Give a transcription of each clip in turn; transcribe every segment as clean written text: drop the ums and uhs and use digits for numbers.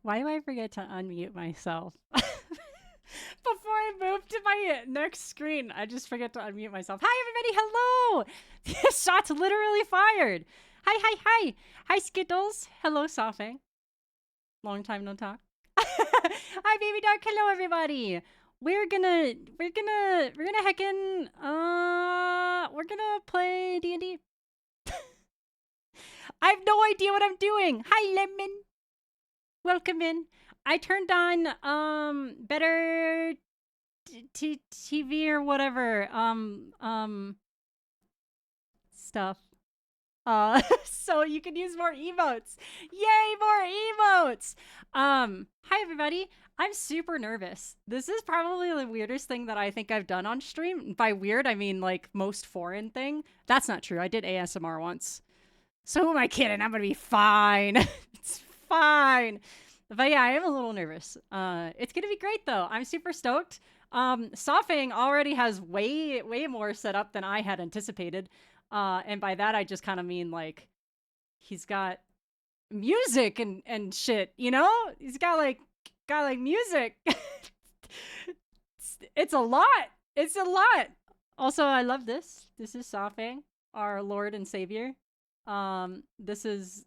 Why do I forget to unmute myself? Before I move to my next screen, I just forget to unmute myself. Hi, everybody. Hello. Shots literally fired. Hi, hi, hi. Hi, Skittles. Hello, Safing. Long time no talk. Hi, baby dog. Hello, everybody. We're gonna heckin' we're gonna play D&D. I have no idea what I'm doing. Hi, Lemon. Welcome in. I turned on better TV or whatever stuff. So you can use more emotes. Yay, more emotes. Hi everybody. I'm super nervous. This is probably the weirdest thing that I think I've done on stream. By weird, I mean like most foreign thing. That's not true. I did ASMR once. So who am I kidding? I'm gonna be fine. It's fine. But yeah, I am a little nervous. It's gonna be great though. I'm super stoked. Sofang already has way more set up than I had anticipated. And by that I just kind of mean like he's got music and shit, you know? He's got like music. It's a lot. It's a lot. Also, I love this. This is Sofang, our Lord and Savior. This is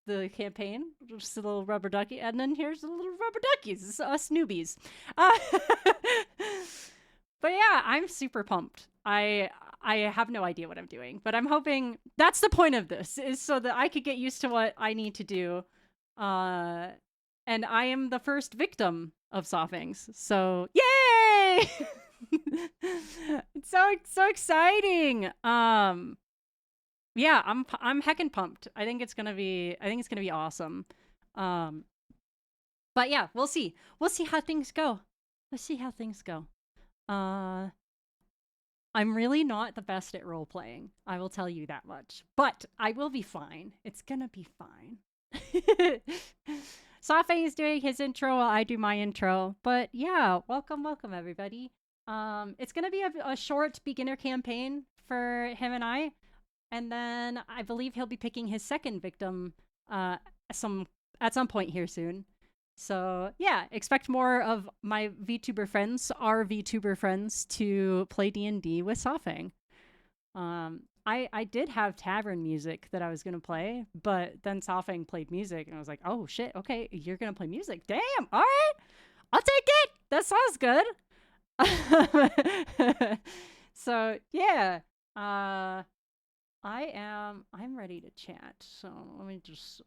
the campaign. Just a little rubber ducky, and then here's the little rubber duckies. It's us newbies. But yeah, I'm super pumped. I have no idea what I'm doing, but I'm hoping that's the point of this, is so that I could get used to what I need to do. And I am the first victim of Softings, so yay! It's so exciting. Yeah, I'm heckin' pumped. I think it's gonna be awesome. But yeah, we'll see. We'll see how things go. Let's see how things go. I'm really not the best at role playing. I will tell you that much. But I will be fine. It's gonna be fine. Safang is doing his intro while I do my intro. But yeah, welcome everybody. It's gonna be a short beginner campaign for him and I. And then I believe he'll be picking his second victim at some point here soon. So yeah, expect more of my VTuber friends, our VTuber friends, to play D&D with Safang. I did have tavern music that I was gonna play, but then Safang played music, and I was like, oh shit, okay, you're gonna play music. Damn, all right, I'll take it. That sounds good. So yeah, I'm ready to chat. So let me just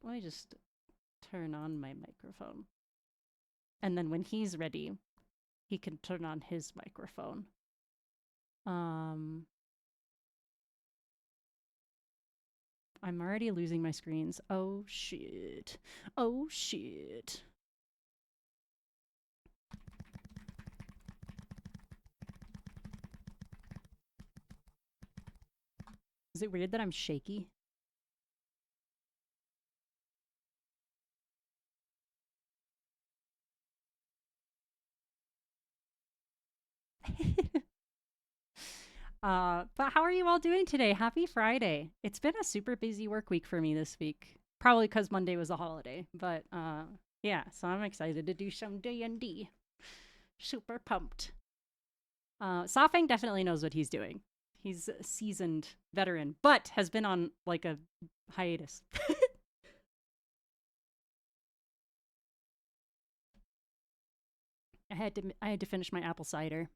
turn on my microphone. And then when he's ready, he can turn on his microphone. I'm already losing my screens. Oh shit. Oh shit. Is it weird that I'm shaky? But how are you all doing today? Happy Friday. It's been a super busy work week for me this week. Probably because Monday was a holiday. But yeah, so I'm excited to do some D&D. Super pumped. Safang definitely knows what he's doing. He's a seasoned veteran, but has been on like a hiatus. I had to finish my apple cider.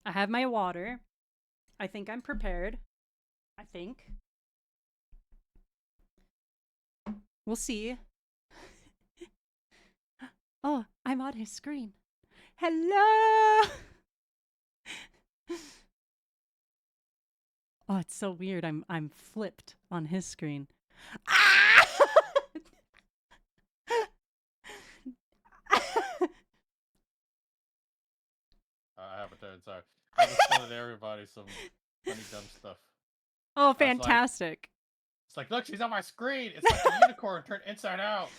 I have my water. I think I'm prepared. I think. We'll see. Oh, I'm on his screen. Hello! Oh, it's so weird. I'm flipped on his screen. Ah! I have a turn, sorry. I just telling everybody some funny dumb stuff. Oh, fantastic. It's like, look, she's on my screen. It's like a unicorn turned inside out.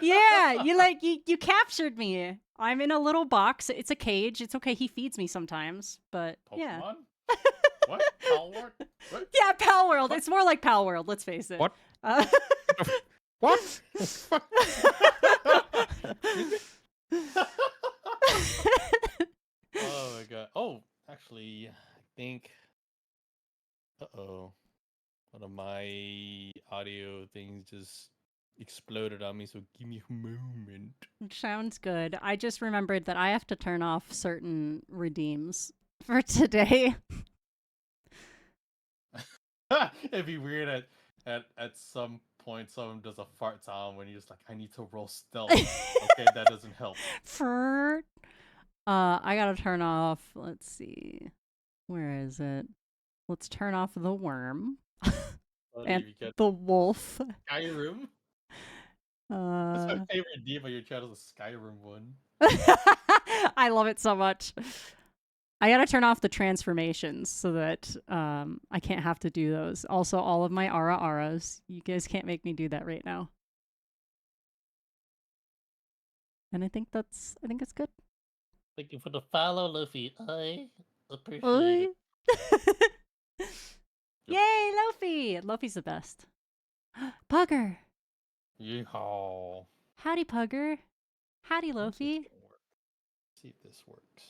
Yeah, you captured me. I'm in a little box. It's a cage. It's okay. He feeds me sometimes, but Pokemon? Yeah. What? Pal World? What? Yeah, Pal World. What? It's more like Pal World, let's face it. What? What? Excuse me? Oh my god. Oh, actually, I think. Uh-oh. One of my audio things just exploded on me, so give me a moment. Sounds good. I just remembered that I have to turn off certain redeems for today. It'd be weird at some point someone does a fart sound when you're just like, I need to roll stealth. Okay, that doesn't help. For I gotta turn off. Let's see. Where is it? Let's turn off the worm Oh, and you get the wolf. Skyrim. That's my Uh, favorite D, but your channel's a Skyrim one. I love it so much. I gotta turn off the transformations so that I can't have to do those. Also, all of my aras. You guys can't make me do that right now. And I think it's good. Thank you for the follow, Luffy. I appreciate Oi. it. Yep. Yay, Lofi! Lofi's the best. Pugger. Yeehaw. Howdy, Pugger. Howdy, Let's see if Lofi. this can work. See if this works.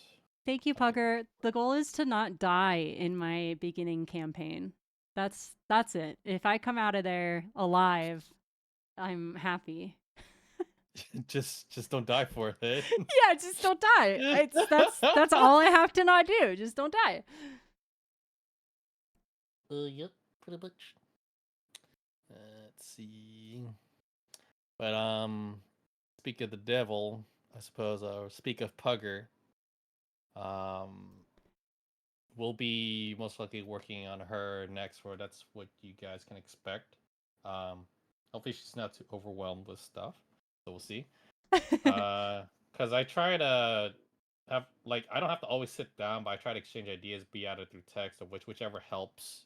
Thank you, I think Pugger. The goal is to not die in my beginning campaign. That's it. If I come out of there alive, I'm happy. just don't die for it. Yeah, just don't die. That's all I have to not do. Just don't die. Yep, pretty much. Let's see. But speak of the devil, I suppose, or speak of Pugger, um, we'll be most likely working on her next, or that's what you guys can expect. Hopefully she's not too overwhelmed with stuff, so we'll see. Because I try to have, like, I don't have to always sit down, but I try to exchange ideas, be either through text or whichever helps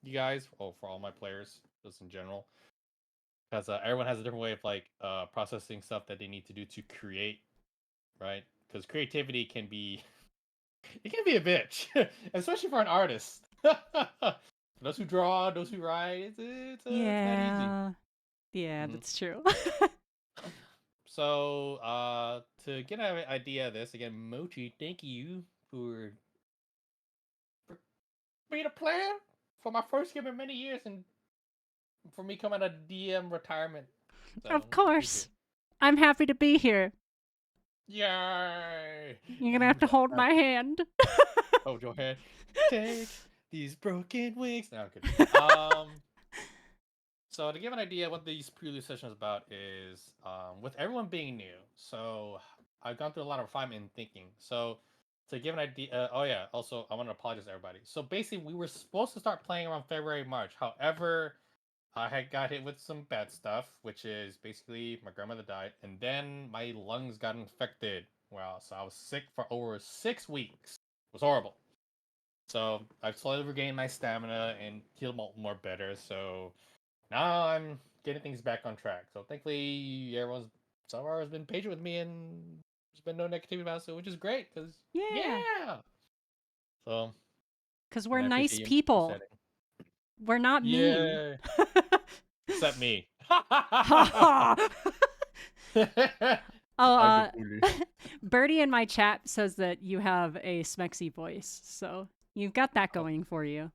you guys, or for all my players, just in general. Because everyone has a different way of like processing stuff that they need to do to create, right? Because creativity can be it can be a bitch, especially for an artist. Those who draw, those who write, it's not easy. Yeah. Yeah, Mhm. that's true. So to get an idea of this again, Mochi, thank you for being a player for my first game in many years and for me coming out of DM retirement. So Of appreciate course. it. I'm happy to be here. Yay! You're gonna You have to hold have my hand. hold your hand. Take these broken wings. No, I'm kidding. So to give an idea, what these prelude sessions is about is, with everyone being new. So I've gone through a lot of refinement and thinking. So to give an idea, oh yeah, also I want to apologize to everybody. So basically, we were supposed to start playing around February, March. However, I had got hit with some bad stuff, which is basically my grandmother died, and then my lungs got infected. Well, so I was sick for over 6 weeks. It was horrible. So I've slowly regained my stamina and healed more better. So now I'm getting things back on track. So thankfully, so far has been patient with me, and there's been no negativity about it, which is great. Cause Yeah. yeah. So Because we're and I nice appreciate you people. understanding. We're not mean. Yeah. Except me. Ha ha! Oh, I'm the bully. Birdie in my chat says that you have a smexy voice, so you've got that Oh, going for you.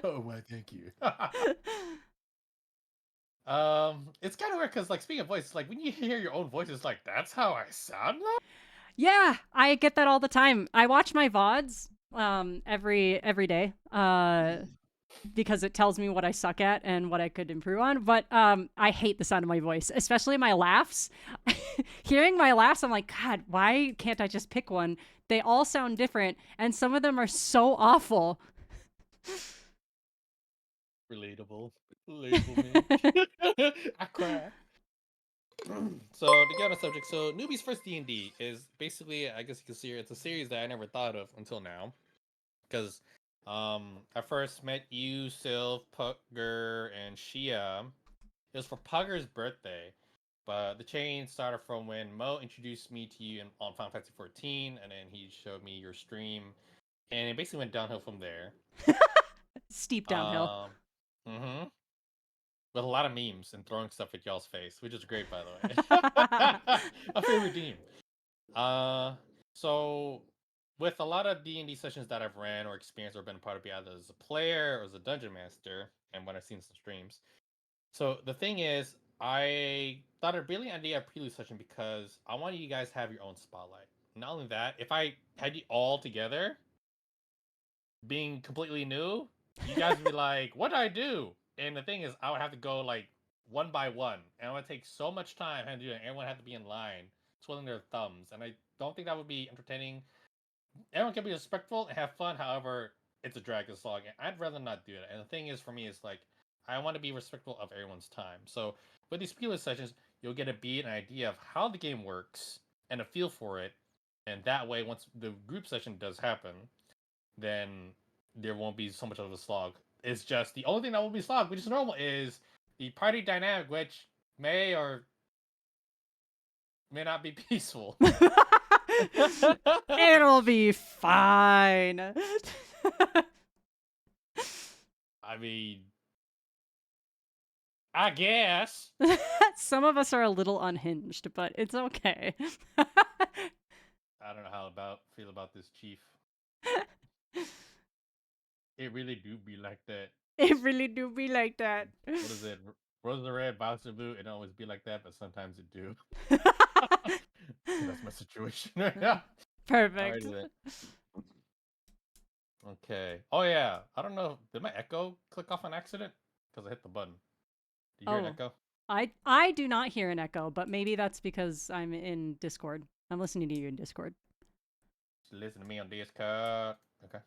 oh, why? Thank you. It's kind of weird because, like, speaking of voice, like when you hear your own voice, it's like that's how I sound now. Yeah, I get that all the time. I watch my VODs every day because it tells me what I suck at and what I could improve on, but I hate the sound of my voice, especially my laughs. Hearing my laughs, I'm like, god, why can't I just pick one? They all sound different and some of them are so awful. Relatable, relatable, man. I cry. So to get on the subject, so Newbie's first D&D is basically, I guess you can see it's a series that I never thought of until now, because I first met you, Sylph, Pugger, and Shia. It was for Pugger's birthday, but the chain started from when Mo introduced me to you on Final Fantasy 14, and then he showed me your stream, and it basically went downhill from there. Steep downhill. Um, mm-hmm. with a lot of memes and throwing stuff at y'all's face, which is great, by the way. My favorite team. So with a lot of D&D sessions that I've ran or experienced or been a part of, be either as a player or as a dungeon master, and when I've seen some streams. So the thing is, I thought a brilliant idea of prelude session because I want you guys to have your own spotlight. Not only that, if I had you all together, being completely new, you guys would be like, "What do I do?" And the thing is, I would have to go like one by one, and it would take so much time having to do it. Everyone had to be in line, twiddling their thumbs, and I don't think that would be entertaining. Everyone can be respectful and have fun. However, it's a drag this long. I'd rather not do that. And the thing is, for me, is like I want to be respectful of everyone's time. So with these prelude sessions, you'll get a beat, an idea of how the game works, and a feel for it. And that way, once the group session does happen, then there won't be so much of a slog. It's just the only thing that will be slog, which is normal, is the party dynamic, which may or may not be peaceful. It'll be fine. I mean, I guess. Some of us are a little unhinged, but it's okay. I don't know how feel about this, Chief. It really do be like that. It really do be like that. What is it? Rose Red, Bouncer Blue, it always be like that, but sometimes it do. That's my situation right now. Perfect. Alrighty then. Okay. Oh yeah. I don't know. Did my echo click off on accident? Because I hit the button. Do you hear an echo? I do not hear an echo, but maybe that's because I'm in Discord. I'm listening to you in Discord. Listen to me on Discord. Okay.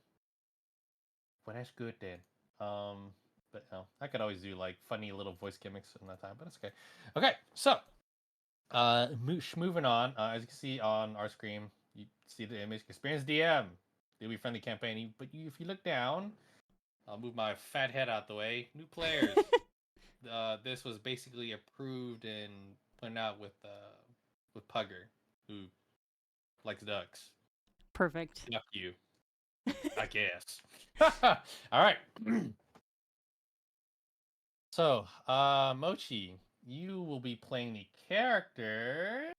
Well, that's good then. But no, I could always do like funny little voice gimmicks in that time, but it's okay. Okay, so moving on. As you can see on our screen, you see the image. Experience DM. They'll be friendly campaigning, but if you look down, I'll move my fat head out the way. New players. This was basically approved and put out with Pugger, who likes ducks. Perfect. Fuck you, I guess. All right. So, Mochi, you will be playing the character.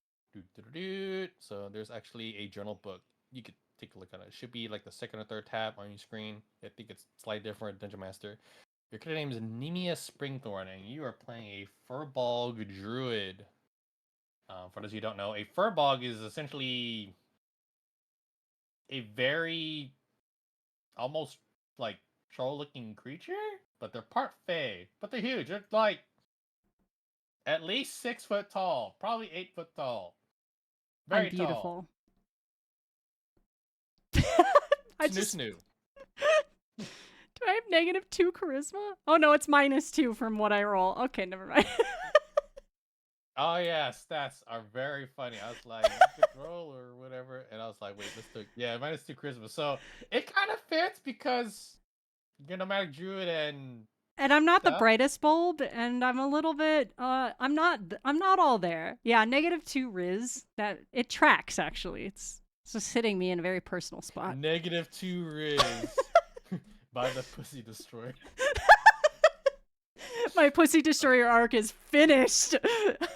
So there's actually a journal book. You could take a look at it. It should be like the second or third tab on your screen. I think it's slightly different, Dungeon Master. Your character name is Nemia Springthorn, and you are playing a Furbolg Druid. For those of you who don't know, a Furbolg is essentially a very almost like troll-looking creature, but they're part Fae. But they're huge. They're like at least 6 foot tall, probably 8 foot tall. Very I'm beautiful. I just snoo. Do I have -2 charisma? Oh no, it's -2 from what I roll. Okay, never mind. Oh yeah, stats are very funny. I was like, you could roll or whatever, and I was like, wait, let's do -2 charisma. So it kind of fits because you're nomadic druid and I'm not the brightest bulb, and I'm a little bit. I'm not all there. Yeah, -2 Riz. That it tracks actually. It's just hitting me in a very personal spot. -2 Riz by the Pussy Destroyer. My Pussy Destroyer arc is finished.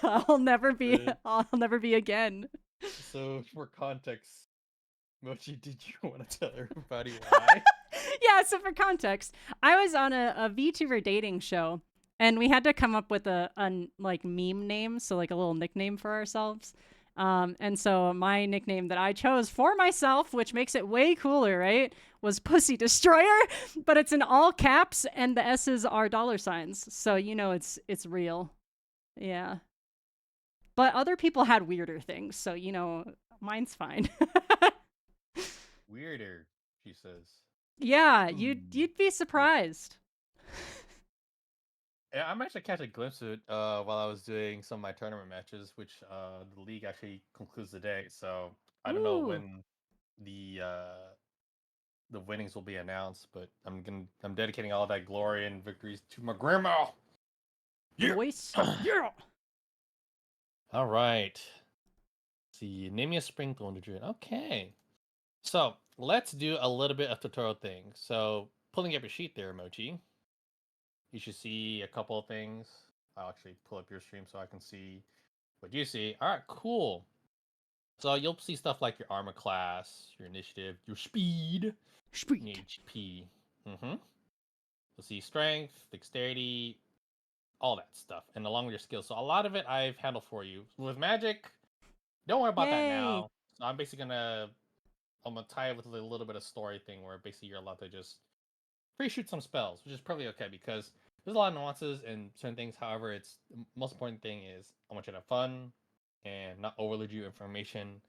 I'll never be again. So for context, Mochi, did you want to tell everybody why? Yeah, so for context, I was on a VTuber dating show, and we had to come up with a like meme name, so like a little nickname for ourselves. And so my nickname that I chose for myself, which makes it way cooler, right, was Pussy Destroyer, but it's in all caps, and the S's are $signs, so you know it's real. Yeah. But other people had weirder things, so you know mine's fine. Weirder, she says. Yeah, you'd be surprised. Yeah, I'm actually catching a glimpse of it while I was doing some of my tournament matches, which the league actually concludes today. So I don't know when the winnings will be announced, but I'm dedicating all that glory and victories to my grandma. Yeah. Voice. Yeah. All right. Let's see, name me a Springthorn Druid. Okay. So let's do a little bit of tutorial thing. So pulling up your sheet there, Mochi. You should see a couple of things. I'll actually pull up your stream so I can see what you see. All right, cool. So you'll see stuff like your armor class, your initiative, your speed, Speed. your HP. Mm-hmm. You'll see strength, dexterity, all that stuff, and along with your skills. So a lot of it I've handled for you. With magic, don't worry about that Yay. now. So I'm gonna tie it with a little bit of story thing where basically you're allowed to just free shoot some spells, which is probably okay because there's a lot of nuances and certain things. However, it's the most important thing is I want you to have fun and not overload you information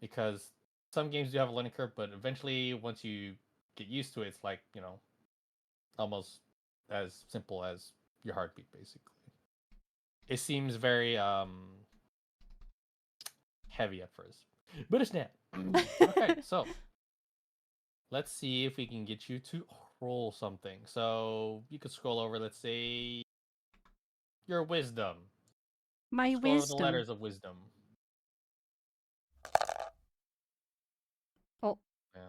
because some games do have a learning curve, but eventually once you get used to it, it's like, almost as simple as your heartbeat basically. It seems very heavy at first, but it's not. Okay, so let's see if we can get you to roll something. So you could scroll over, let's say, your wisdom. My Scroll over the wisdom. letters of wisdom. Oh. Yeah.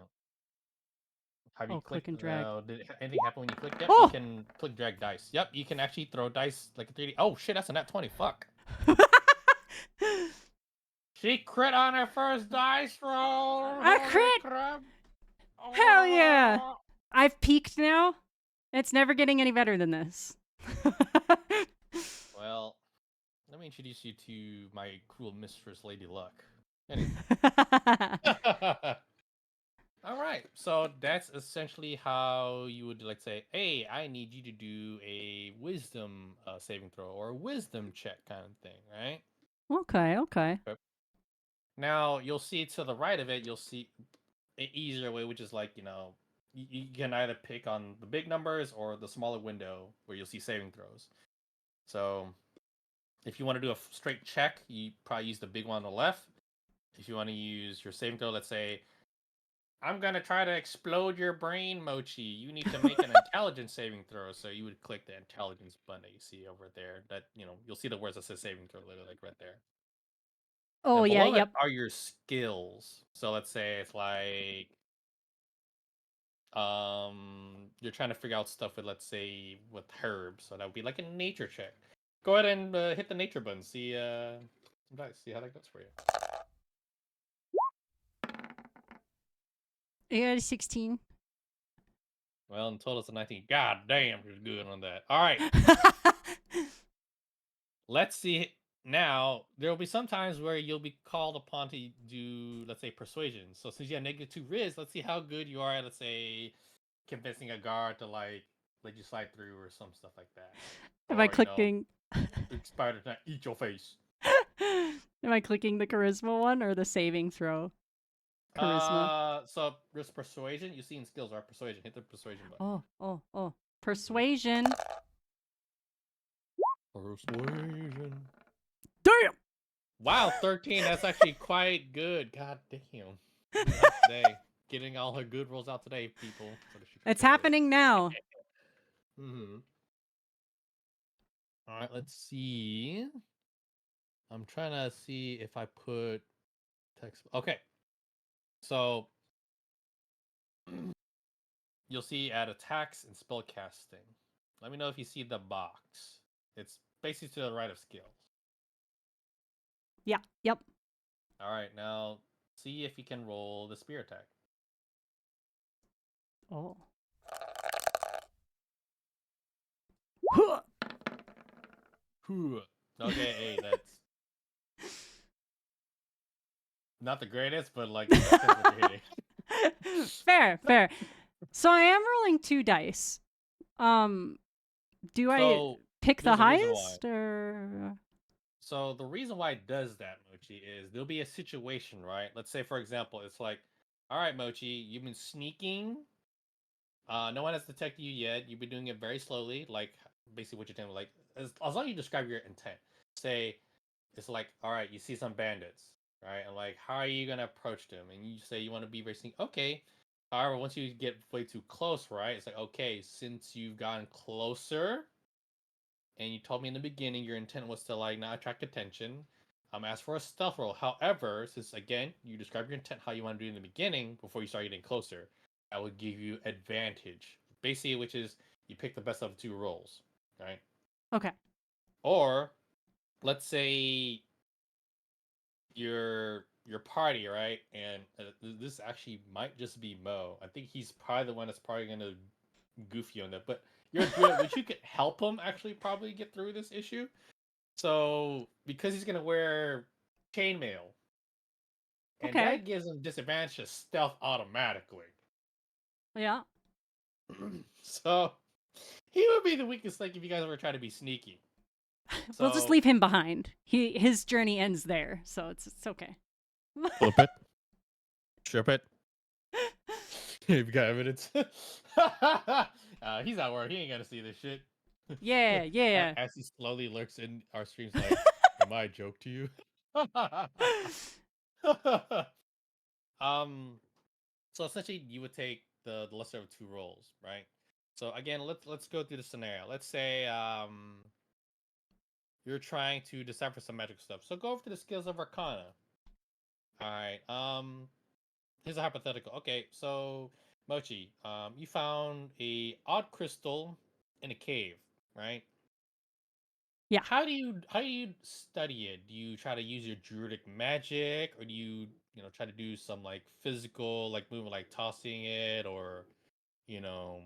Have you Oh, click clicked? and drag. Did anything happen when you clicked? Yep, Oh! you can click drag dice. Yep, you can actually throw dice like a 3D. Oh shit, that's a nat 20. Fuck. She crit on her first dice roll. A crit! Crap. Hell yeah! Oh. I've peaked now. It's never getting any better than this. Well, let me introduce you to my cruel mistress, Lady Luck. Anyway. All right, so that's essentially how you would like say, "Hey, I need you to do a wisdom saving throw or a wisdom check kind of thing," right? Okay. Now you'll see to the right of it, you'll see an easier way, which is like you can either pick on the big numbers or the smaller window where you'll see saving throws. So if you want to do a straight check, you probably use the big one on the left. If you want to use your saving throw, let's say, I'm gonna try to explode your brain, Mochi. You need to make an intelligence saving throw. So you would click the intelligence button that you see over there. That you'll see the words that says saving throw, literally like right there. Oh And yeah, below it yep. are your skills. So let's say it's like you're trying to figure out stuff with, let's say, with herbs. So that would be like a nature check. Go ahead and hit the nature button. See some dice. See how that goes for you. Yeah, 16. Well, in total it's a 19. God damn, you're good on that. All right. Let's see. Now, there will be some times where you'll be called upon to do, let's say, persuasion. So since you have -2 Riz, let's see how good you are at, let's say, convincing a guard to, like, let you slide through or some stuff like that. Am I Or, clicking? spider to eat your face. Am I clicking the charisma one or the saving throw? Charisma. So there's persuasion. You see in skills, right? Persuasion. Hit the persuasion button. Oh. Persuasion. Persuasion. Damn! Wow, 13. That's actually quite good. God damn. Not today. Getting all her good rolls out today, people. It's happening now. Mm-hmm. All right, let's see. I'm trying to see if I put text. Okay. So you'll see add attacks and spell casting. Let me know if you see the box. It's basically to the right of skills. Yeah, yep. All right, now see if you can roll the spear attack. Oh. Okay, hey, that's not the greatest, but like that's what you're hitting. Fair. So I am rolling 2 dice. Do I pick the there's a reason why. highest or? So the reason why it does that, Mochi, is there'll be a situation, right? Let's say, for example, it's like, all right, Mochi, you've been sneaking. No one has detected you yet. You've been doing it very slowly, like basically what you're telling me. Like as long as you describe your intent, say it's like, all right, you see some bandits, right? And like, how are you gonna approach them? And you say you want to be very sneaky. Okay. However, once you get way too close, right? It's like, okay, since you've gotten closer, and you told me in the beginning your intent was to like not attract attention. Ask for a stealth roll. However, since again you describe your intent how you want to do it in the beginning before you start getting closer, I would give you advantage. Basically, which is you pick the best of the 2 rolls, right? Okay. Or let's say your party, right? And this actually might just be Mo. I think he's probably the one that's probably gonna goofy on that. But you're a druid, which you could help him actually probably get through this issue. So because he's gonna wear chainmail, and Okay. that gives him disadvantage to stealth automatically. Yeah. So he would be the weakest link if you guys were trying to be sneaky. We'll just So leave him behind. His journey ends there, so it's okay. flip it, strip it. You've got evidence. He's not worried. He ain't gonna see this shit. Yeah, yeah. As he slowly lurks in our streams, like, "Am I a joke to you?" um. So essentially, you would take the lesser of two roles, right? So again, let's go through the scenario. Let's say you're trying to decipher some magic stuff. So go over to the skills of Arcana. All right. Here's a hypothetical. Okay, so Mochi, you found a odd crystal in a cave, right? Yeah. How do you study it? Do you try to use your druidic magic, or do you try to do some like physical like movement, like tossing it, or you know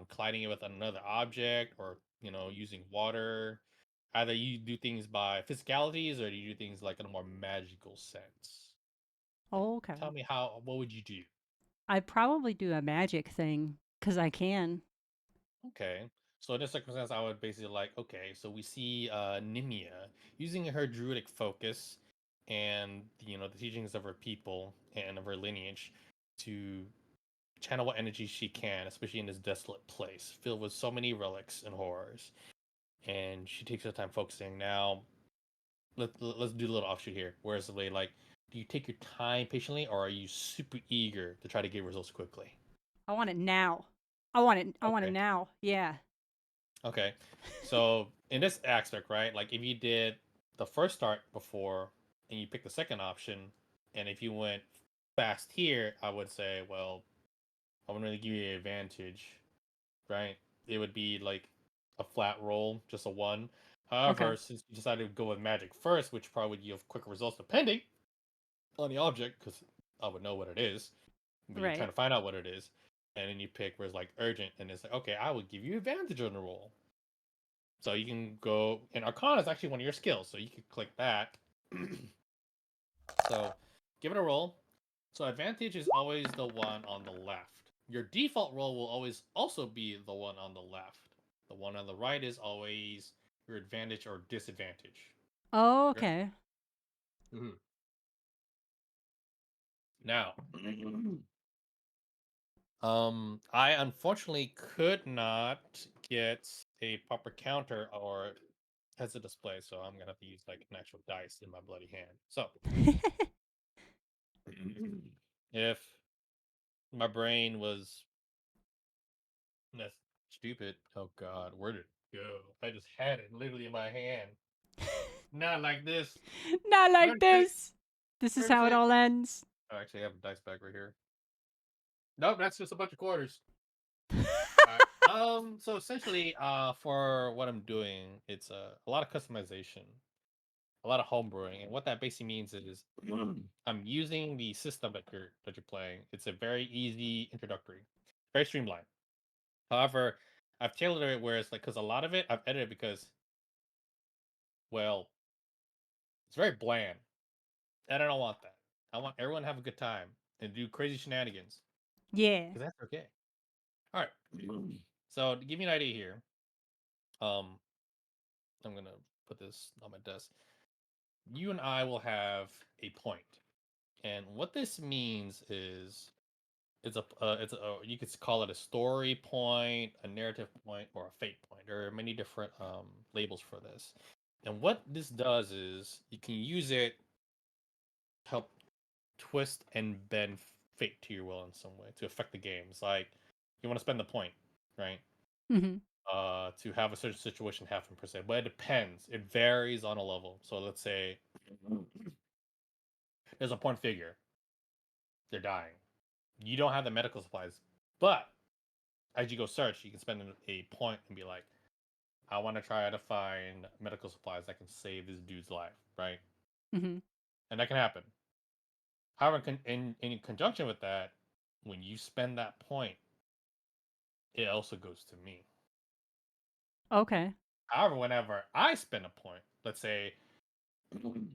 colliding it with another object, or using water? Either you do things by physicalities, or do you do things like in a more magical sense? Like, tell Okay. me what would you do? I'd probably do a magic thing because I can. Okay. So in this circumstance, I would basically like, okay, so we see Nimia using her druidic focus and the teachings of her people and of her lineage to channel what energy she can, especially in this desolate place filled with so many relics and horrors. And she takes her time focusing. Now, let's do a little offshoot here. Whereas the way, like, do you take your time patiently, or are you super eager to try to get results quickly? I want it now. I want it Okay. now. Yeah. Okay. So in this aspect, right? Like if you did the first start before and you picked the second option, and if you went fast here, I would say, well, I'm gonna give you an advantage, right? It would be like a flat roll, just a one. Okay. However, since you decided to go with magic first, which probably would yield quicker results depending on the object, because I would know what it is, but you're trying Right. to find out what it is, and then you pick where it's like urgent, and it's like, okay, I would give you advantage on the roll. So you can go, and Arcana is actually one of your skills, so you can click that. So give it a roll. So advantage is always the one on the left. Your default roll will always also be the one on the left. The one on the right is always your advantage or disadvantage. Oh, Okay. okay. Now, I unfortunately could not get a proper counter or as a display, so I'm gonna have to use like an actual dice in my bloody hand. So if my brain was that's stupid, oh god, where did it go? I just had it literally in my hand. Not like this. Not like Where's it? this. This is Where's how it it? all ends. I actually have a dice bag right here. Nope, that's just a bunch of quarters. Alright. So essentially, for what I'm doing, it's a lot of customization, a lot of homebrewing, and what that basically means is I'm using the system that you're playing. It's a very easy introductory, very streamlined. However, I've tailored it where it's like because a lot of it I've edited because well, it's very bland, and I don't want that. I want everyone to have a good time and do crazy shenanigans Yeah. because that's okay. All right. So to give you an idea here, um, I'm gonna put this on my desk. You and I will have a point, and what this means is you could call it a story point, a narrative point, or a fate point. There are many different labels for this. And what this does is you can use it to help twist and bend fate to your will in some way to affect the game. It's like you want to spend the point, right? Hmm. To have a certain situation happen per se, but it depends. It varies on a level. So let's say there's a point figure, they're dying. You don't have the medical supplies, but as you go search, you can spend a point and be like, I want to try to find medical supplies that can save this dude's life, right? Mm-hmm. And that can happen. However, in conjunction with that, when you spend that point, it also goes to me. Okay. However, whenever I spend a point, let's say you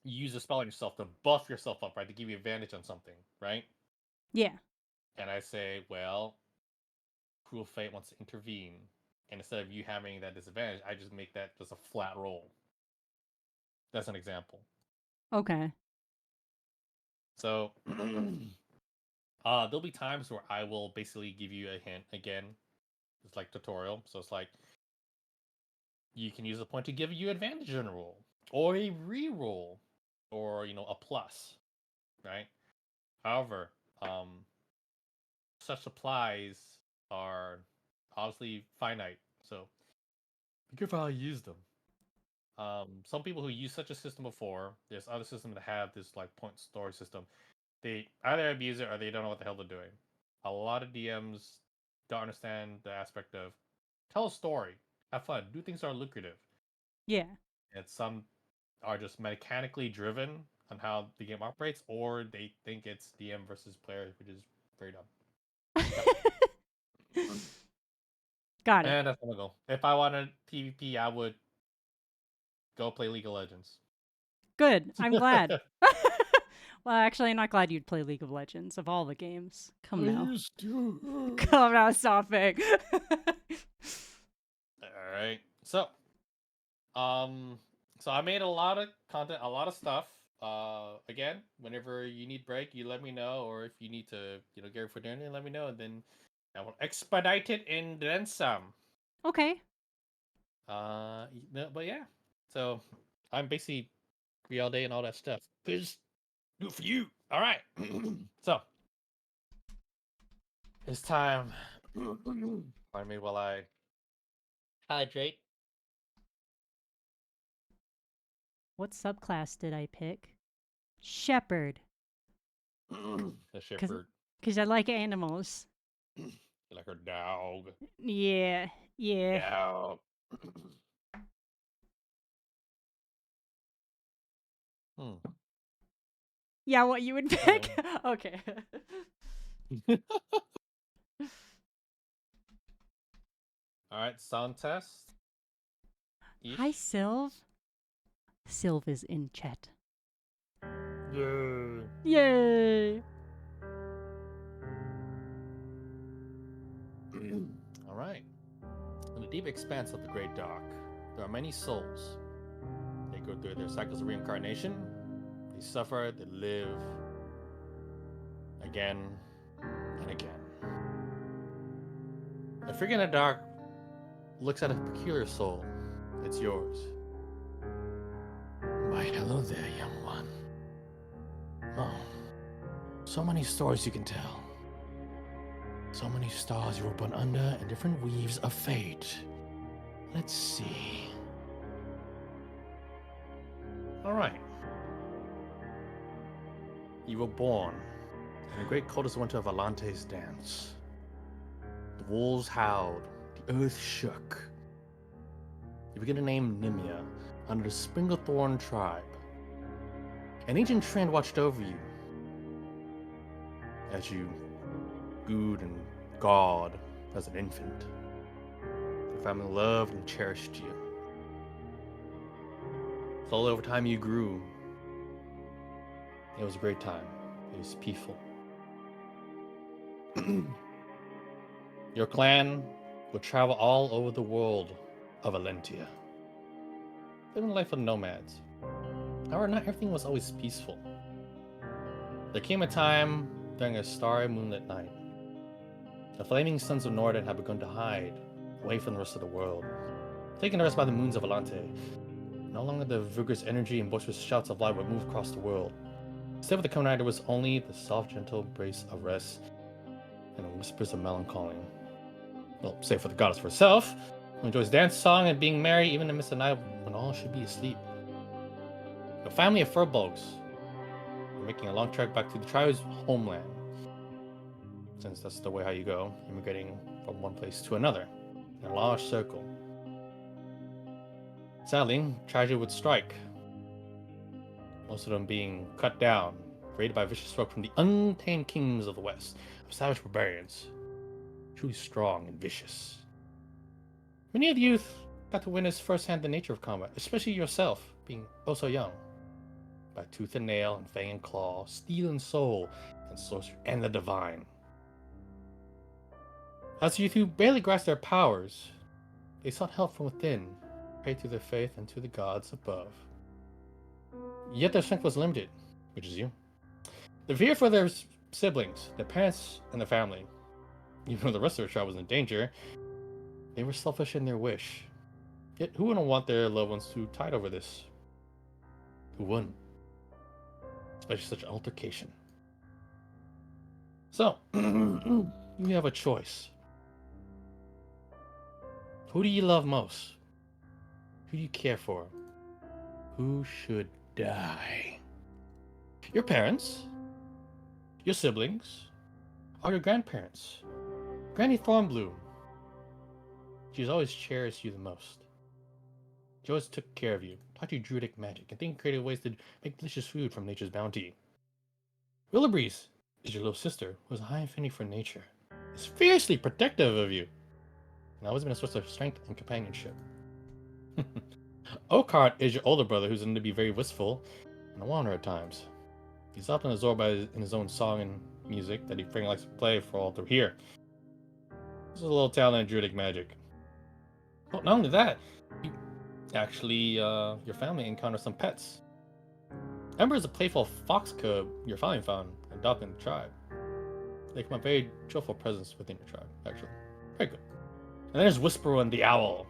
use a spell on yourself to buff yourself up, right, to give you advantage on something, right? Yeah. And I say, well, Cruel Fate wants to intervene, and instead of you having that disadvantage, I just make that just a flat roll. That's an example. Okay. So there'll be times where I will basically give you a hint again. It's like tutorial, so it's like you can use a point to give you advantage in a roll, or a re-roll, or a plus, right? However, such supplies are obviously finite, so be careful how you use them. Some people who use such a system before, there's other systems that have this like point storage system. They either abuse it or they don't know what the hell they're doing. A lot of DMs don't understand the aspect of tell a story, have fun, do things that are lucrative. Yeah. And some are just mechanically driven on how the game operates, or they think it's DM versus player, which is very dumb. Got it. And that's gonna go. If I wanted PvP, I would go play League of Legends. Good. I'm glad. Well, actually, I'm not glad you'd play League of Legends of all the games. Come now. used to. Come now, Sophic. All right. So I made a lot of content, a lot of stuff. Again, whenever you need break, you let me know, or if you need to, get ready for dinner, let me know, and then I will expedite it and then some. Okay. But yeah. So I'm basically free all day and all that stuff. Just do it for you. All right. So it's time. Pardon me while I hydrate. What subclass did I pick? Shepherd. The shepherd. Because I like animals. Like her dog. Yeah. Yeah. Dog. Yeah, what you would pick? Okay. All right, sound test. Hi, Sylv. Sylv is in chat. Yeah. Yay! All right. In the deep expanse of the Great Dark, there are many souls. They go through their cycles of reincarnation. They suffer, they live again and again. A figure in the dark looks at a peculiar soul. It's yours. Why, hello there, young one. Oh, so many stories you can tell. So many stars you were born under and different weaves of fate. Let's see. Alright. You were born in the great coldest winter of Alante's dance. The wolves howled, the earth shook. You begin to name Nimia under the Springlethorn tribe. An ancient trend watched over you as you gooed and gawed as an infant. Your family loved and cherished you. Slowly over time you grew. It was a great time. It was peaceful. Your clan would travel all over the world of Alentia, living the life of nomads. However, not everything was always peaceful. There came a time during a starry moonlit night. The flaming sons of Norden had begun to hide away from the rest of the world, taken rest by the moons of Alante. No longer the vigorous energy and boisterous shouts of light would move across the world. Instead of the coming night, there was only the soft, gentle embrace of rest and the whispers of melancholy. Well, save for the goddess herself, who enjoys dance, song, and being merry even amidst the night when all should be asleep. A family of furbolgs were making a long trek back to the tribe's homeland, since that's the way how you go, immigrating from one place to another in a large circle. Sadly, tragedy would strike, most of them being cut down, raided by vicious folk from the untamed kingdoms of the West, of savage barbarians, truly strong and vicious. Many of the youth got to witness firsthand the nature of combat, especially yourself, being oh so young. By tooth and nail and fang and claw, steel and soul, and sorcery and the divine. As youth who barely grasped their powers, they sought help from within, prayed to their faith and to the gods above. Yet their strength was limited, which is you. The fear for their siblings, their parents, and their family, even though the rest of their tribe was in danger, they were selfish in their wish. Yet who wouldn't want their loved ones to tide over this? Who wouldn't? Especially such an altercation. So, you have a choice. Who do you love most? Who do you care for? Who should die? Your parents? Your siblings? Or your grandparents? Granny Thornbloom. She's always cherished you the most. She always took care of you, taught you druidic magic, and think creative ways to make delicious food from nature's bounty. Willowbreeze is your little sister who has a high affinity for nature, is fiercely protective of you, and always been a source of strength and companionship. Oakheart is your older brother who's known to be very wistful and a wanderer at times. He's often absorbed in his own song and music that he freaking likes to play for all to hear. This is a little talent in druidic magic. Well, not only that, you actually, your family encounters some pets. Ember is a playful fox cub your family found and adopted in the tribe. They become a very joyful presence within your tribe, actually. Very good. And then there's Whisperwind the owl,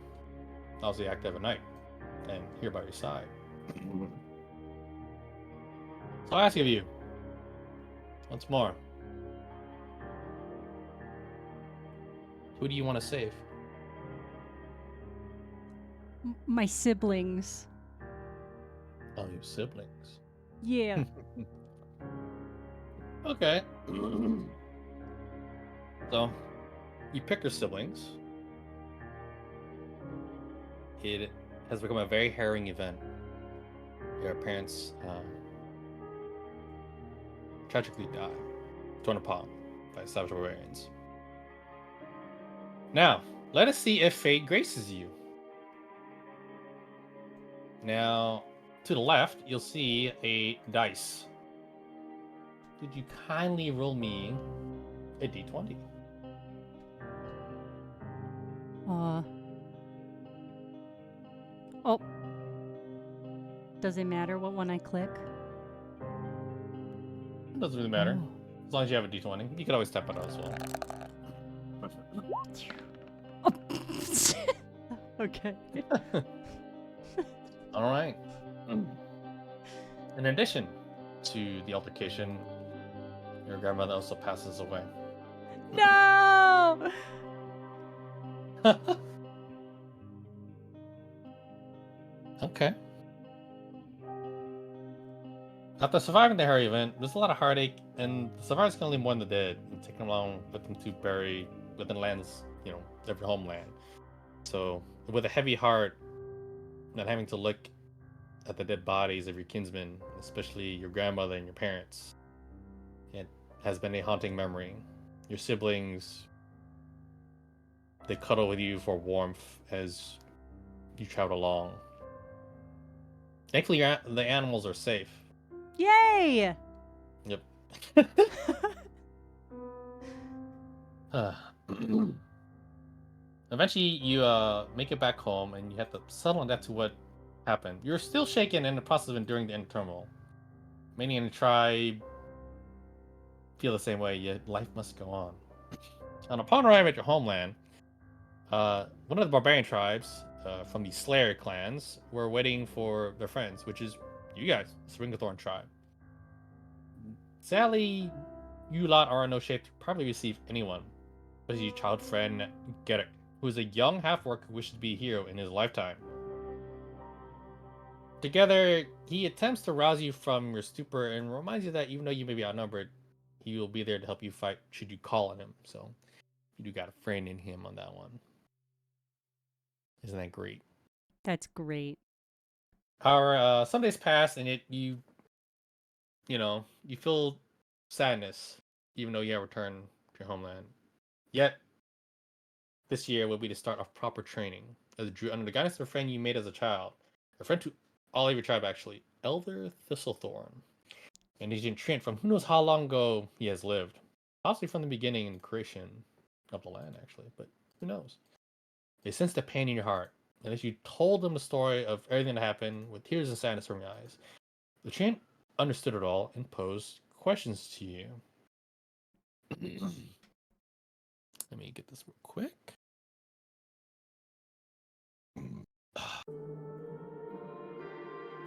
obviously active at night and here by your side. So I ask of you, once more, who do you want to save? My siblings. Oh, your siblings. Yeah. Okay. So, you pick your siblings. It has become a very harrowing event. Your parents tragically die, torn apart by savage barbarians. Now, let us see if fate graces you. Now, to the left, you'll see a dice. Could you kindly roll me a d20? Oh. Does it matter what one I click? It doesn't really matter. Oh. As long as you have a d20. You could always tap it out as well. Okay. All right. In addition to the altercation, your grandmother also passes away. No! Okay. After surviving the Harry event, there's a lot of heartache, and the survivors can only mourn the dead and take them along with them to bury within lands, their homeland. So, with a heavy heart, not having to look at the dead bodies of your kinsmen, especially your grandmother and your parents, it has been a haunting memory. Your siblings, they cuddle with you for warmth as you travel along. Thankfully, the animals are safe. Yay! Yep. Eventually, you make it back home, and you have to settle on that to what happened. You're still shaken in the process of enduring the inner turmoil. Many in the tribe feel the same way, yet life must go on. And upon arriving at your homeland, one of the barbarian tribes from the Slayer clans were waiting for their friends, which is you guys, the Ringathorn tribe. Sadly, you lot are in no shape to probably receive anyone, but your child friend Gerrit, who is a young half-orc who wishes to be a hero in his lifetime. Together, he attempts to rouse you from your stupor and reminds you that even though you may be outnumbered, he will be there to help you fight should you call on him. So, you do got a friend in him on that one. Isn't that great? That's great. Our some days pass, and you feel sadness, even though you have returned to your homeland. Yet this year will be the start of proper training as a Druid under the guidance of a friend you made as a child, a friend to all of your tribe actually, Elder Thistlethorn. And he's trained from who knows how long ago he has lived, possibly from the beginning and creation of the land actually, but who knows? They sense the pain in your heart, and as you told them the story of everything that happened with tears of sadness from your eyes, the Treant understood it all and posed questions to you. Let me get this real quick.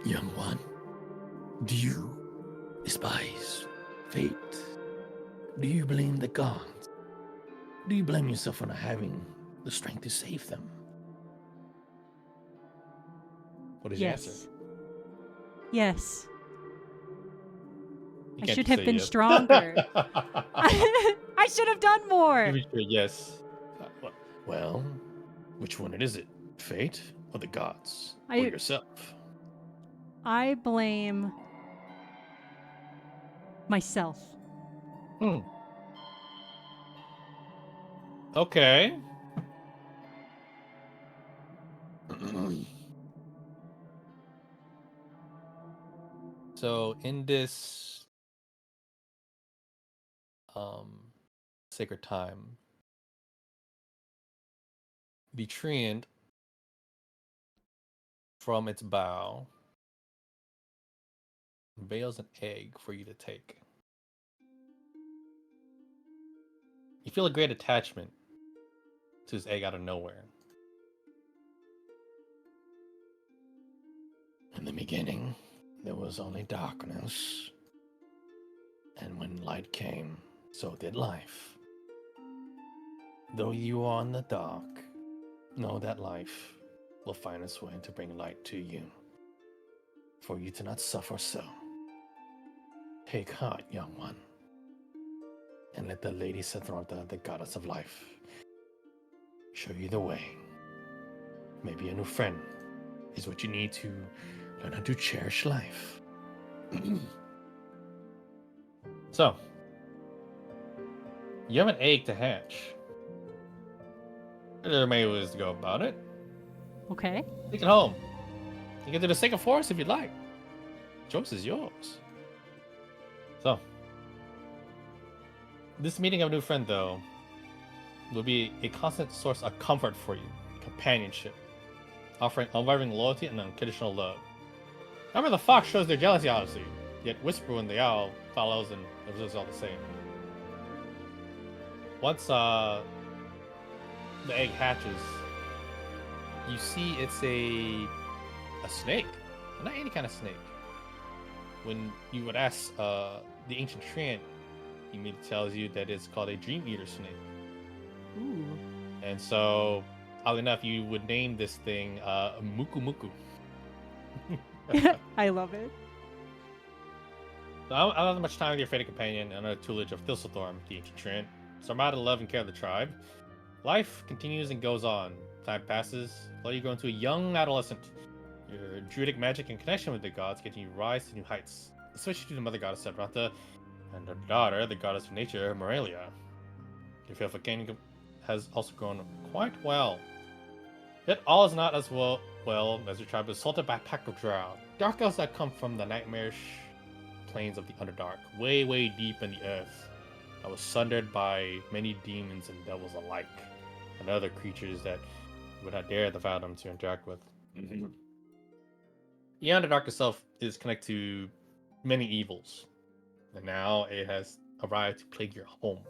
Young one, do you despise fate? Do you blame the gods? Do you blame yourself for not having the strength to save them? What is your answer? Yes. You I can't should just have say been yes. stronger. I should have done more. Give me sure yes. Well, which one is it? Fate or the gods? Or yourself? I blame myself. Okay. So in this sacred time, the treant from its bough unveils an egg for you to take. You feel a great attachment to this egg out of nowhere. In the beginning, there was only darkness. And when light came, so did life. Though you are in the dark, know that life will find its way to bring light to you, for you to not suffer so. Take heart, young one, and let the Lady Sethranta, the goddess of life, show you the way. Maybe a new friend is what you need to learn how to cherish life. So, you have an egg to hatch. There are many ways to go about it. Okay. Take it home. You can do the Sacred Forest if you'd like. Choice is yours. So, this meeting of a new friend, though, will be a constant source of comfort for you, companionship, offering unwavering loyalty and unconditional love. Remember, the fox shows their jealousy, honestly, yet whisper when the owl follows and observes all the same. Once the egg hatches, you see it's a snake, not any kind of snake. When you would ask the ancient treant, he immediately tells you that it's called a dream eater snake. Ooh. And so, oddly enough, you would name this thing Muku Muku. I love it. So I don't have much time with your fated companion, another tutelage of Thistletorm, the ancient treant. So I'm out of love and care of the tribe. Life continues and goes on. Time passes, while you grow into a young adolescent. Your druidic magic and connection with the gods get you rise to new heights, especially to the mother goddess Sevrata and her daughter, the goddess of nature, Morelia. Your faithful king has also grown quite well. Yet all is not as well as your tribe is assaulted by a pack of drow. Dark elves that come from the nightmarish plains of the Underdark, way, way deep in the earth, that was sundered by many demons and devils alike, and other creatures that would not dare the fathom to interact with. Beyond the Dark itself is connected to many evils, and now it has arrived to plague your home.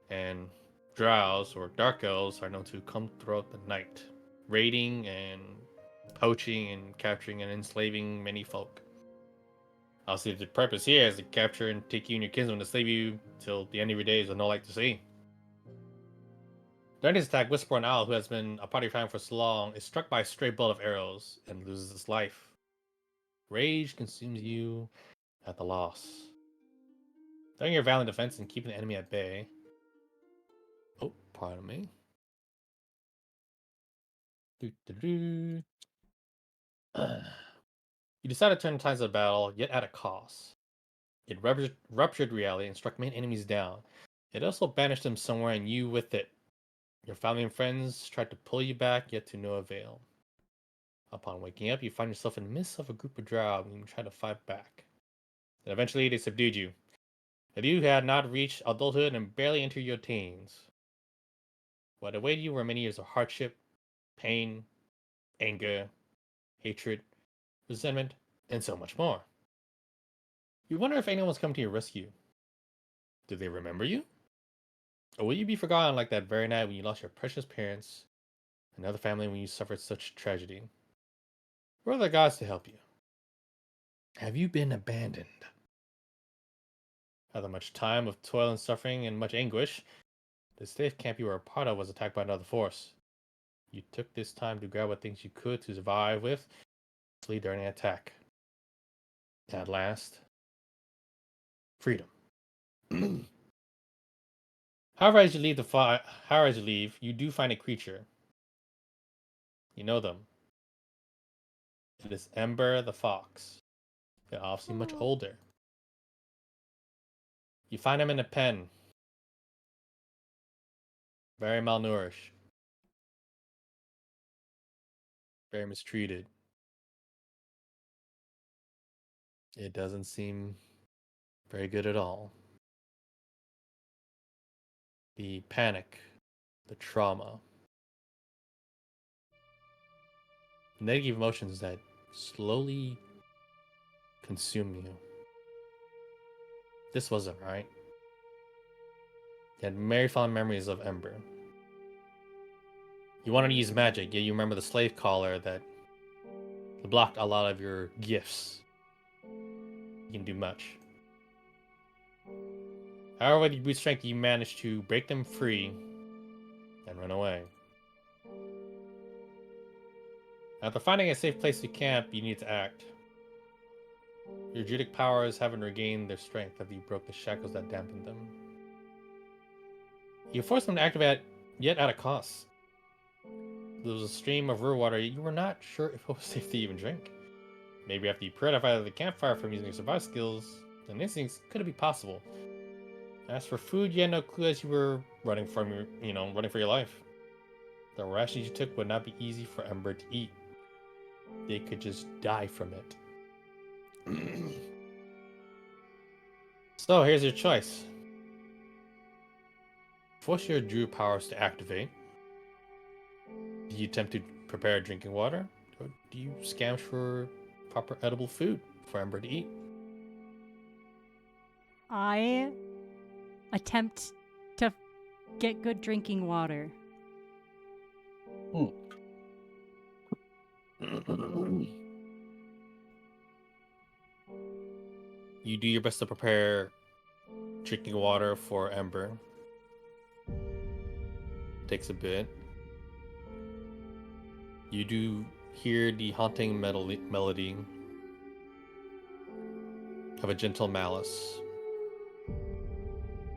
And drows, or dark elves, are known to come throughout the night, raiding and poaching and capturing and enslaving many folk. Obviously, the purpose here is to capture and take you and your kinsmen to slave you till the end of your days with no light to see. During this attack, Whisper, an owl who has been a part of your family for so long, is struck by a stray bolt of arrows and loses his life. Rage consumes you at the loss. During your valiant defense and keeping the enemy at bay. Oh, pardon me. You decide to turn the tides of battle, yet at a cost. It ruptured reality and struck main enemies down. It also banished them somewhere and you with it. Your family and friends tried to pull you back, yet to no avail. Upon waking up, you find yourself in the midst of a group of drow and you try to fight back. And eventually they subdued you. But you had not reached adulthood and barely entered your teens. What awaited you were many years of hardship, pain, anger, hatred, resentment, and so much more. You wonder if anyone's come to your rescue. Do they remember you? Or will you be forgotten like that very night when you lost your precious parents, another family when you suffered such tragedy? Where are the gods to help you? Have you been abandoned? After much time of toil and suffering and much anguish, the safe camp you were a part of was attacked by another force. You took this time to grab what things you could to survive with, flee during an attack. At last, freedom. However, as you leave, you do find a creature. You know them. It is Ember the fox. They're obviously much older. You find him in a pen, very malnourished, very mistreated. It doesn't seem very good at all. The panic, the trauma, negative emotions that slowly consume you. This wasn't right. You had very fond memories of Ember. You wanted to use magic, yet you remember the slave collar that blocked a lot of your gifts. You can do much. However, with your brute strength, you managed to break them free and run away. After finding a safe place to camp, you need to act. Your druidic powers haven't regained their strength after you broke the shackles that dampened them. You forced them to activate, yet at a cost. There was a stream of river water you were not sure if it was safe to even drink. Maybe after you purified the campfire from using your survival skills and instincts, could it be possible? As for food, you had no clue as you were running for your life. The rations you took would not be easy for Ember to eat. They could just die from it. So here's your choice. Force your druid powers to activate. Do you attempt to prepare drinking water? Or do you scavenge for proper edible food for Ember to eat? I attempt to get good drinking water. You do your best to prepare drinking water for Ember. Takes a bit. You do hear the haunting melody of a gentle malice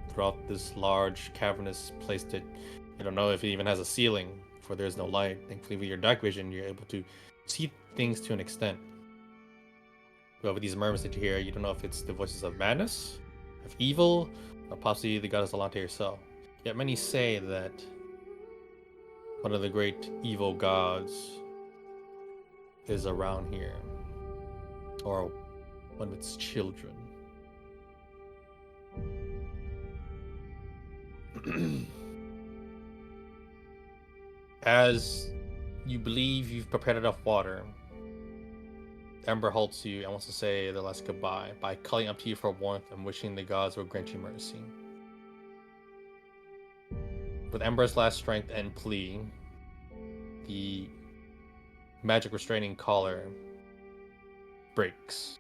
throughout this large cavernous place that you don't know if it even has a ceiling, for there's no light. Thankfully, with your dark vision, you're able to see things to an extent. But with these murmurs that you hear, you don't know if it's the voices of madness, of evil, or possibly the goddess Alante herself. Yet many say that one of the great evil gods is around here, or one of its children. As you believe you've prepared enough water, Ember halts you and wants to say the last goodbye by calling up to you for warmth and wishing the gods will grant you mercy. With Ember's last strength and plea, the magic restraining collar breaks.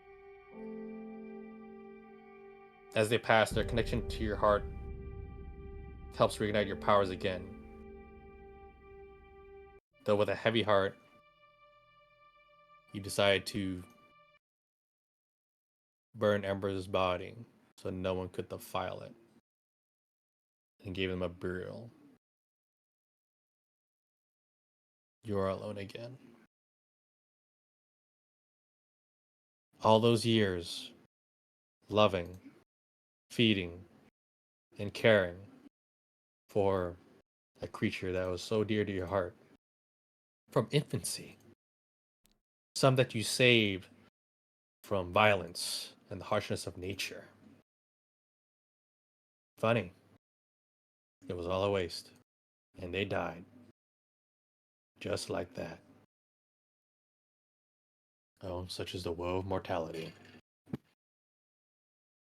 As they pass, their connection to your heart helps reignite your powers again. Though with a heavy heart, you decide to burn Ember's body so no one could defile it, and gave him a burial. You are alone again. all those years, loving, feeding, and caring for a creature that was so dear to your heart from infancy. Some that you saved from violence and the harshness of nature. Funny, it was all a waste, and they died just like that. Oh, such is the woe of mortality.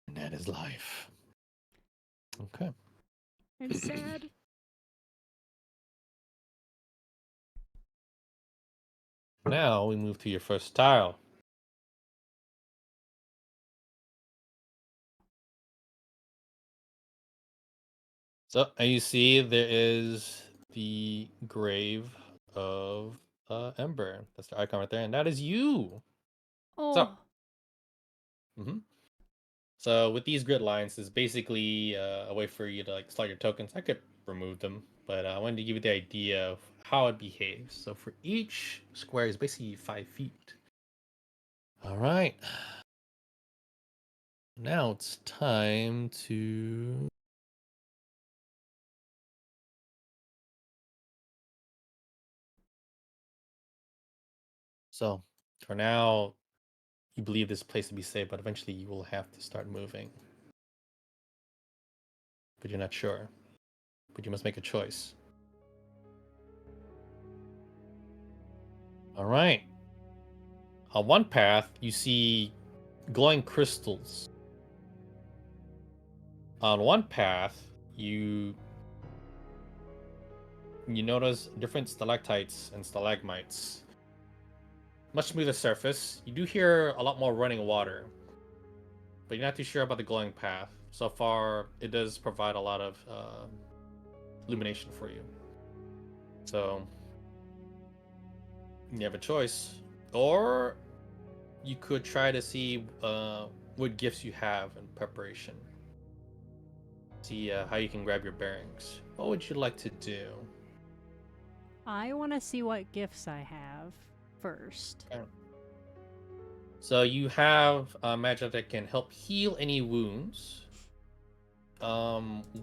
And that is life. Okay. I'm sad. Now we move to your first tile. So, and you see there is the grave of Ember. That's the icon right there, and that is you. So, Oh, mhm. So with these grid lines, is basically a way for you to like slot your tokens. I could remove them, but I wanted to give you the idea of how it behaves. So for each square is basically 5 feet. All right. Now it's time to. So for now, you believe this place to be safe, but eventually you will have to start moving. But you're not sure. But you must make a choice. All right. On one path, you see glowing crystals. On one path, you notice different stalactites and stalagmites. Much smoother surface. You do hear a lot more running water, but you're not too sure about the glowing path. So far, it does provide a lot of illumination for you. So you have a choice, or you could try to see what gifts you have in preparation. See how you can grab your bearings. What would you like to do? I want to see what gifts I have first. Okay. So you have magic that can help heal any wounds.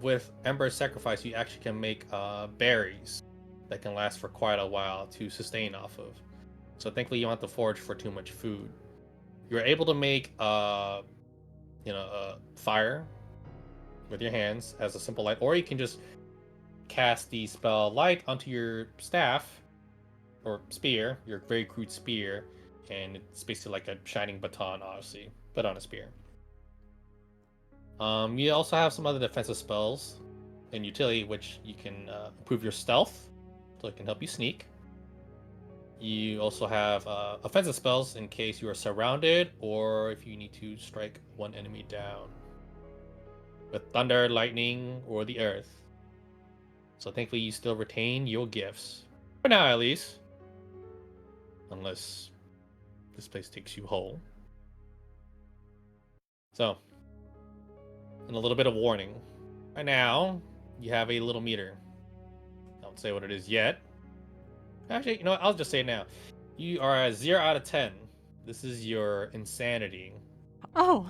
With Ember's Sacrifice, you actually can make berries that can last for quite a while to sustain off of. So thankfully, you don't have to forage for too much food. You're able to make fire with your hands as a simple light, or you can just cast the spell light onto your staff or spear, your very crude spear, and it's basically like a shining baton, obviously, but on a spear. You also have some other defensive spells and utility, which you can improve your stealth, so it can help you sneak. You also have offensive spells in case you are surrounded or if you need to strike one enemy down with thunder, lightning, or the earth. So thankfully, you still retain your gifts for now, at least, unless this place takes you whole. So, and a little bit of warning. Right now, you have a little meter. I won't say what it is yet. Actually, you know what? I'll just say it now. You are at 0 out of 10. This is your insanity. Oh,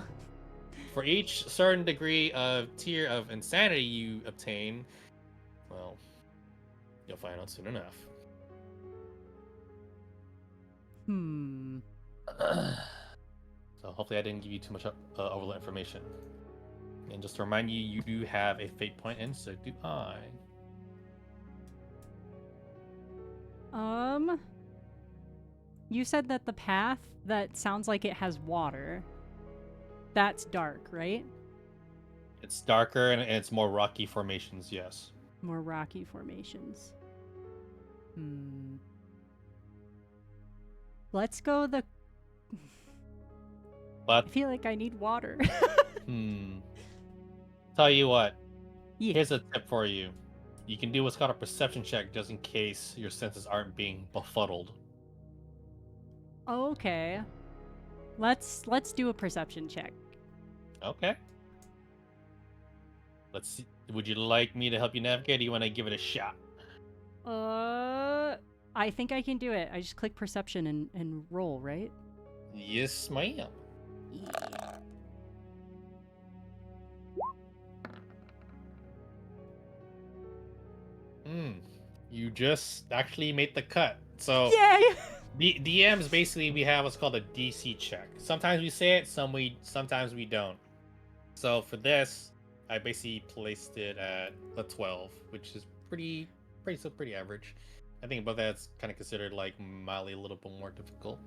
For each certain degree of tier of insanity you obtain, well, you'll find out soon enough. hmm. So hopefully I didn't give you too much overload information. And just to remind you, you do have a fate point, and so do I. You said that the path that sounds like it has water, that's dark, right? It's darker and it's more rocky formations, yes. More rocky formations. Hmm. Let's go the. But I feel like I need water. tell you what, Yeah. here's a tip for you. You can do what's called a perception check just in case your senses aren't being befuddled. Okay. Let's do a perception check. Okay. Let's see. Would you like me to help you navigate, or do you want to give it a shot? I think I can do it. I just click perception and roll, right? Yes, ma'am. Yeah. You just actually made the cut. So Yay! DMs basically we have what's called a DC check. Sometimes we say it, sometimes we don't. So for this, I basically placed it at a 12, which is pretty average. I think above that's kind of considered like mildly a little bit more difficult.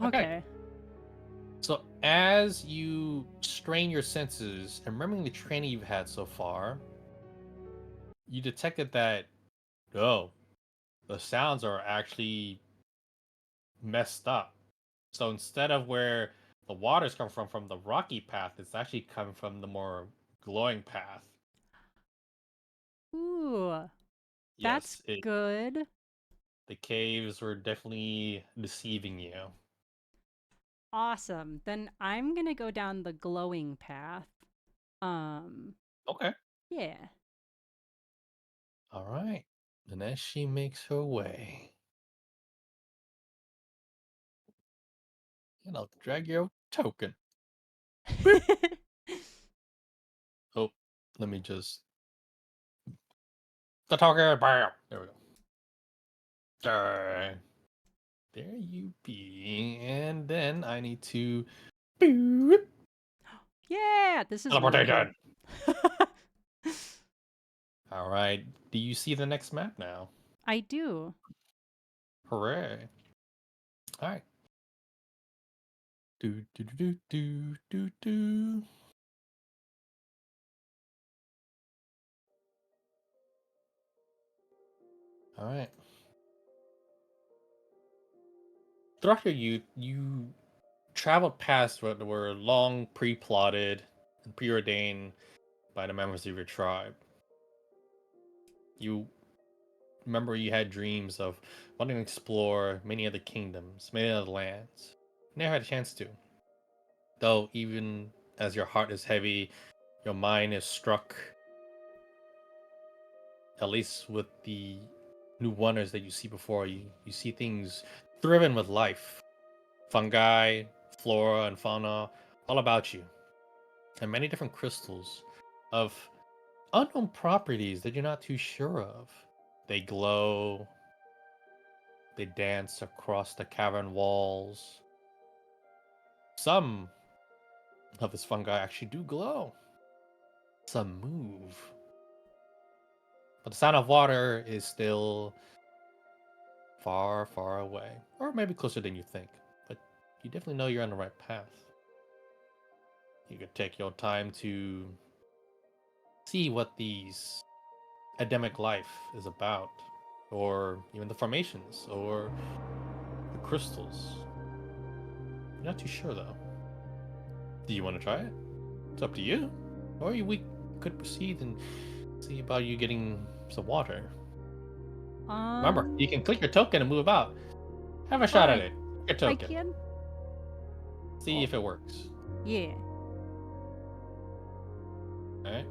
Okay. Okay. So as you strain your senses and remembering the training you've had so far, you detected that oh, the sounds are actually messed up. So instead of where the waters come from the rocky path, it's actually coming from the more glowing path. Ooh, that's Yes, good. the caves were definitely deceiving you. Awesome. Then I'm gonna go down the glowing path. Um, Okay. yeah. All right. And as she makes her way, and I'll drag your token. Boop. Oh, let me just the token. Bam. There we go. There you be. And then I need to boop. Yeah, this is really cool. Teleportation. All right. Do you see the next map now? I do. Hooray. All right. Do do do do do do. All right. Throughout your youth, you traveled past what were long pre-plotted and preordained by the members of your tribe. You remember you had dreams of wanting to explore many other kingdoms, many other lands. You never had a chance to. Though even as your heart is heavy, your mind is struck, at least with the new wonders that you see before you. You see things thriven with life. Fungi, flora, and fauna all about you. And many different crystals of unknown properties that you're not too sure of. They glow, they dance across the cavern walls. Some of this fungi actually do glow. Some move. But the sound of water is still far, far away. Or maybe closer than you think. But you definitely know you're on the right path. You could take your time to see what these endemic life is about. Or even the formations. Or the crystals. You're not too sure though. Do you want to try it? It's up to you. Or we could proceed and see about you getting some water. Remember, you can click your token and move about. Have a shot at it. Your I token. can. See if it works. Yeah. Alright.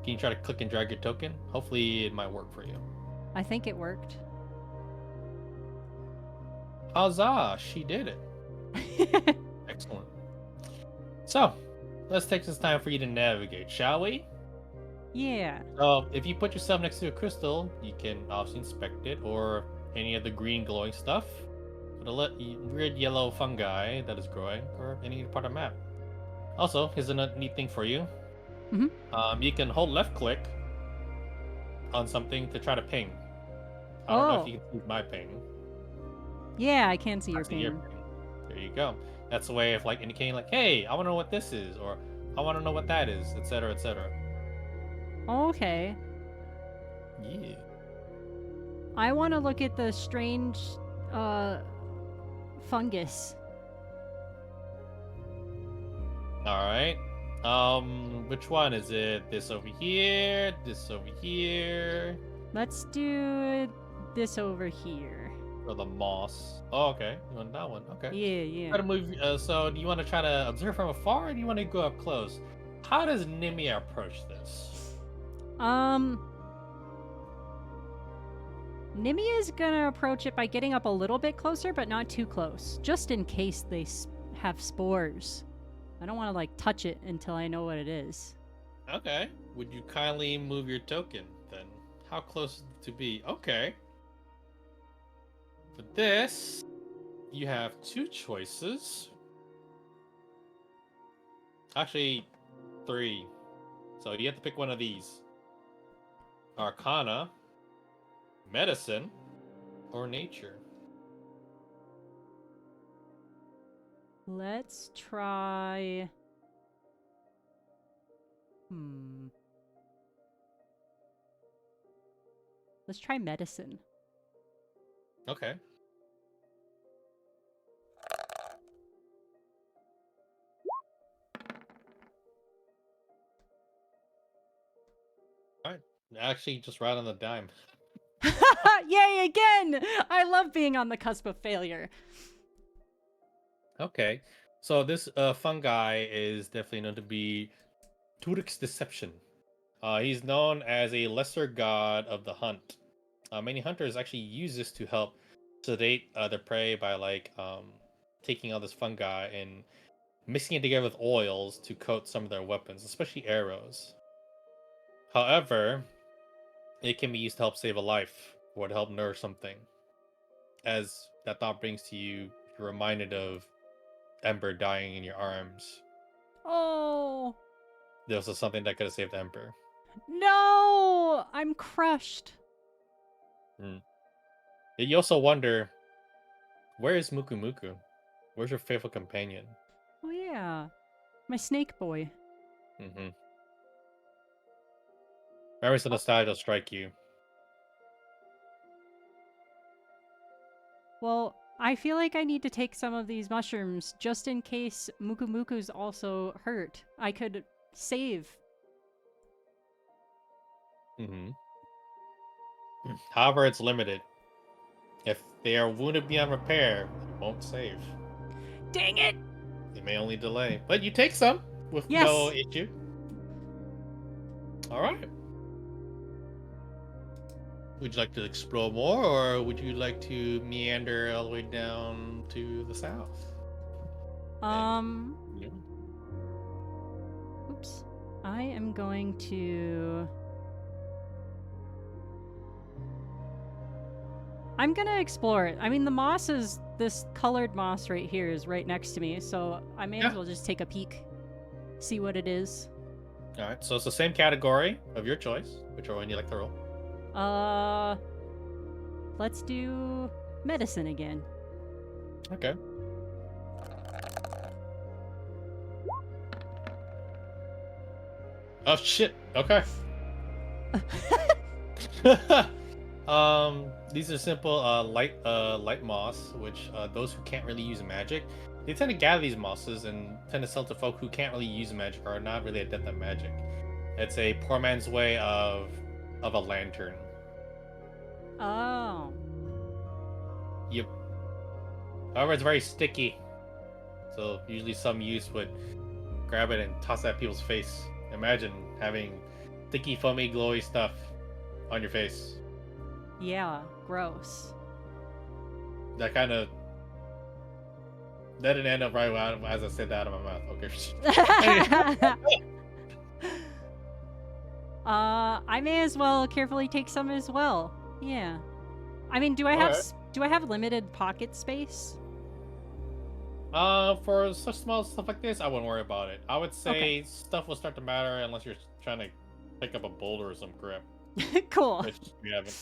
Can you try to click and drag your token? Hopefully it might work for you. I think it worked. Huzzah! She did it. Excellent. So, let's take this time for you to navigate, shall we? Yeah. So, if you put yourself next to a crystal, you can obviously inspect it, or any of the green glowing stuff, or the weird yellow fungi that is growing, or any part of the map. Also, here's a neat thing for you. Mhm. You can hold left click on something to try to ping. I don't know if Oh. you can see my ping. Yeah, I can see I your see your ping. ping. There you go. That's a way of like indicating like, hey, I want to know what this is, or I want to know what that is, etc., etc. Okay. Yeah. I want to look at the strange uh fungus. All right. Which one is it? This over here, this over here, Let's do this over here. or the moss? Oh, okay. You want that one? Okay. Yeah, Try yeah. to move. So, do you want to try to observe from afar, or do you want to go up close? How does Nimia approach this? Um Nimia's gonna approach it by getting up a little bit closer, but not too close, just in case they have spores. I don't want to like touch it until I know what it is. Okay. Would you kindly move your token then? How close is it to be? Okay. For this, you have two choices. Actually, three. So you have to pick one of these: Arcana, Medicine, or Nature. Let's try. Hmm. Let's try medicine. Okay. All right. Actually, just right on the dime. Yay again! I love being on the cusp of failure. Okay. So this fungi is definitely known to be Turk's Deception. He's known as a lesser god of the hunt. Many hunters actually use this to help sedate their prey by taking all this fungi and mixing it together with oils to coat some of their weapons, especially arrows. However, it can be used to help save a life or to help nourish something. As that thought brings to you, you're reminded of Ember dying in your arms. Oh This was something that could have saved Ember. no! I'm crushed. Mm. You also wonder, where is Muku Muku? Where's your faithful companion? Oh yeah, my snake boy. Mm-hmm. Memories of Oh, nostalgia strike you. well, I feel like I need to take some of these mushrooms just in case Muku Muku's also hurt. I could save. Mm-hmm. However, it's limited. If they are wounded beyond repair, it won't save. Dang it! It may only delay. But you take some with no Yes! issue. Alright. Would you like to explore more, or would you like to meander all the way down to the south? Um, Yeah. oops. I am going to. I'm gonna explore it. I mean, the moss is. This colored moss right here is right next to me, so I may as Yeah. well just take a peek. See what it is. Alright, so it's the same category of your choice. Which one you like to roll? Uh, let's do medicine again. Okay. Oh shit. Okay. These are simple light moss, which those who can't really use magic, they tend to gather these mosses and tend to sell to folk who can't really use magic or are not really adept at magic. It's a poor man's way of a lantern. Oh. Yep. However, it's very sticky, so usually some use would grab it and toss it at people's face. Imagine having sticky, foamy, glowy stuff on your face. Yeah, gross. That kind of that didn't end up right as I said that out of my mouth. Okay. I may as well carefully take some as well. Yeah. I mean, do I have Alright. do I have limited pocket space? For such small stuff like this, I wouldn't worry about it. I would Okay. say stuff will start to matter unless you're trying to pick up a boulder or some crap, Cool. which we haven't.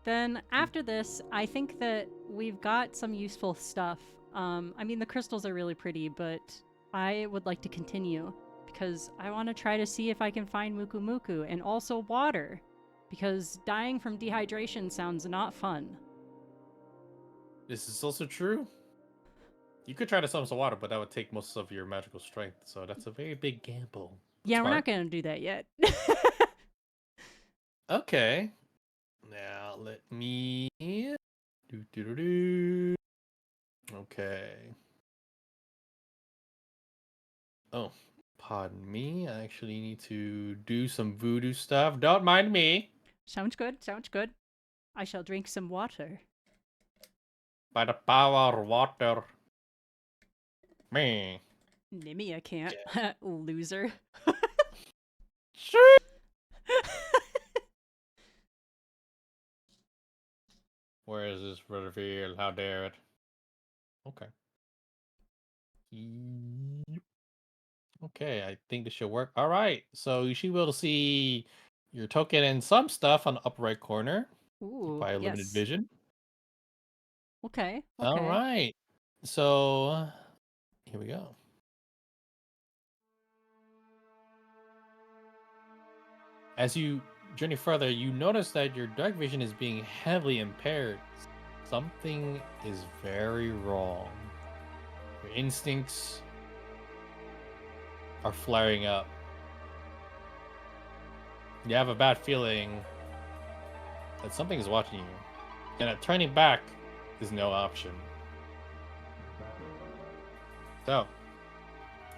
Then after this, I think that we've got some useful stuff. I mean, the crystals are really pretty, but I would like to continue because I want to try to see if I can find Muku Muku and also water because dying from dehydration sounds not fun. This is also true. You could try to summon some water, but that would take most of your magical strength, so that's a very big gamble. Yeah, we're Smart. not going to do that yet. Okay. Now let me. Do. Okay. Oh, pardon me. I actually need to do some voodoo stuff. Don't mind me. Sounds good. Sounds good. I shall drink some water. By the power of water. Man. Nimia can't. Loser. Sure. Where is this reveal? How dare it? Okay. Yep. Okay, I think this should work. All right, so you should be able to see your token and some stuff on the upper right corner Ooh, by limited yes. vision. Okay, All okay. right, so here we go. As you journey further, you notice that your dark vision is being heavily impaired. Something is very wrong. Your instincts are flaring up. You have a bad feeling that something is watching you, and that turning back is no option. So,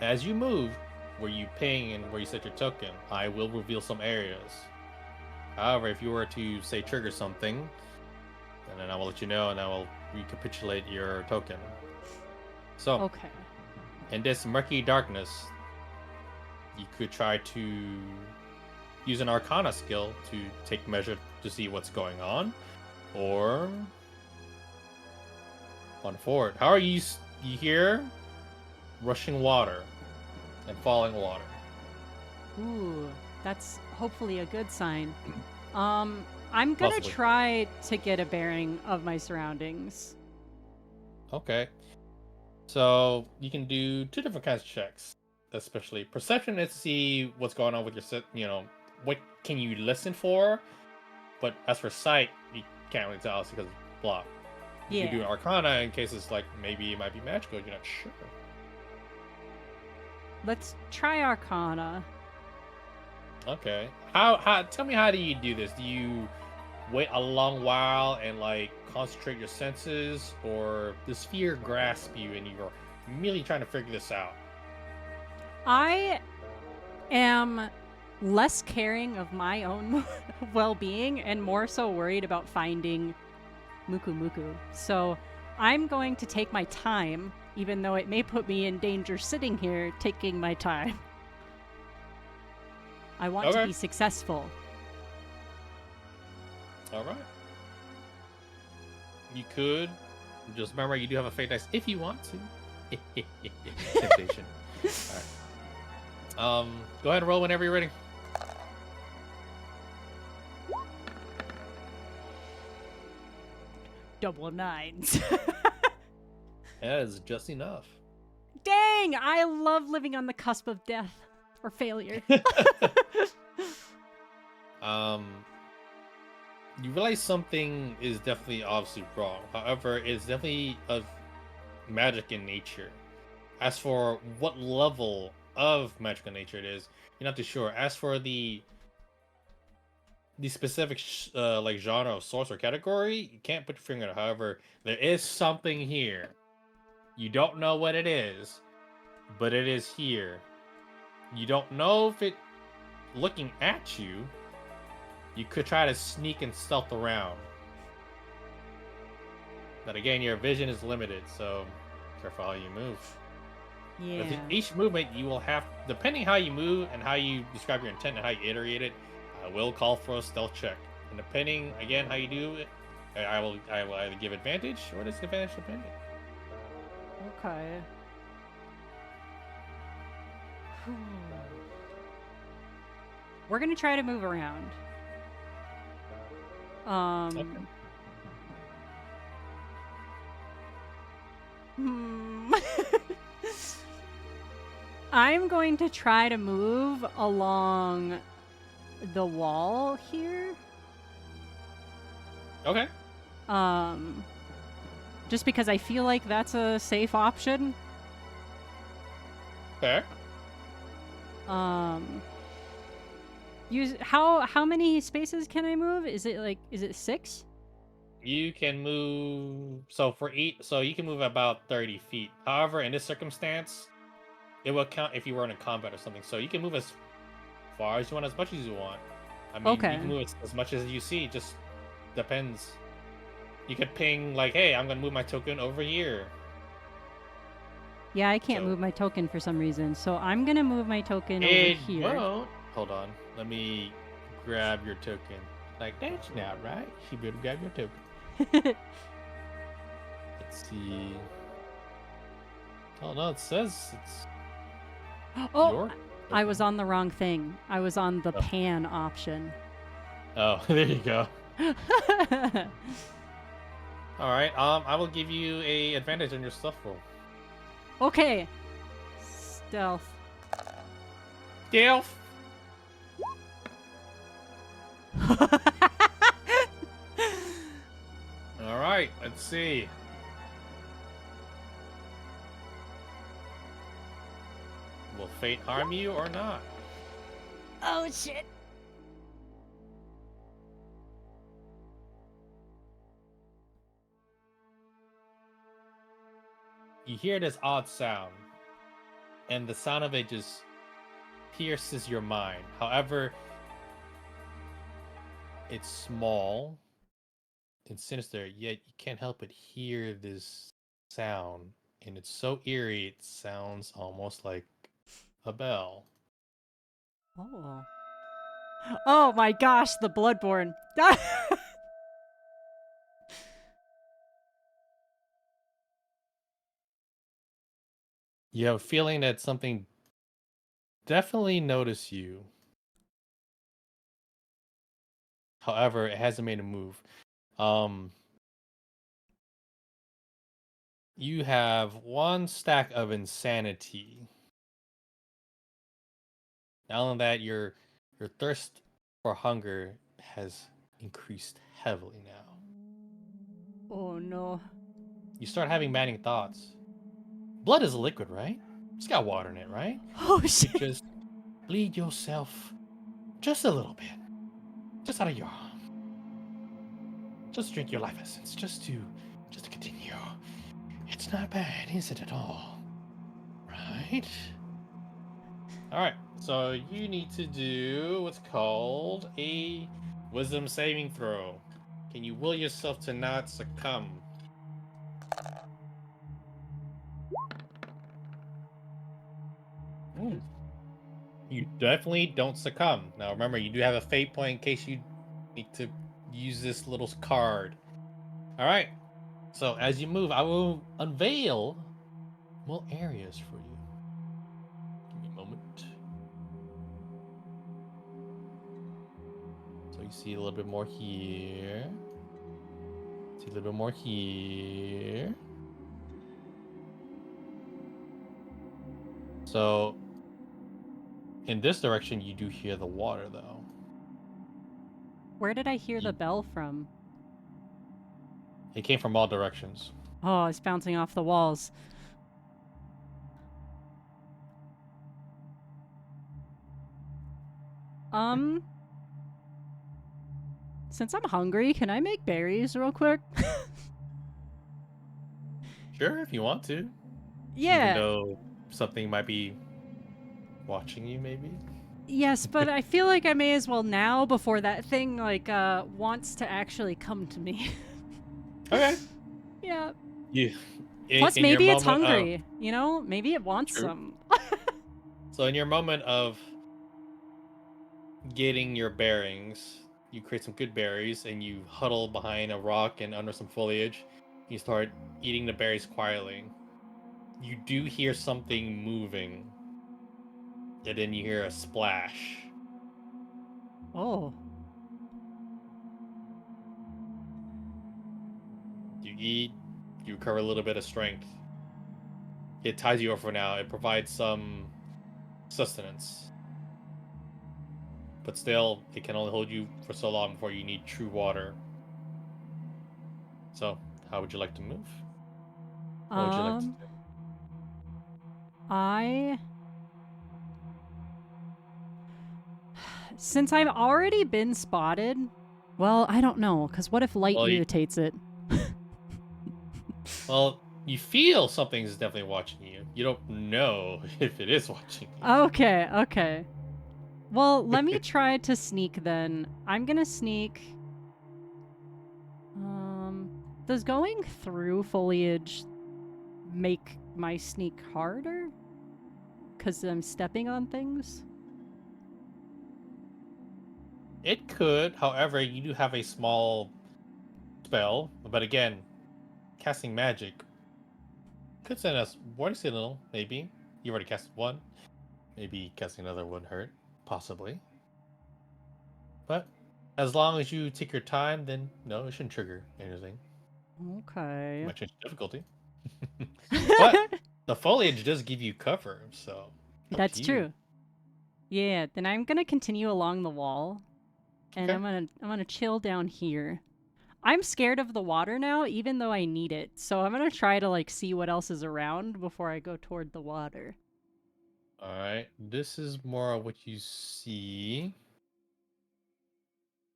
as you move where you ping and where you set your token, I will reveal some areas. However, if you were to say trigger something, then I will let you know and I will recapitulate your token. So, Okay. in this murky darkness, you could try to use an Arcana skill to take measure to see what's going on, or on forward. How are you? You hear rushing water and falling water. Ooh, that's hopefully a good sign. I'm gonna Possibly. try to get a bearing of my surroundings. Okay. So you can do two different kinds of checks, especially perception is to see what's going on with your set. What can you listen for? But as for sight, you can't really tell because it's blocked. You could do an Yeah. Arcana in cases like maybe it might be magical. You're not sure. Let's try Arcana. Okay. How? Tell me, how do you do this? Do you wait a long while and like concentrate your senses, or does fear grasp you and you're immediately trying to figure this out? I am less caring of my own well-being and more so worried about finding Muku Muku. So I'm going to take my time, even though it may put me in danger sitting here taking my time. I want to Okay. be successful. All right. You could just remember you do have a fate dice if you want to. Temptation. All right. Go ahead and roll whenever you're ready. Double nines. That is just enough. Dang! I love living on the cusp of death or failure. um, you realize something is definitely obviously wrong. However, it's definitely of magic in nature. As for what level of magical nature it is, you're not too sure. As for the specific like genre of source or category, you can't put your finger on it. However, there is something here. You don't know what it is, but it is here. You don't know if it looking at you. You could try to sneak and stealth around. But again, your vision is limited, so careful how you move. Yeah. With each movement, you will have, depending how you move and how you describe your intent and how you iterate it, I will call for a stealth check. And depending, again, how you do it, I will either give advantage or disadvantage depending. Okay. We're gonna try to move around. Okay. I'm going to try to move along the wall here. Okay. Just because I feel like that's a safe option. Fair. Use how many spaces can I move? Is it 6? You can move, so you can move about 30 feet. However, in this circumstance, it will count if you were in a combat or something. So you can move as far as you want, as much as you want. I mean, Okay. you can move as much as you see. Just depends. You could ping like, "Hey, I'm gonna move my token over here." Yeah, I can't So- move my token for some reason, so I'm gonna move my token over It here. won't. Hold on. Let me grab your token. Like, that's not right. She better grab your token. Let's see. Oh, no, it says it's Oh, your I was token. on the wrong thing. I was on the Oh. pan option. Oh, there you go. All right. I will give you a advantage on your stuff roll. Okay. Stealth. Stealth. All right. Let's see. Will fate harm you or not? Oh shit. You hear this odd sound, and the sound of it just pierces your mind. However, it's small and sinister, yet you can't help but hear this sound, and it's so eerie it sounds almost like a bell. Oh. Oh my gosh, the Bloodborne. You have a feeling that something definitely noticed you. However, it hasn't made a move. You have one stack of insanity. Not only that, your thirst for hunger has increased heavily now. Oh no. You start having maddening thoughts. Blood is a liquid, right? It's got water in it, right? Oh You shit. could just bleed yourself just a little bit. Just out of your arm. Just drink your life essence. Just to continue. It's not bad, is it at all? Right? Alright, so you need to do what's called a wisdom saving throw. Can you will yourself to not succumb? You definitely don't succumb. Now remember, you do have a fate point in case you need to use this little card. Alright, so as you move, I will unveil more areas for you. Give me a moment. So you see a little bit more here. See a little bit more here. So in this direction, you do hear the water, though. Where did I hear the bell from? It came from all directions. Oh, it's bouncing off the walls. Since I'm hungry, can I make berries real quick? Sure, if you want to. Yeah. Even though something might be watching you, maybe. Yes, but I feel like I may as well now before that thing wants to actually come to me. Okay. Yeah. You. Plus, In your maybe it's moment hungry. You know, maybe it wants True. some. So in your moment of getting your bearings, you create some good berries, and you huddle behind a rock and under some foliage. You start eating the berries quietly. You do hear something moving, and then you hear a splash. Oh. You eat, you recover a little bit of strength. It ties you over for now. It provides some sustenance. But still, it can only hold you for so long before you need true water. So, how would you like to move? What would you like to do? I. Since I've already been spotted, well, I don't know, because what if light Well, irritates it? you feel something's definitely watching you. You don't know if it is watching you. Okay, okay. Well, let me try to sneak then. I'm gonna sneak. Does going through foliage make my sneak harder? Because I'm stepping on things? It could, however, you do have a small spell, but again, casting magic could send us warning signal, maybe. You already casted one. Maybe casting another wouldn't hurt. Possibly. But as long as you take your time, then no, it shouldn't trigger anything. Okay. Might change the difficulty. But the foliage does give you cover, so up to That's you. true. Yeah, then I'm gonna continue along the wall, and Okay. I'm gonna chill down here. I'm scared of the water now, even though I need it. So I'm gonna try to like see what else is around before I go toward the water. Alright. This is more of what you see.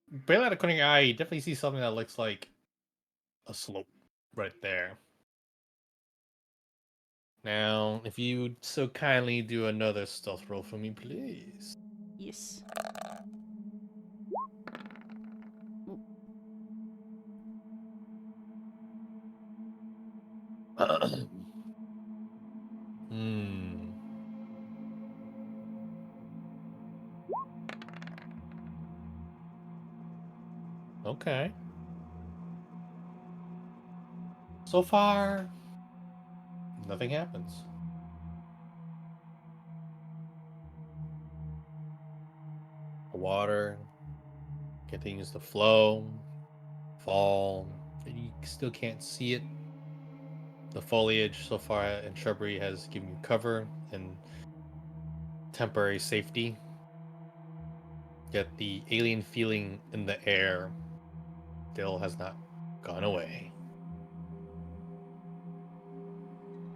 Barely out of corner of your eye, you definitely see something that looks like a slope right there. Now, if you would so kindly do another stealth roll for me, please. Yes. Hmm. Okay. So far, nothing happens. The water continues to flow, fall, and you still can't see it. The foliage so far and shrubbery has given you cover and temporary safety. Yet the alien feeling in the air still has not gone away.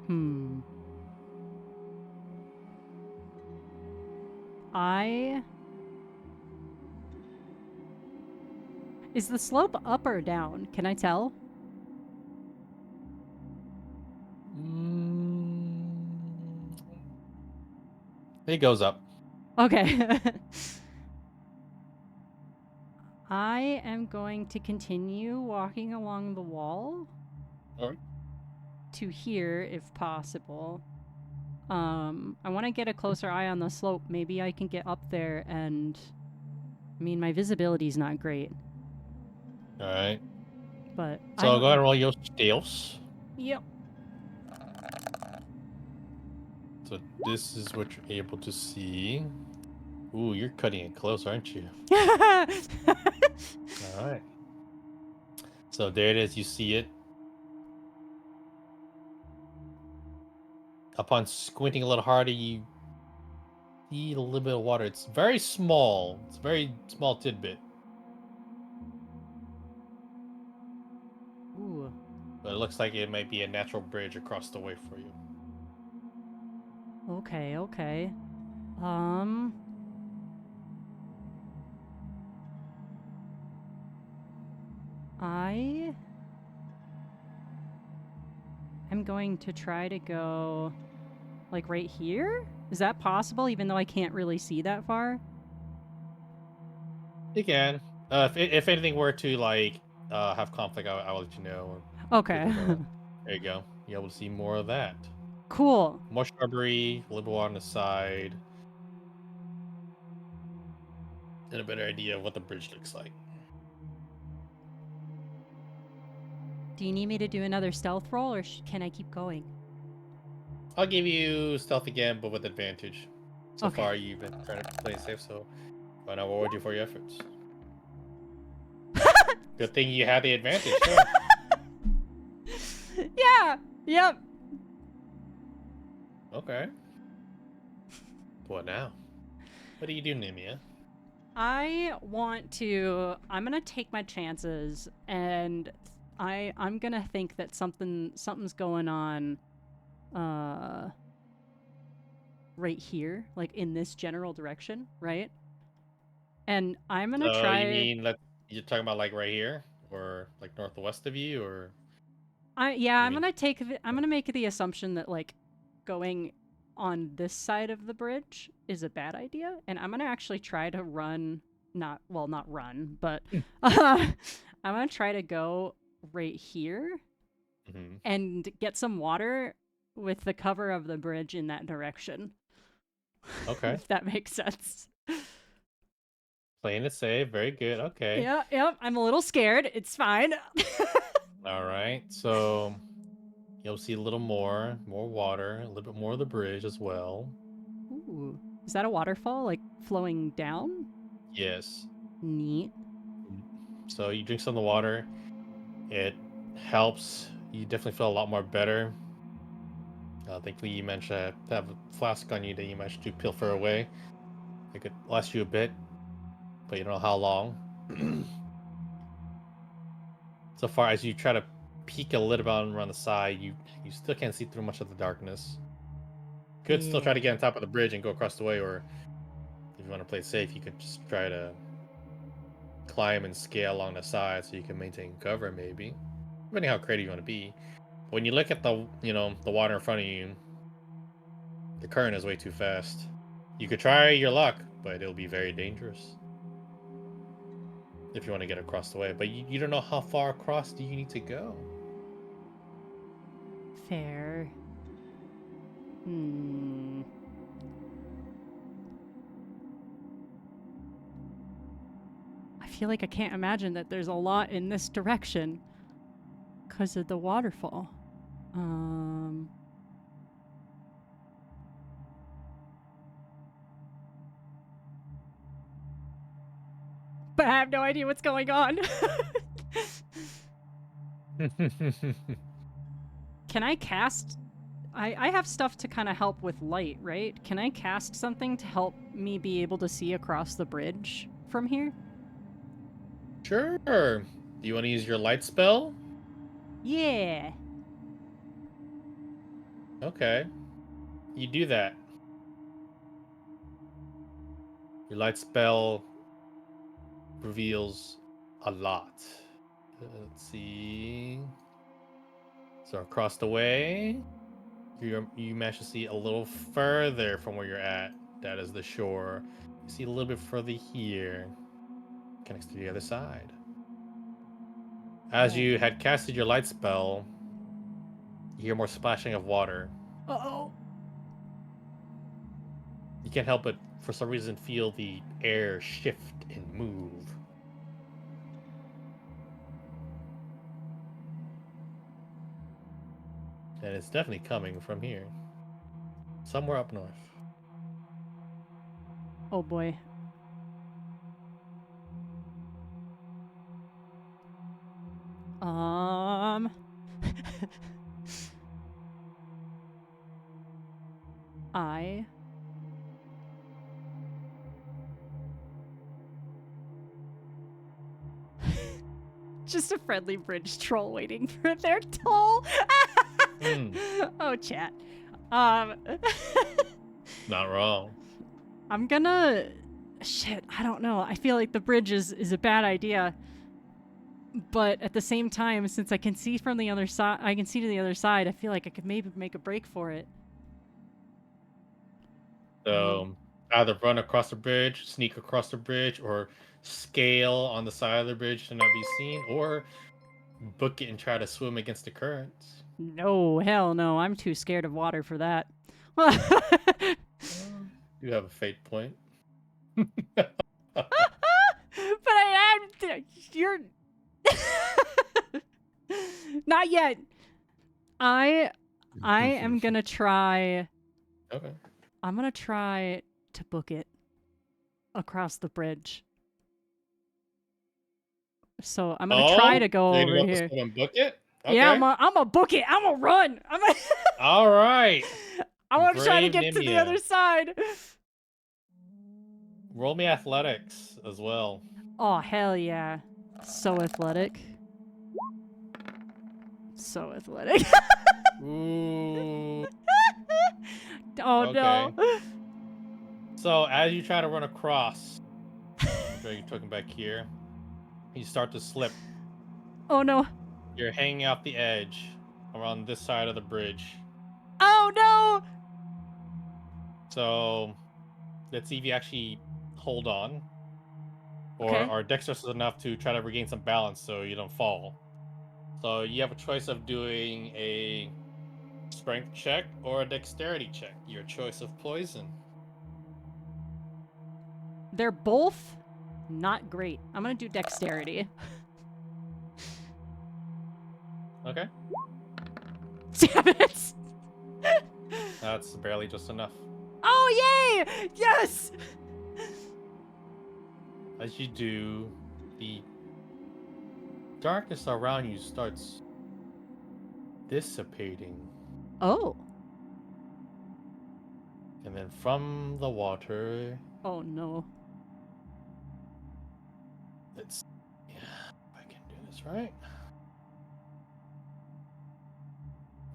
Hmm. I. Is the slope up or down? Can I tell? Mm, it goes up. Okay. I am going to continue walking along the wall All right. to here if possible. I want to get a closer eye on the slope. Maybe I can get up there and I mean my visibility's not great, All right. but So go ahead and I'm roll your stealth. yep. So this is what you're able to see. Ooh, you're cutting it close, aren't you? All right. So there it is. You see it. Upon squinting a little harder, you see a little bit of water. It's very small. It's a very small tidbit, Ooh. but it looks like it might be a natural bridge across the way for you. Okay, okay. Um I am going to try to go like right here? Is that possible even though I can't really see that far? You can. If anything were to have conflict, I'll let you know. Take Okay. note of it. There you go. You're able to see more of that. Cool. More shrubbery, a little bit on the side, and a better idea of what the bridge looks like. Do you need me to do another stealth roll or can I keep going? I'll give you stealth again, but with advantage. So Okay. far, you've been trying to play it safe, so why not reward you for your efforts? Good thing you had the advantage, sure. Yeah. Yep. Okay. What now? What do you do, Nimia? I'm going to take my chances and I'm going to think that something's going on uh right here, like in this general direction, right? And I'm going to So you try mean you're talking about like right here, or like northwest of you, or you I'm mean? going to I'm going to make the assumption that like going on this side of the bridge is a bad idea and I'm going to actually try to run not run, but I'm going to try to go right here Mm-hmm. and get some water with the cover of the bridge in that direction. Okay. If that makes sense. Playing it safe. Very good. Okay. Yeah, yep. I'm a little scared. It's fine. All right. So you'll see a little more water, a little bit more of the bridge as well. Ooh. Is that a waterfall, like flowing down? Yes. Neat. So you drink some of the water. It helps. You definitely feel a lot more better. Thankfully, you mentioned to have a flask on you that you managed to pilfer away. It could last you a bit, but you don't know how long. So far as you try to peek a little bit around the side, you still can't see through much of the darkness. Could still try to get Yeah. on top of the bridge and go across the way, or if you want to play it safe, you could just try to climb and scale along the side so you can maintain cover, maybe. Depending how creative you want to be. When you look at the the water in front of you, the current is way too fast. You could try your luck, but it'll be very dangerous if you want to get across the way. But you don't know how far across do you need to go. Fair. Hmm. I feel like I can't imagine that there's a lot in this direction because of the waterfall. Um. But I have no idea what's going on. Can I cast? I have stuff to kind of help with light, right? Can I cast something to help me be able to see across the bridge from here? Sure. Do you want to use your light spell? Yeah. Okay. You do that. Your light spell reveals a lot. Let's see. So across the way, you manage to see a little further from where you're at. That is the shore. You see a little bit further here. Connects to the other side. As Oh. you had casted your light spell, you hear more splashing of water. Oh. You can't help but, for some reason, feel the air shift and move. And it's definitely coming from here. Somewhere up north. Oh boy. Um. I. Just a friendly bridge troll waiting for their toll. Oh, chat. Um. Not wrong. I'm gonna. Shit, I don't know. I feel like the bridge is a bad idea. But at the same time, since I can see from the other side, I can see to the other side. I feel like I could maybe make a break for it. Oh, So either run across the bridge, sneak across the bridge, or scale on the side of the bridge to not be seen, or book it and try to swim against the currents. no, hell no. I'm too scared of water for that. You have a fate point. But I am. You're. Not yet. I am gonna try. Okay. I'm gonna try to book it across the bridge. So I'm gonna try Oh, to go you're over gonna go up here. to and book it? Yeah, Okay. I'm a book it. I'm a run. All right. I want to try to Brave get to the other Nimia. side. Roll me athletics as well. Oh hell yeah! So athletic. So athletic. Ooh. Oh Okay. no. So as you try to run across, you're talking back here, you start to slip. Oh no. You're hanging off the edge around this side of the bridge. Oh no. So let's see if you actually hold on or Okay. are dexterous enough to try to regain some balance so you don't fall. So you have a choice of doing a Strength check or a dexterity check. Your choice of poison. They're both not great. I'm gonna do dexterity. Okay. Damn it! That's barely just enough. Oh, yay! Yes! As you do, the darkness around you starts dissipating. Oh. And then from the water, Oh, no. it's... Yeah, if I can do this right.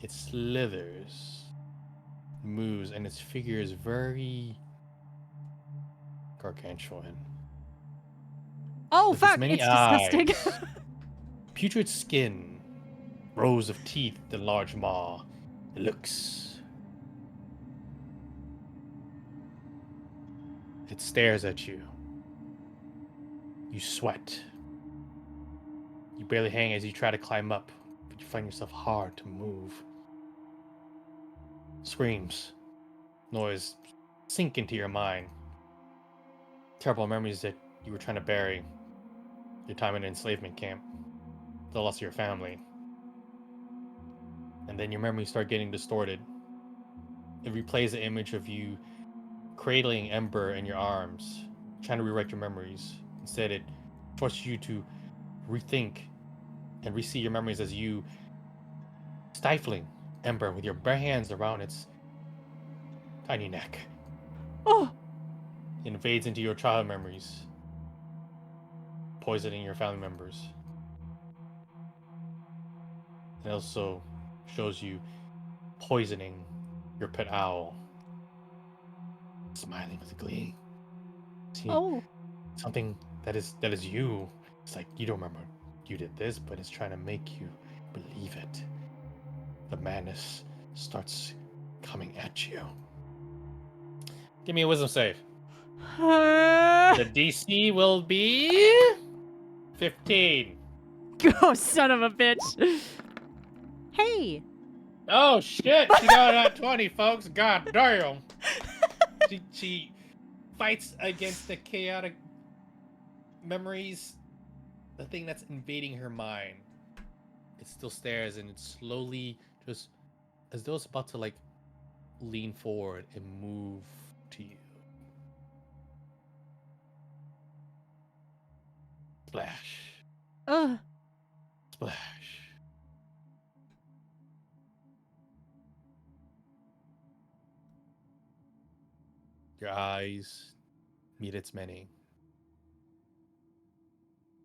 It slithers, moves, and its figure is very gargantuan. Oh, With its fuck! many It's eyes, disgusting. putrid skin, rows of teeth, and large maw. It looks. It stares at you. You sweat. You barely hang as you try to climb up, but you find yourself hard to move. Screams, noise sink into your mind. Terrible memories that you were trying to bury. Your time in an enslavement camp. The loss of your family. And then your memories start getting distorted. It replays the image of you cradling Ember in your arms, trying to rewrite your memories. Instead, it forces you to rethink and re-see your memories as you stifling Ember with your bare hands around its tiny neck. Oh. It invades into your childhood memories, poisoning your family members. And also shows you poisoning your pet owl, smiling with glee. See, Oh. something that is you. It's like you don't remember you did this, but it's trying to make you believe it. The madness starts coming at you. Give me a wisdom save. The DC will be 15. Oh, son of a bitch. Hey. Oh shit! She got that 20, folks. God damn. She fights against the chaotic memories, the thing that's invading her mind. It still stares and it slowly, just as though it's about to like lean forward and move to you. Splash. Ugh. Splash. Your eyes meet its many.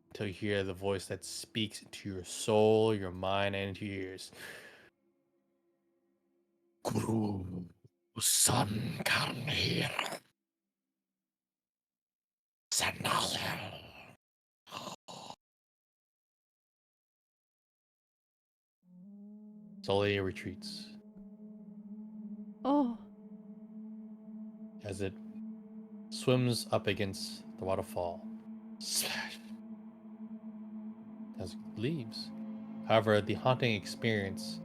Until you hear the voice that speaks into your soul, your mind, and into your ears. Guru, son, come here. Sanal. Slowly it retreats Oh. as it swims up against the waterfall. Splash. As it leaves. However, the haunting experience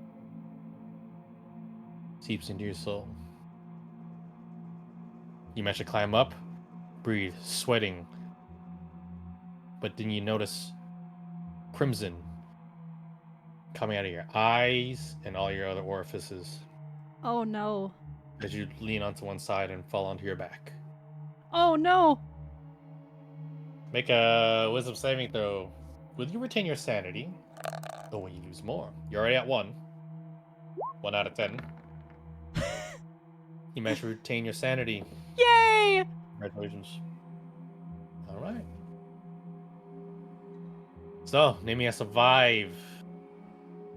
seeps into your soul. You manage to climb up, breathe, sweating, but then you notice crimson coming out of your eyes and all your other orifices Oh, no. as you lean onto one side and fall onto your back. Oh, no. Make a wisdom saving throw. Will you retain your sanity? Or will you lose more? You're already at 1. 1 out of 10. You managed to retain your sanity. Yay! Congratulations. All right. So, Nami has survived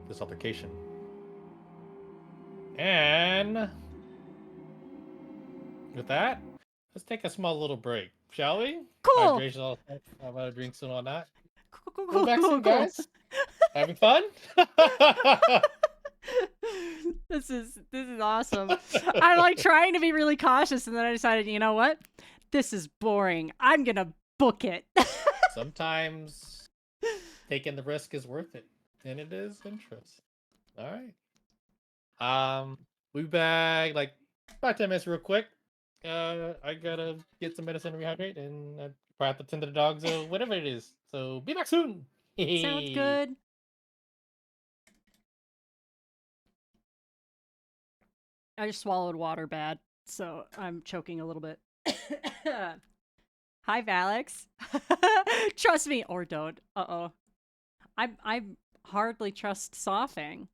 this altercation. And with that, let's take a small little break, shall we? Cool. Hydration, all that. How about drinks and all that? Cool, We'll be back soon, cool. guys. Having fun? This is awesome. I'm like trying to be really cautious, and then I decided, you know what? This is boring. I'm gonna book it. Sometimes taking the risk is worth it, and it is interesting. All right. We'll be back like about 10 minutes, real quick. I gotta get some medicine to rehydrate, and I probably have to tend to the dogs or whatever it is. So be back soon. Sounds good. I just swallowed water bad, so I'm choking a little bit. Hi, Valix. Trust me, or don't. Uh-oh. I hardly trust Soffing.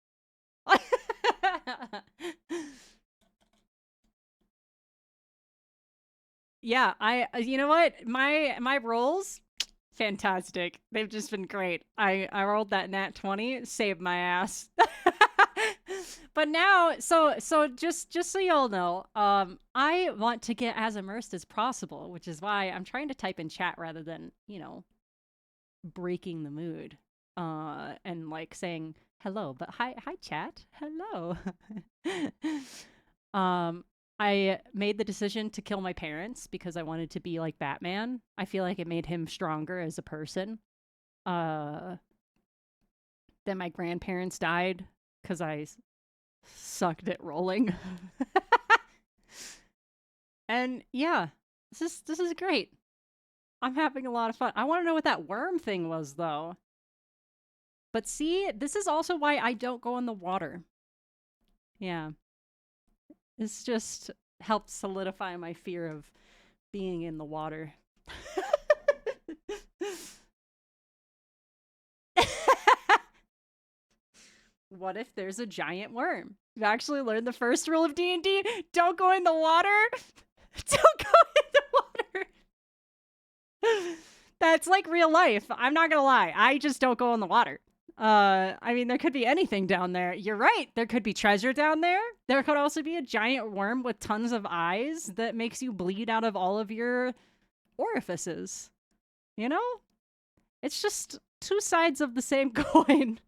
Yeah, you know what? My rolls fantastic. They've just been great. I rolled that nat 20, saved my ass. But now, so just so y'all know, I want to get as immersed as possible, which is why I'm trying to type in chat rather than, breaking the mood. And like saying hello, but hi chat. Hello. um I made the decision to kill my parents because I wanted to be like Batman. I feel like it made him stronger as a person. Uh then my grandparents died cuz I sucked at rolling. And yeah, this is great. I'm having a lot of fun. I want to know what that worm thing was though. But see, this is also why I don't go in the water. Yeah. It's just helped solidify my fear of being in the water. What if there's a giant worm? You've actually learned the first rule of D&D. Don't go in the water. Don't go in the water. That's like real life. I'm not gonna lie. I just don't go in the water. I mean, there could be anything down there. You're right. There could be treasure down there. There could also be a giant worm with tons of eyes that makes you bleed out of all of your orifices. You know? It's just two sides of the same coin.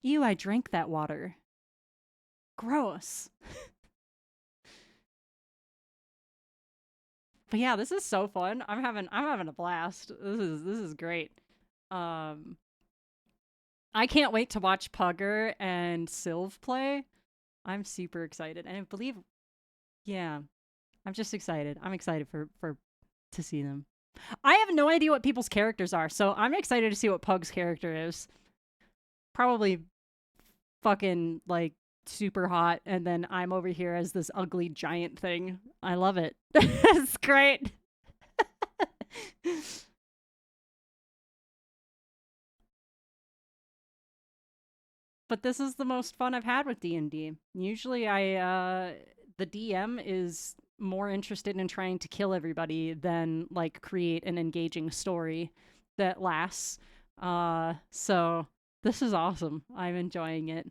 Ew, I drank that water. Gross. But yeah, this is so fun. I'm having a blast. This is great. Um I can't wait to watch Pugger and Sylv play. I'm super excited. And I believe yeah, I'm just excited. I'm excited for to see them. I have no idea what people's characters are, so I'm excited to see what Pug's character is. Probably fucking like super hot, and then I'm over here as this ugly giant thing. I love it. It's great. But this is the most fun I've had with D&D. Usually the DM is more interested in trying to kill everybody than like create an engaging story that lasts. So this is awesome. I'm enjoying it.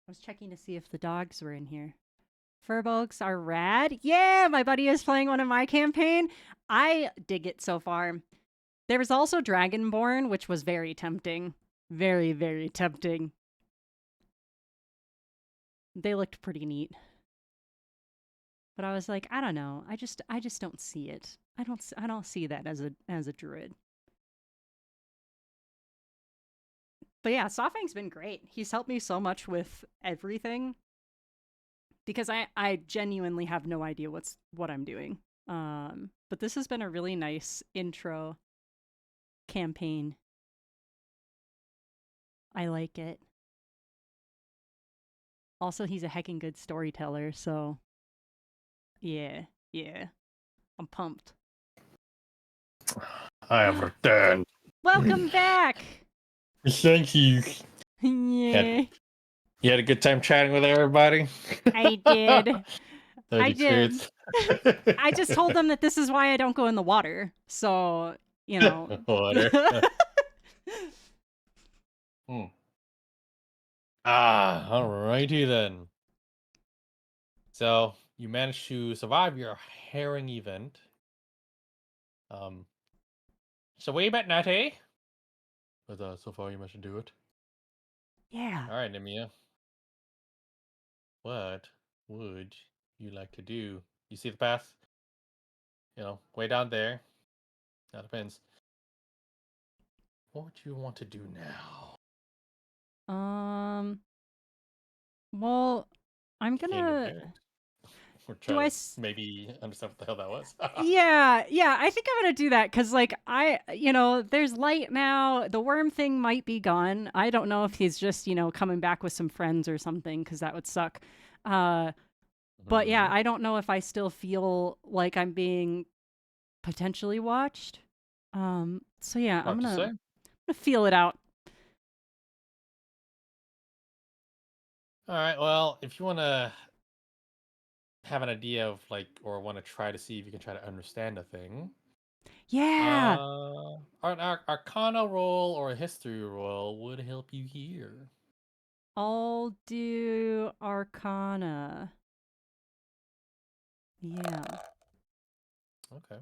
I was checking to see if the dogs were in here. Furbolgs are rad. Yeah, my buddy is playing one in my campaign. I dig it so far. There was also Dragonborn, which was very tempting. Very, very tempting. They looked pretty neat. But I was like, I don't know. I just don't see it. I don't see that as a druid. But yeah, Sofang's been great. He's helped me so much with everything because I genuinely have no idea what I'm doing. But this has been a really nice intro campaign. I like it. Also, he's a heckin' good storyteller, so yeah, yeah. I'm pumped. I have returned. Welcome back. Thank you. Yeah, You had a good time chatting with everybody? I did. I did. Experience. I just told them that this is why I don't go in the water. So, you know. Water. Alrighty then. So you managed to survive your herring event. So we met Natty. But so far you managed to do it. Yeah. Alright, Nemia. What would you like to do? You see the path? Way down there. That depends. What would you want to do now? Well, I'm King of gonna. Bears. We're Do trying I? to maybe understand what the hell that was. Yeah, I think I'm gonna do that because, like, there's light now. The worm thing might be gone. I don't know if he's just, coming back with some friends or something because that would suck. Uh, but yeah, Hmm. I don't know if I still feel like I'm being potentially watched. So yeah, I'm Hard to say. gonna feel it out. All right. Well, if you want to have an idea of like, or want to try to see if you can try to understand a thing, Yeah, an Arcana roll or a history roll would help you here. I'll do Arcana. Yeah. Okay.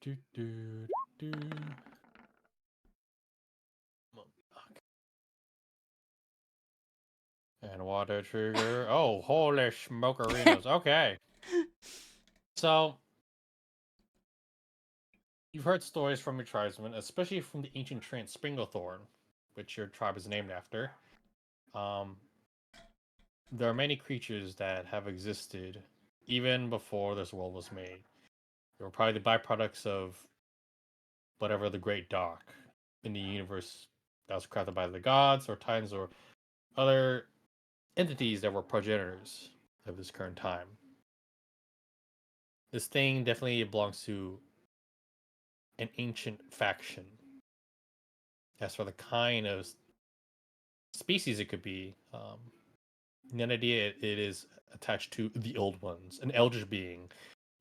Do, do, do, do. And water trigger. Oh, holy smokerinos. Okay. So, you've heard stories from your tribesmen, especially from the ancient tree Springlethorn, which your tribe is named after. Um, there are many creatures that have existed even before this world was made. They were probably the byproducts of whatever the great dark in the universe that was crafted by the gods or titans or other entities that were progenitors of this current time. This thing definitely belongs to an ancient faction. As for the kind of species it could be, an idea it is attached to the old ones, an eldritch being,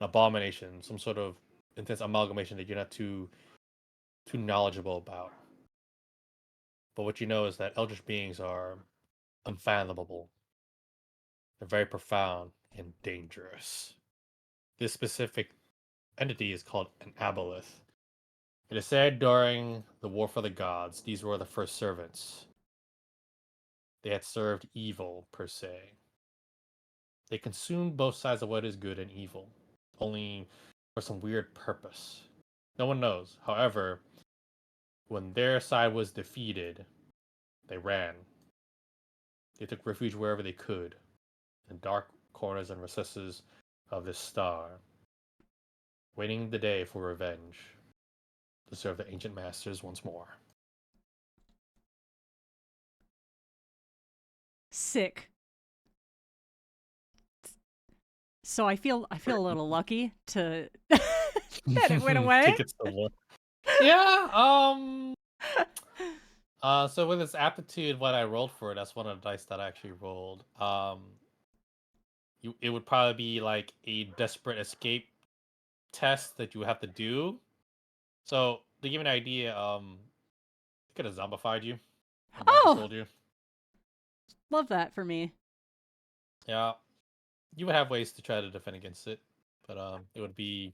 an abomination, some sort of intense amalgamation that you're not too knowledgeable about. But what you know is that eldritch beings are unfathomable. They're very profound and dangerous. This specific entity is called an aboleth. It is said during the War for the Gods, these were the first servants. They had served evil, per se. They consumed both sides of what is good and evil, only for some weird purpose. No one knows. However, when their side was defeated, they ran. They took refuge wherever they could, in dark corners and recesses of this star, waiting the day for revenge, to serve the ancient masters once more. sick. So I feel a little lucky to that it went away. Think it's the one. Yeah, so with this aptitude, what I rolled for it, that's one of the dice that I actually rolled. It would probably be like a desperate escape test that you have to do. So to give you an idea, it could have zombified you and body Oh, controlled you. love that for me. Yeah, you would have ways to try to defend against it, but it would be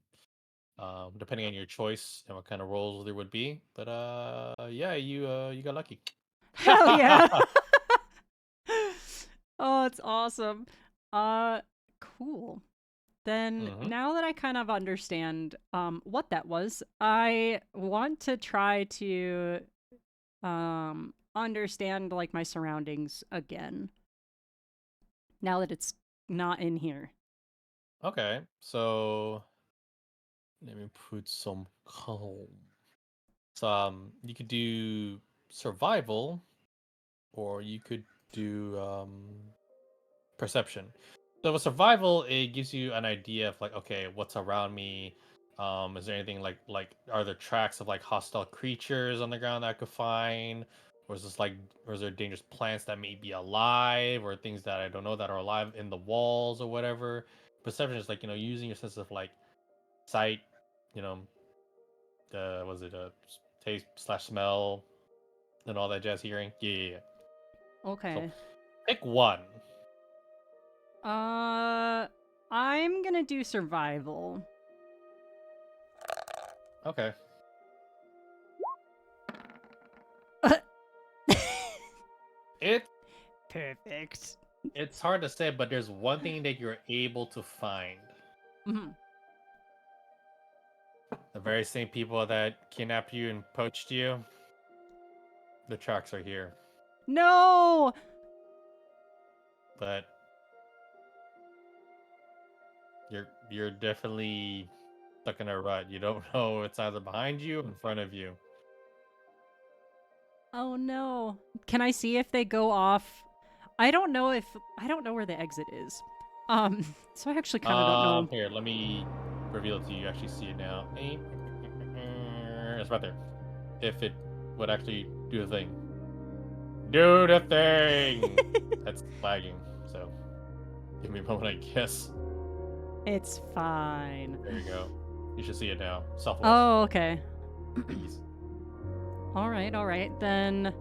depending on your choice and what kind of rolls there would be. But yeah, you got lucky. Hell yeah. Oh, it's awesome. Cool. Then Hmm. now that I kind of understand what that was, I want to try to understand like my surroundings again. Now that it's not in here. Okay, so let me put some calm. So you could do survival, or you could do perception. So with survival, it gives you an idea of like, okay, what's around me? Is there anything like are there tracks of like hostile creatures on the ground that I could find? Or is this like or is there dangerous plants that may be alive or things that I don't know that are alive in the walls or whatever? Perception is like, using your sense of like sight, you know, was it a taste slash smell and all that jazz hearing? Yeah. So Okay. pick one. Uh I'm going to do survival. Okay. It Perfect. It's hard to say, but there's one thing that you're able to find. Mhm. The very same people that kidnapped you and poached you, the tracks are here. No! But you're definitely stuck in a rut. You don't know it's either behind you or in front of you. Oh no. Can I see if they go off? I don't know where the exit is. So I actually kind of don't know. Here, let me reveal it to you. You actually see it now. It's right there. If it would actually do the thing. Do the thing! That's lagging, so give me a moment, I guess. It's fine. There you go. You should see it now. Southwest. Oh, okay. East. All right. Then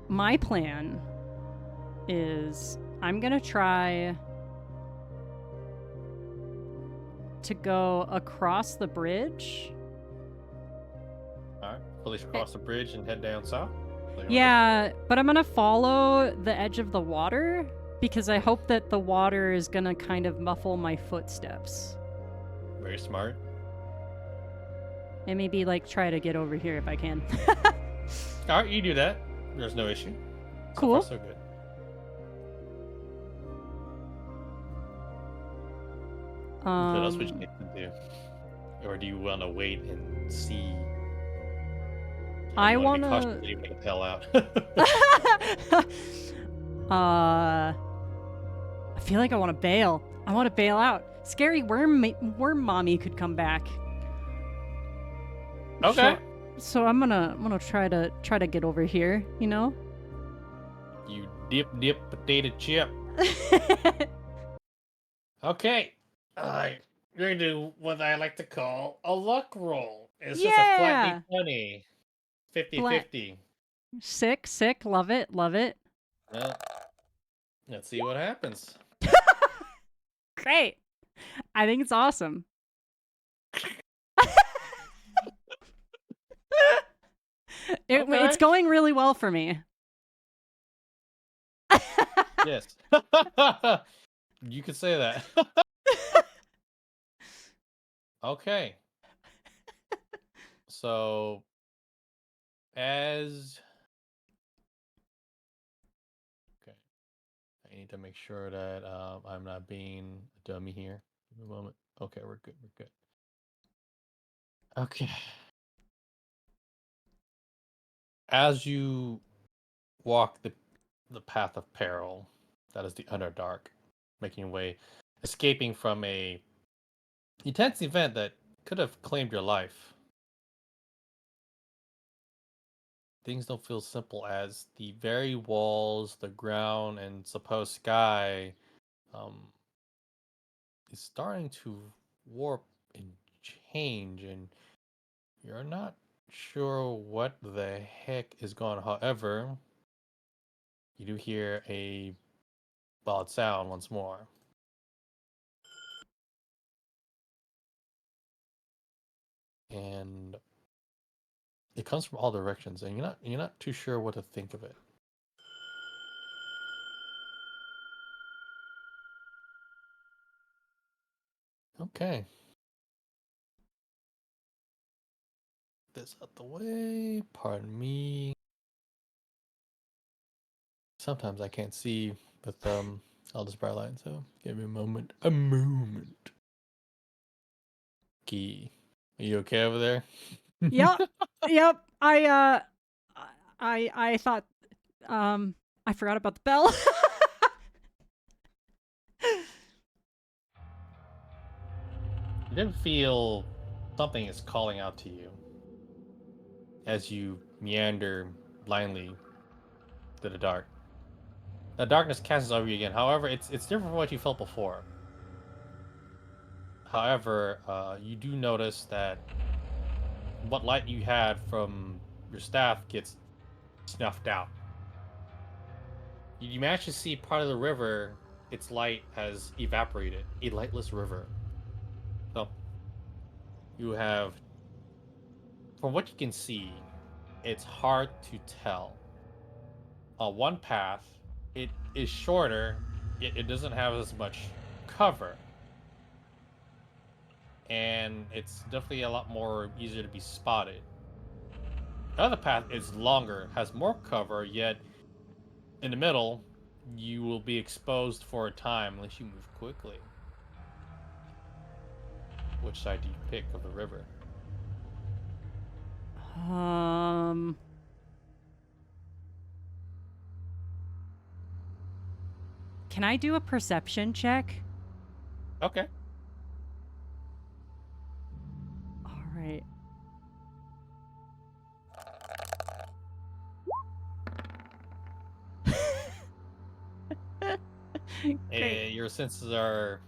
my plan is I'm going to try to go across the bridge. Alright, police cross the bridge and head down south. Yeah, but I'm going to follow the edge of the water because I hope that the water is going to kind of muffle my footsteps. Very smart. And maybe like try to get over here if I can. Alright, you do that. There's no issue. Cool. So far, so good. What else would you need to do? Or do you want to wait and see? I want to to. get the hell out. I feel like I want to bail. I want to bail out. Scary worm mommy could come back. Okay. So I'm gonna try to get over here. You know. You dip potato chip. Okay. You're gonna do what I like to call a luck roll. It's just a flat D20. 50-50. Sick. Love it. Well, let's see what happens. Great. I think it's awesome. It's going really well for me. Yes. You could say that. Okay. So, okay, I need to make sure that I'm not being a dummy here. Give me a moment. Okay, we're good. Okay. As you walk the path of peril, that is the Underdark, making your way, escaping from a intense event that could have claimed your life. Things don't feel simple as the very walls, the ground, and supposed sky is starting to warp and change, and you're not sure what the heck is going on. However, you do hear a loud sound once more. And it comes from all directions, and you're not too sure what to think of it. Okay. This out the way. Pardon me. Sometimes I can't see with all this bright light, so give me a moment. A moment. Key. Are you okay over there? Yep. I thought I forgot about the bell. You didn't feel something is calling out to you as you meander blindly to the dark. The darkness casts over you again. However, it's different from what you felt before. However, you do notice that what light you had from your staff gets snuffed out. You manage to see part of the river. Its light has evaporated. A lightless river. So, you have, from what you can see, it's hard to tell. One path, it is shorter. It doesn't have as much cover. and it's definitely a lot more easier to be spotted. The other path is longer, has more cover, yet in the middle, you will be exposed for a time unless you move quickly. Which side do you pick of the river? Can I do a perception check? Okay. All right. Great. Your senses are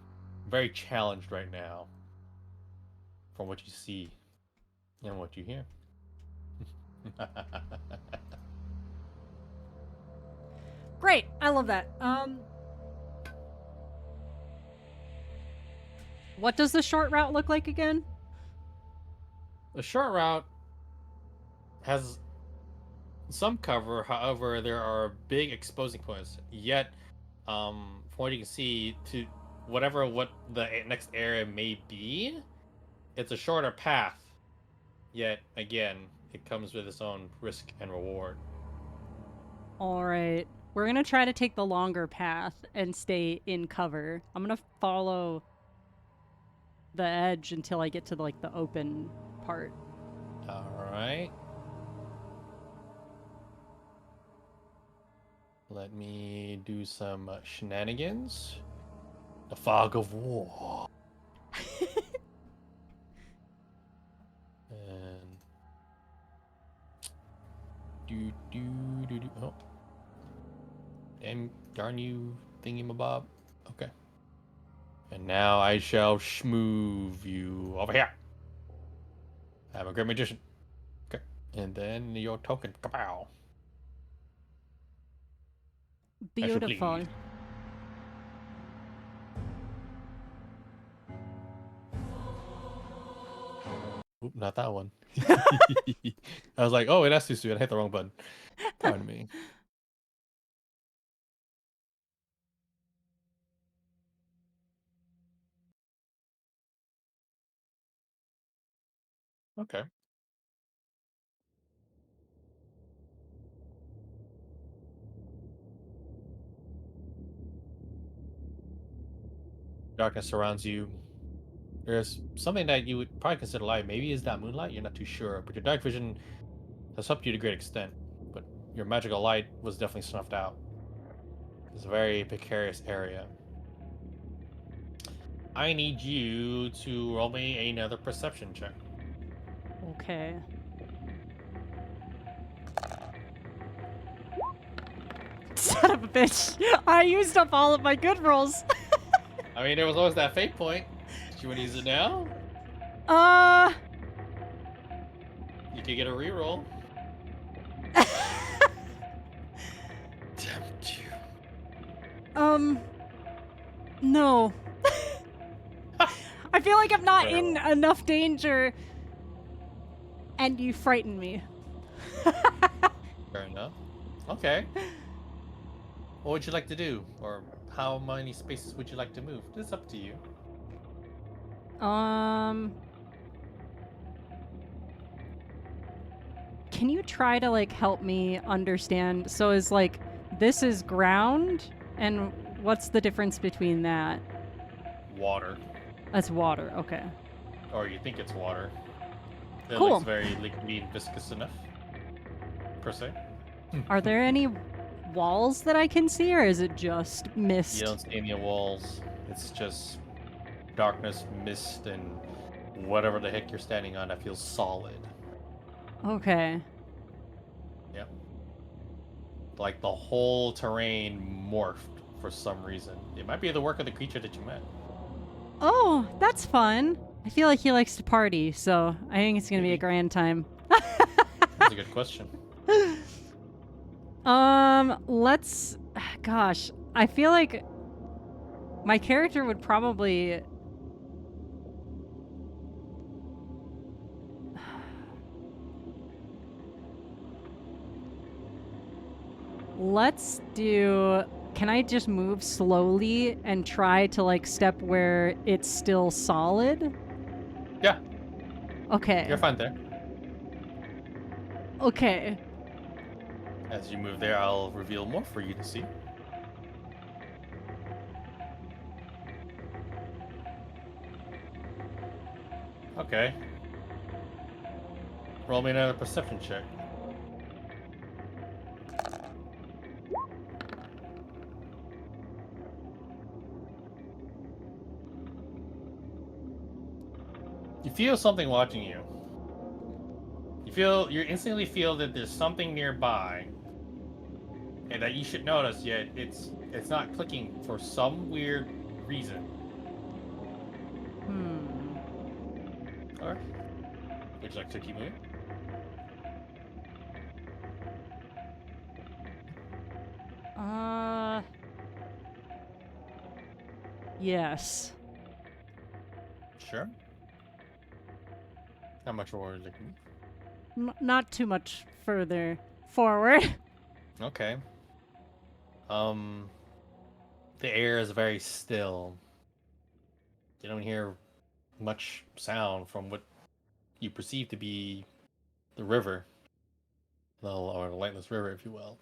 very challenged right now from what you see and what you hear. Great. I love that. What does the short route look like again? The short route has some cover, however, there are big exposing points. Yet, from what you can see, to what the next area may be, it's a shorter path. Yet, again, it comes with its own risk and reward. All right. We're going to try to take the longer path and stay in cover. I'm going to follow the edge until I get to like the open part. All right. Let me do some shenanigans. The fog of war. And do. Oh, damn, darn you, thingy-mabob. Okay. And now I shall schmoove you over here. I'm a great magician. Okay. And then your token. Kapow. Beautiful. Oop, not that one. I was like, oh, that's too soon. I hit the wrong button. Pardon me. Okay. Darkness surrounds you. There's something that you would probably consider light. Maybe is that moonlight? You're not too sure. But your dark vision has helped you to a great extent. But your magical light was definitely snuffed out. It's a very precarious area. I need you to roll me another perception check. Okay. Son of a bitch. I used up all of my good rolls. I mean, there was always that fate point. Do you want to use it now? You could get a reroll. Tempt you. No. I feel like I'm not in enough danger, and you frighten me. Fair enough. Okay. What would you like to do? Or how many spaces would you like to move? It's up to you. Can you try to like help me understand? So is like this is ground, and what's the difference between that? Water. That's water. Okay. Or you think it's water. It Cool. looks very liquidy and viscous enough, per se. Are there any walls that I can see, or is it just mist? You don't see any walls. It's just darkness, mist, and whatever the heck you're standing on that feels solid. Okay. Yep. Like the whole terrain morphed for some reason. It might be the work of the creature that you met. Oh, that's fun. I feel like he likes to party, so I think it's gonna be a grand time. That's a good question. Let's... Gosh, I feel like my character would probably... Let's do... Can I just move slowly and try to, like, step where it's still solid? Yeah, Okay. you're fine there. Okay. As you move there, I'll reveal more for you to see. Okay. Roll me another perception check. You feel something watching you. You instantly feel that there's something nearby, and that you should notice. Yet it's not clicking for some weird reason. Or would you like to keep moving? Yes. Sure. How much more would you like to move? Not too much further forward. Okay. The air is very still. You don't hear much sound from what you perceive to be the river, or the lightless river, if you will.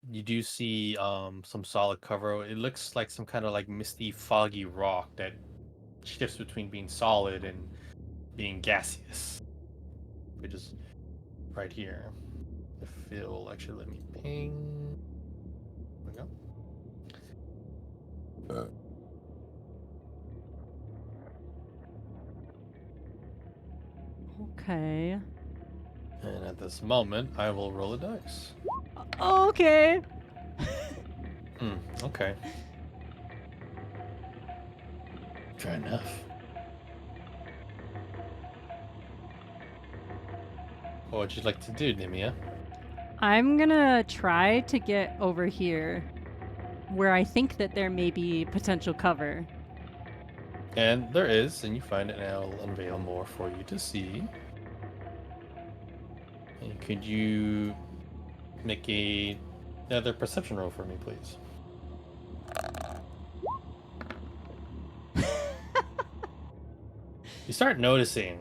You do see some solid cover. It looks like some kind of like misty, foggy rock that shifts between being solid and being gaseous, which is right here. If it'll actually let me ping. There we go. Okay. And at this moment, I will roll a dice. Okay. Okay. Fair enough. What would you like to do, Nimia? I'm gonna try to get over here where I think that there may be potential cover. And there is, and you find it, and I'll unveil more for you to see. And could you make another perception roll for me, please? You start noticing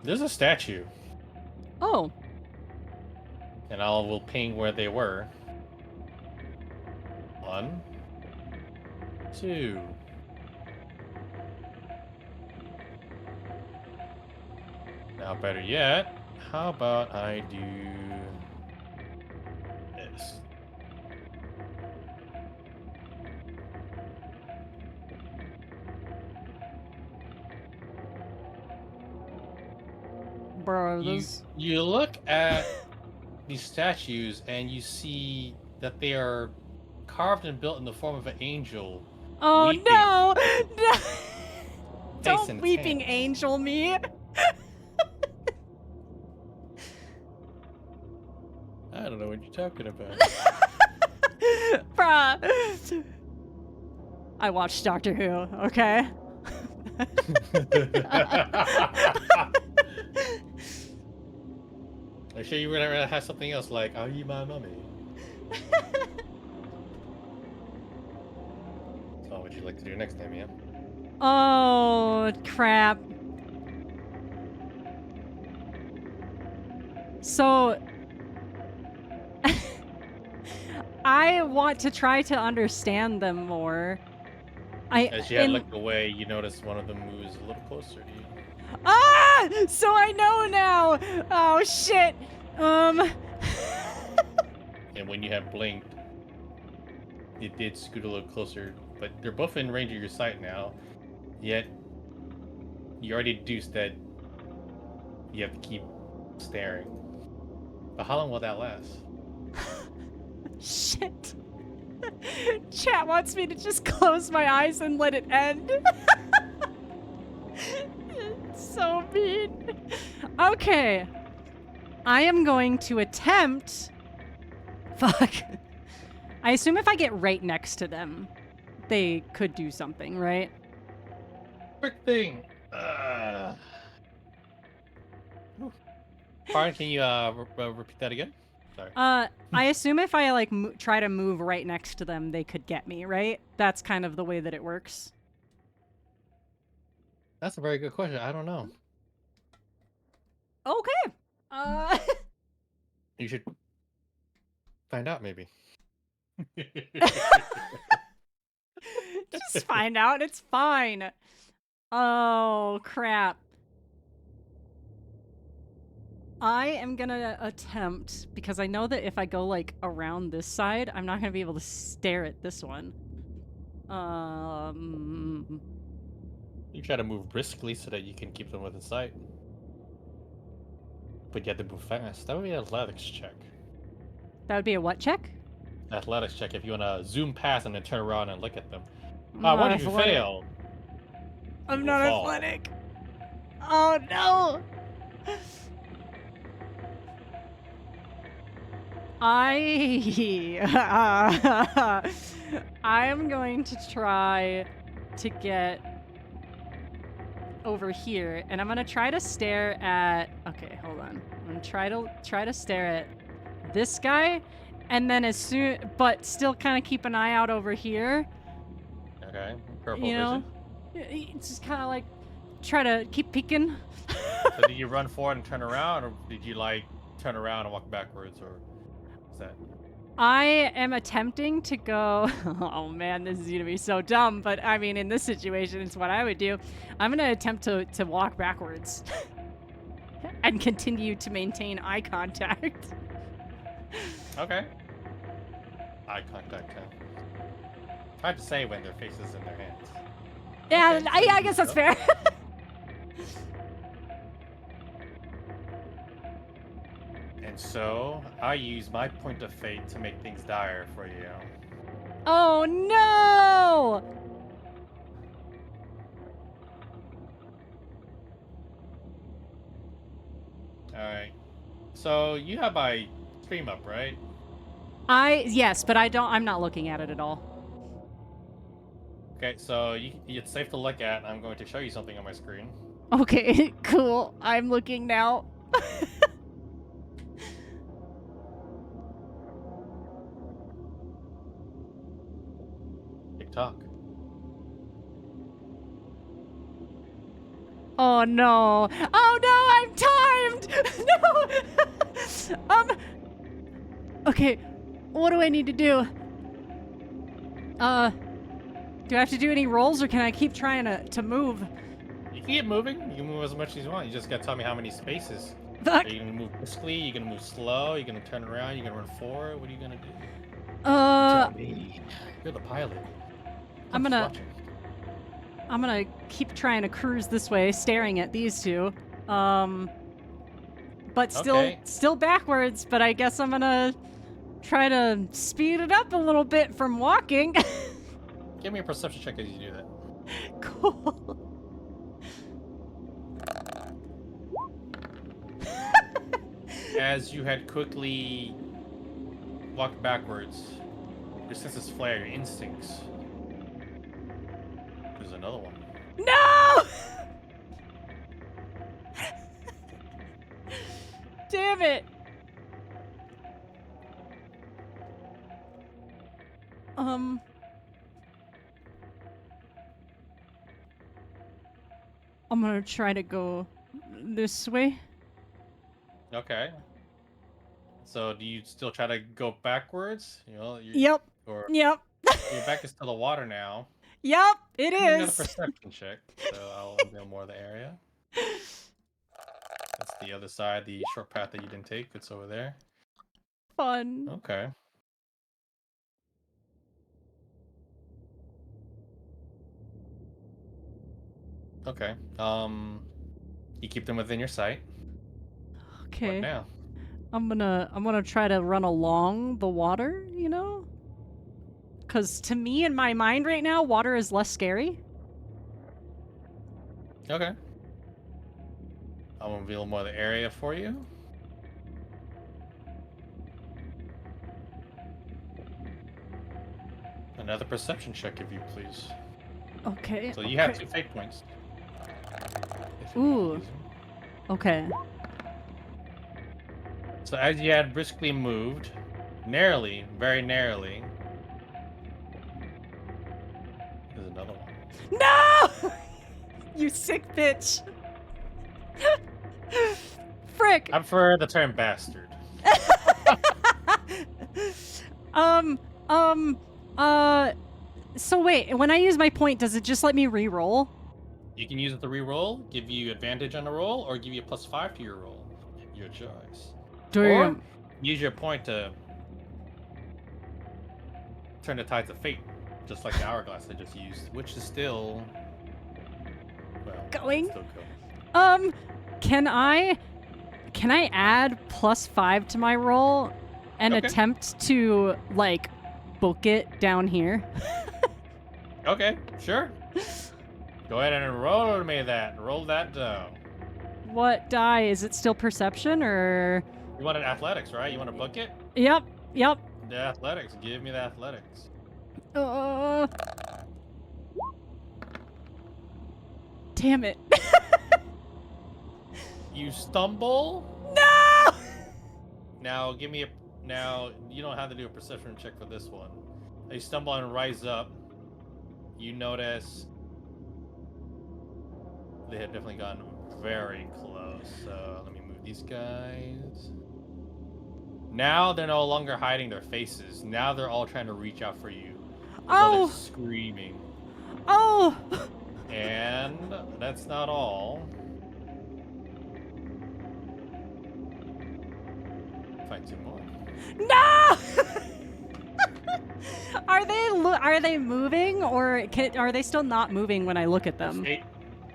there's a statue, Oh. and I will ping where they were. 1, 2. Now, better yet, how about I do this? Bro, You those. you look at these statues and you see that they are carved and built in the form of an angel Oh weeping, no! No! face in Don't its weeping hands. angel me! I don't know what you're talking about. Bruh. I watched Doctor Who, okay? I'm sure you would rather have something else like, "Are you my mummy?" So, what would you like to do next time, yeah? Oh, crap. So, I want to try to understand them more. As you had looked away, you notice one of them moves a little closer to you. Ah! So I know now! Oh, shit! And when you have blinked, it did scoot a little closer, but they're both in range of your sight now. Yet, you already deduced that you have to keep staring. But how long will that last? Shit. Chat wants me to just close my eyes and let it end. It's so mean. Okay. I am going to attempt. Fuck. I assume if I get right next to them, they could do something, right? Quick thing. Pardon, can you repeat that again? Sorry. I assume if I like try to move right next to them, they could get me, right? That's kind of the way that it works. That's a very good question. I don't know. Okay. You should find out, maybe. Just find out. It's fine. Oh, crap. I am gonna attempt, because I know that if I go, like, around this side, I'm not gonna be able to stare at this one. You try to move briskly so that you can keep them within sight. But you have to move fast. That would be an athletics check. That would be a what check? Athletics check if you want to zoom past and then turn around and look at them. I'm not What if you athletic. fail? I'm You not will fall. athletic. Oh, no! I'm going to try to get over here, and I'm gonna try to stare at. Okay, hold on. I'm gonna try to stare at this guy, and then but still kind of keep an eye out over here. Okay, purple You know, vision. it's just kind of like try to keep peeking. So did you run forward and turn around, or did you like turn around and walk backwards, or what's that? I am attempting to go. Oh man, this is gonna be so dumb, but I mean, in this situation, it's what I would do. I'm gonna attempt to walk backwards and continue to maintain eye contact. Okay. Eye contact. It's hard to say when their face is in their hands. Yeah, Okay, I guess that's fair. And so I use my point of fate to make things dire for you. Oh no! Alright. So you have my stream up, right? Yes, but I'm not looking at it at all. Okay, so it's safe to look at. I'm going to show you something on my screen. Okay, cool. I'm looking now. TikTok. Oh no. Oh no, I'm timed! No! Okay, what do I need to do? Do I have to do any rolls, or can I keep trying to move? You can keep moving. You can move as much as you want. You just gotta tell me how many spaces. Fuck. Are you gonna move briskly? You're gonna move slow? You're gonna turn around? You're gonna run forward? What are you gonna do? Tell me. You're the pilot. I'm gonna keep trying to cruise this way, staring at these two. But still backwards, but I guess I'm gonna try to speed it up a little bit from walking. Give me a perception check as you do that. Cool. As you had quickly walked backwards, your senses flare, your instincts. There's another one. No! Damn it. I'm gonna try to go this way. Okay. So do you still try to go backwards? You know, Yep. Or Yep. your back is to the water now. Yep, it Give me another is. perception check, so I'll reveal more of the area. That's the other side, the short path that you didn't take. It's over there. Fun. Okay. Okay. You keep them within your sight. Okay. What now? I'm gonna try to run along the water, you know? Cause to me in my mind right now, water is less scary. Okay. I'll reveal more of the area for you. Another perception check, if you please. Okay. So you have 2 fate points. If you Ooh. want to use them. Okay. So as you had briskly moved, narrowly, very narrowly, there's another one. No! You sick bitch. Frick. I prefer the term bastard. um, um, so wait, when I use my point, does it just let me re-roll? You can use it to re-roll, give you advantage on a roll, or give you a +5 to your roll. Your choice. Or use your point to turn the tides of fate, just like the hourglass I just used, which is still, well, Going? still going. Can I add +5 to my roll and Okay. attempt to, like, book it down here? Okay, sure. Go ahead and roll me that. Roll that down. What die? Is it still perception or? You wanted athletics, right? You want to book it? Yep. The athletics. Give me the athletics. Damn it. You stumble. No! Now give me a. Now you don't have to do a perception check for this one. You stumble and rise up. You notice they have definitely gotten very close. So let me move these guys. Now they're no longer hiding their faces. Now they're all trying to reach out for you. As though they're screaming. Oh! And that's not all. Find two more. No! Are they moving, or are they still not moving when I look at them?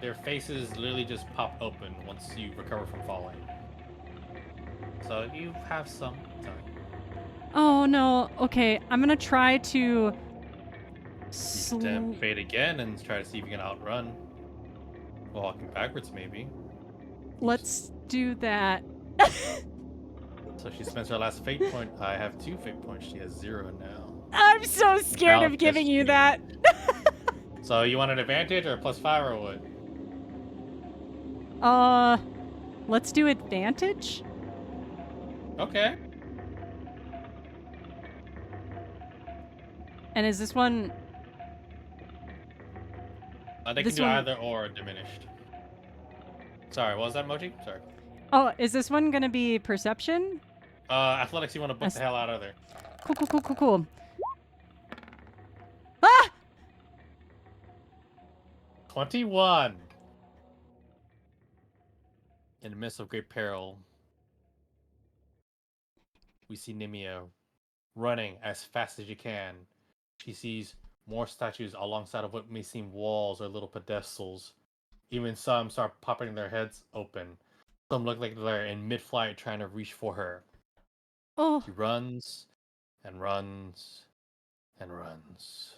Their faces literally just pop open once you recover from falling. So you have some time. Oh no. Okay, I'm gonna try to. You can fade again and try to see if you can outrun. Walking backwards, maybe. Let's do that. So she spends her last fate point. I have 2 fate points. She has 0 now. I'm so scared of giving you that. So you want an advantage or a +5 or what? Let's do advantage. Okay. And is this one? They can do either or diminished. Sorry, what was that, Moji? Sorry. Oh, is this one gonna be perception? Athletics, you want to book the hell out of there. Cool. Ah! 21. In the midst of great peril, we see Nimia running as fast as you can. She sees more statues alongside of what may seem walls or little pedestals. Even some start popping their heads open. Some look like they're in mid-flight trying to reach for her. Oh. She runs and runs and runs.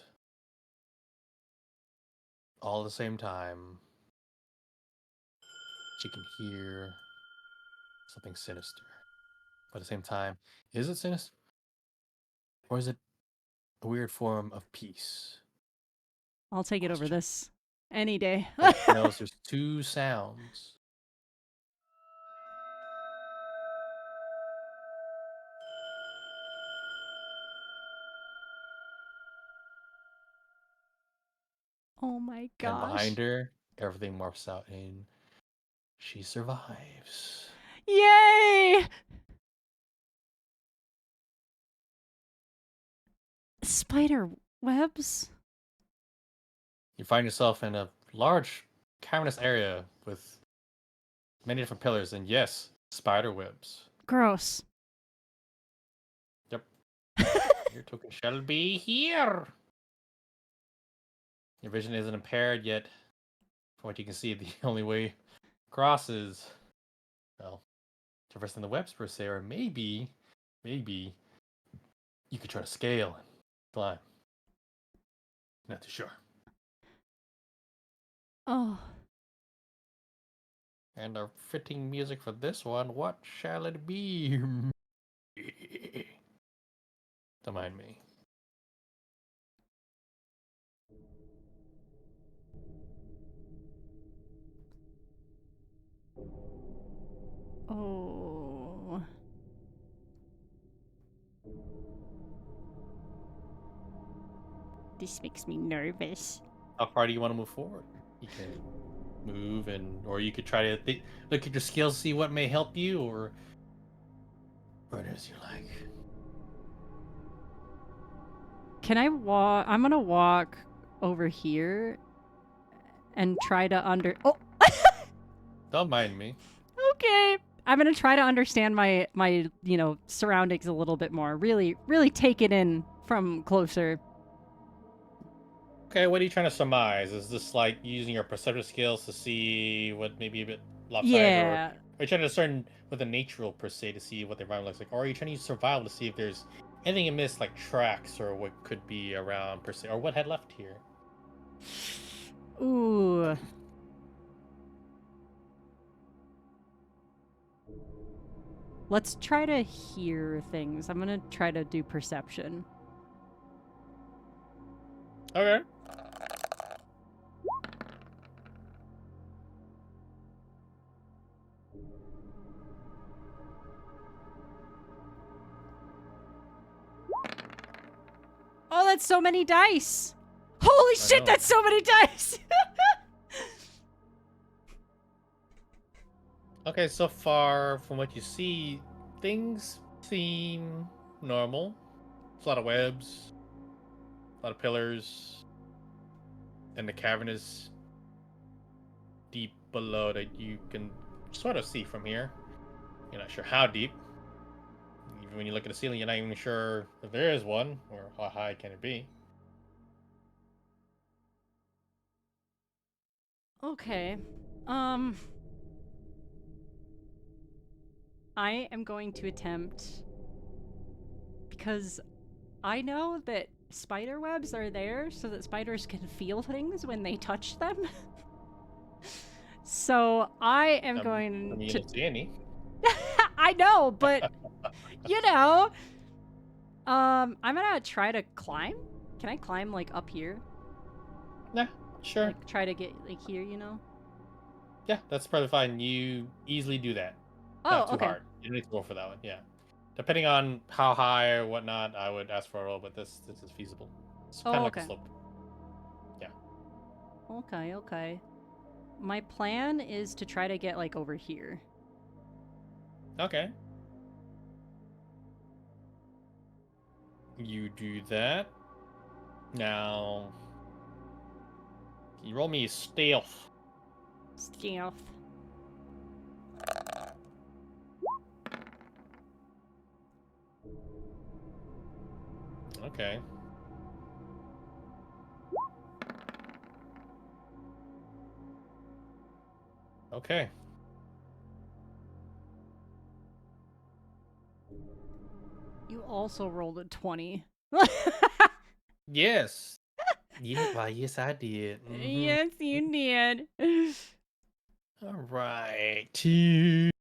All at the same time, she can hear something sinister. But at the same time, is it sinister? Or is it a weird form of peace? I'll take it over this any day. She knows there's 2 sounds. Oh my gosh. And behind her, everything morphs out and she survives. Yay! Spider webs? You find yourself in a large cavernous area with many different pillars, and yes, spider webs. Gross. Yep. Your token shall be here. Your vision isn't impaired yet. From what you can see, the only way across is, well, traversing the webs per se, or maybe you could try to scale and climb. Not too sure. Oh. And our fitting music for this one, what shall it be? Don't mind me. Oh. This makes me nervous. How far do you want to move forward? You can move, or you could try to look at your skills, see what may help you, or what as you like. Can I walk? I'm gonna walk over here and try to Oh, Don't mind me. okay. I'm gonna try to understand my surroundings a little bit more. Really, really take it in from closer. Okay, what are you trying to surmise? Is this like using your perceptive skills to see what may be a bit lopsided, or Yeah. are you trying to discern with the natural per se to see what the environment looks like, or are you trying to use survival to see if there's anything amiss, like tracks or what could be around per se, or what had left here? Ooh. Let's try to hear things. I'm gonna try to do perception. Okay. Oh, that's so many dice! Holy shit, know. that's so many dice! Okay, so far from what you see, things seem normal. There's a lot of webs, a lot of pillars, and the cavern is deep below that you can sort of see from here. You're not sure how deep. Even when you look at the ceiling, you're not even sure if there is one or how high can it be. Okay. I am going to attempt, because I know that spider webs are there so that spiders can feel things when they touch them. So I am I going mean, you to. don't see any. I know, but you know, I'm gonna try to climb. Can I climb like up here? Nah, sure. Like try to get like here, you know? Yeah, that's probably fine. You easily do that. Not Oh, too okay. hard. You don't need to go for that one. Yeah. Depending on how high or whatnot, I would ask for a roll, but this is feasible. It's kind of Oh, like a okay. slope. Yeah. Okay, okay. My plan is to try to get like over here. Okay. You do that. Now, can you roll me stealth? Stealth. Okay. Okay. You also rolled a 20. Yes. Yeah. Why? Yes, I did. Yes, you did. All right. Okay.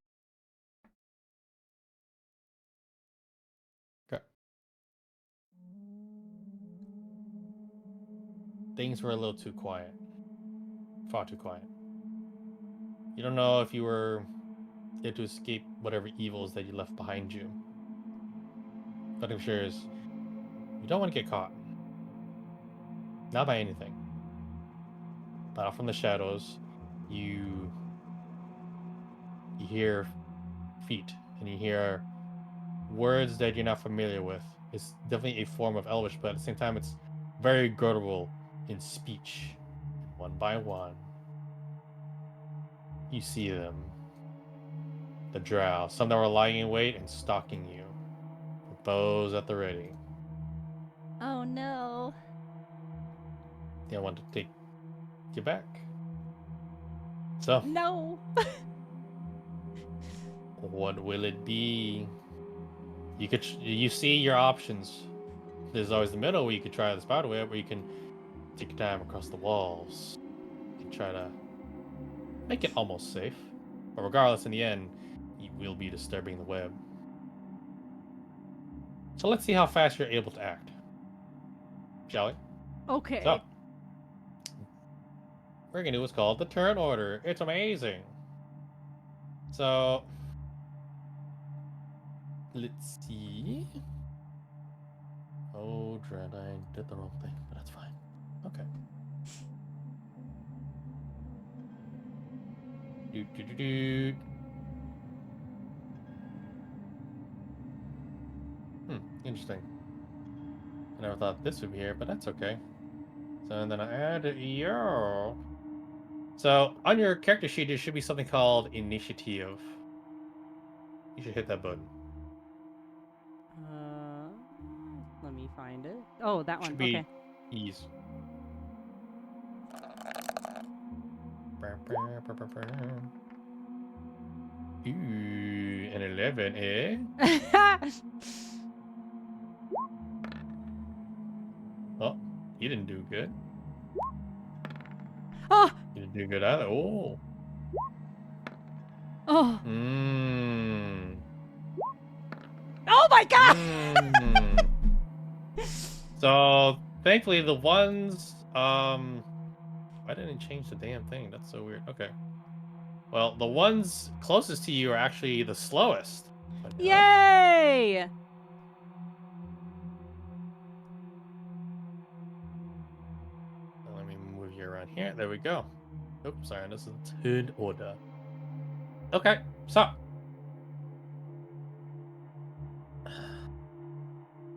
Things were a little too quiet. Far too quiet. You don't know if you were there to escape whatever evils that you left behind you. But I'm sure is you don't want to get caught. Not by anything. But out from the shadows, you hear feet and you hear words that you're not familiar with. It's definitely a form of Elvish, but at the same time, it's very guttural in speech. And one by one, you see them. The drow, some that were lying in wait and stalking you, with bows at the ready. Oh no. They want to take you back. So, No. what will it be? You see your options. There's always the middle where you could try the spider web, where you can take your time across the walls. You can try to make it almost safe. But regardless, in the end, you will be disturbing the web. So let's see how fast you're able to act. Shall we? So, Okay. we're going to do what's called the turn order. It's amazing. So, let's see. Oh, dread, I did the wrong thing, but that's fine. Okay. Do, do, do, do. Interesting. I never thought this would be here, but that's okay. So and then I add yo. So on your character sheet, there should be something called initiative. You should hit that button. Let me find it. Oh, that one. Should be Okay. ease. Ooh, an 11, eh? Oh, you didn't do good. Oh, You didn't do good either. Oh. oh, Mmm. oh my God! Mmm. So thankfully the ones why didn't it change the damn thing? That's so weird. Okay. Well, the ones closest to you are actually the slowest. Funny enough. Yay! Let me move you around here. There we go. Oops, sorry, this is third order. Okay, so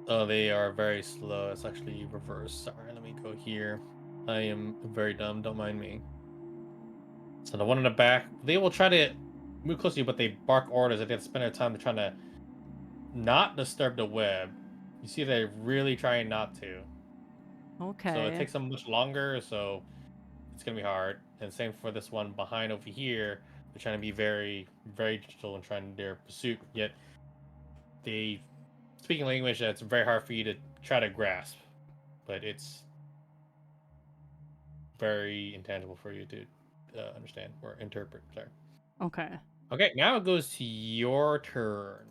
oh, they are very slow. It's actually reversed. Sorry, let me go here. I am very dumb. Don't mind me. So the one in the back, they will try to move close to you, but they bark orders that they have to spend their time trying to not disturb the web. You see, they're really trying not to. So it Okay. takes them much longer. So it's gonna be hard. And same for this one behind over here. They're trying to be very, very gentle and trying their pursuit. Yet they speaking language that's very hard for you to try to grasp. But it's very intangible for you to understand or interpret. Sorry. Okay. Okay, now it goes to your turn.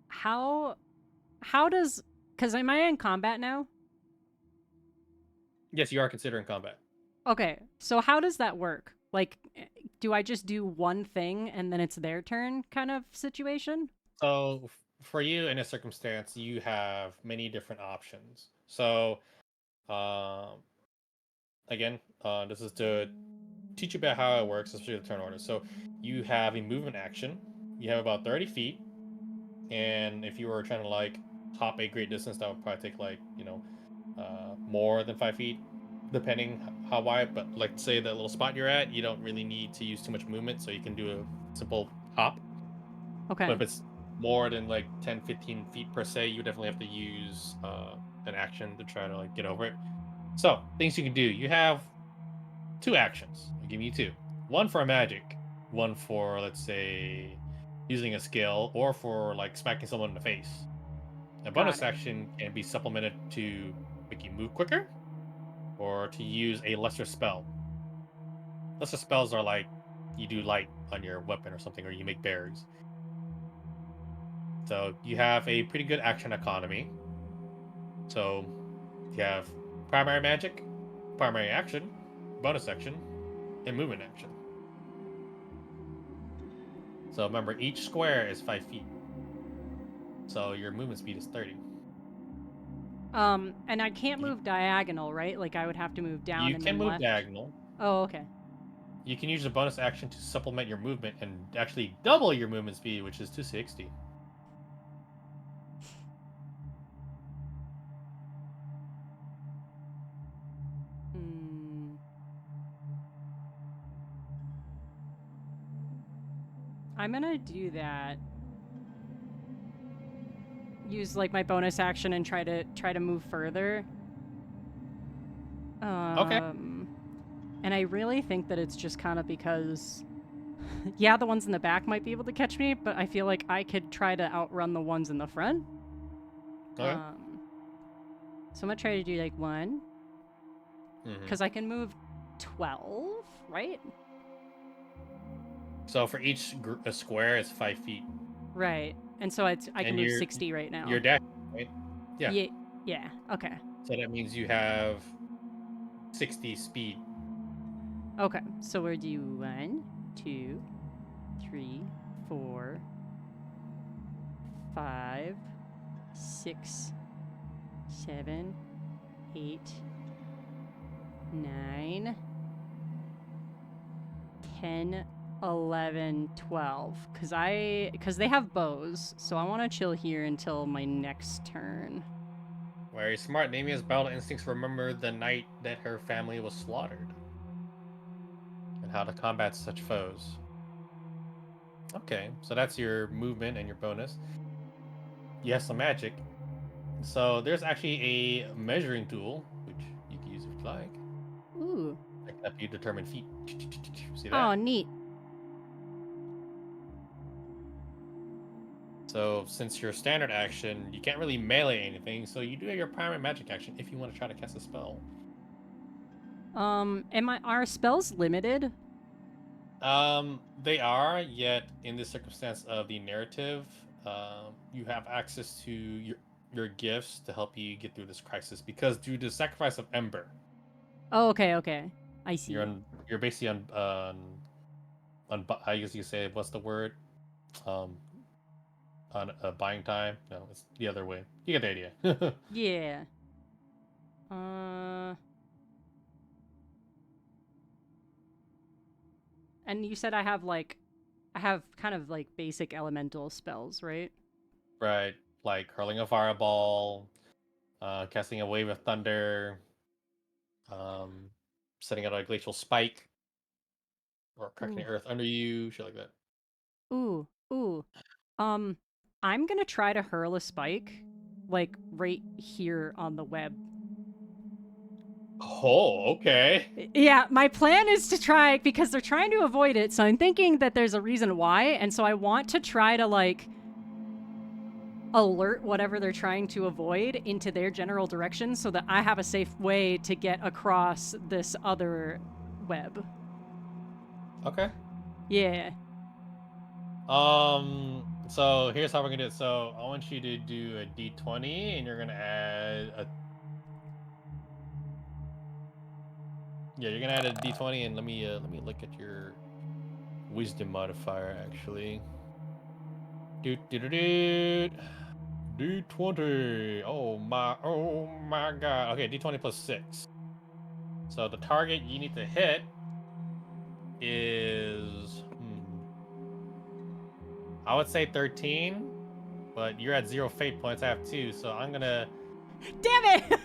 How does, cuz am I in combat now? Yes, you are considering combat. Okay. So how does that work? Like, do I just do one thing and then it's their turn kind of situation? So for you in a circumstance, you have many different options. So um, again, this is to teach you about how it works, especially the turn order. So you have a movement action. You have about 30 feet, and if you were trying to like hop a great distance, that would probably take like more than 5 feet, depending how wide. But like say that little spot you're at, you don't really need to use too much movement, so you can do a simple hop. But Okay. if it's more than like 10, 15 feet per se, you definitely have to use an action to try to like get over it. So things you can do. You have two actions. I'll give you two. One for a magic, one for let's say using a skill, or for like smacking someone in the face. A Got bonus it. action can be supplemented to make you move quicker, or to use a lesser spell. Lesser spells are like you do light on your weapon or something, or you make berries. So you have a pretty good action economy. So you have primary magic, primary action, bonus action, and movement action. So remember, each square is 5 feet. So your movement speed is 30. And I can't You, move diagonal, right? Like I would have to move down you and can then move left. diagonal. Oh, okay. You can use a bonus action to supplement your movement and actually double your movement speed, which is 260. Hmm. I'm gonna do that. Use like my bonus action and try to move further. Okay. And I really think that it's just kind of because, yeah, the ones in the back might be able to catch me, but I feel like I could try to outrun the ones in the front. Okay. So I'm gonna try to do like one, Mm-hmm. because I can move 12, right? So for each a square, it's 5 feet, Right. And so I can and move 60 right you're now. dashing, right? Yeah. Yeah. Yeah. Okay. So that means you have 60 speed. Okay. So we'll do 1, 2, 3, 4, 5, 6, 7, 8, 9, 10, 11, 12. Because they have bows, so I want to chill here until my next turn. Very smart. Namia's battle instincts remember the night that her family was slaughtered and how to combat such foes. Okay, so that's your movement and your bonus. You have some magic. So there's actually a measuring tool, which you can use if you like. Ooh. That can help you determine feet. See that? Oh, neat. So since your standard action, you can't really melee anything, so you do have your primary magic action if you want to try to cast a spell. Are spells limited? They are, yet in the circumstance of the narrative, you have access to your gifts to help you get through this crisis because due to the sacrifice of Ember, Oh, okay. I see. you're basically on I guess you could say what's the word? On a buying time. No, it's the other way. You get the idea. Yeah. And you said I have kind of like basic elemental spells, right? Right, like hurling a fireball, casting a wave of thunder, um, setting out a glacial spike, or cracking the Ooh. earth under you, shit like that. Ooh. Um, I'm gonna try to hurl a spike, like right here on the web. Oh, okay. Yeah, my plan is to try because they're trying to avoid it, so I'm thinking that there's a reason why, and so I want to try to like alert whatever they're trying to avoid into their general direction so that I have a safe way to get across this other web. Okay. Yeah. So here's how we're gonna do it. So I want you to do a d20, and you're gonna add a. Yeah, you're gonna add a d20, and let me look at your wisdom modifier actually. D20. Oh my god. Okay, d20 plus 6. So the target you need to hit is I would say 13, but you're at 0 fate points. I have 2, so I'm gonna Damn it!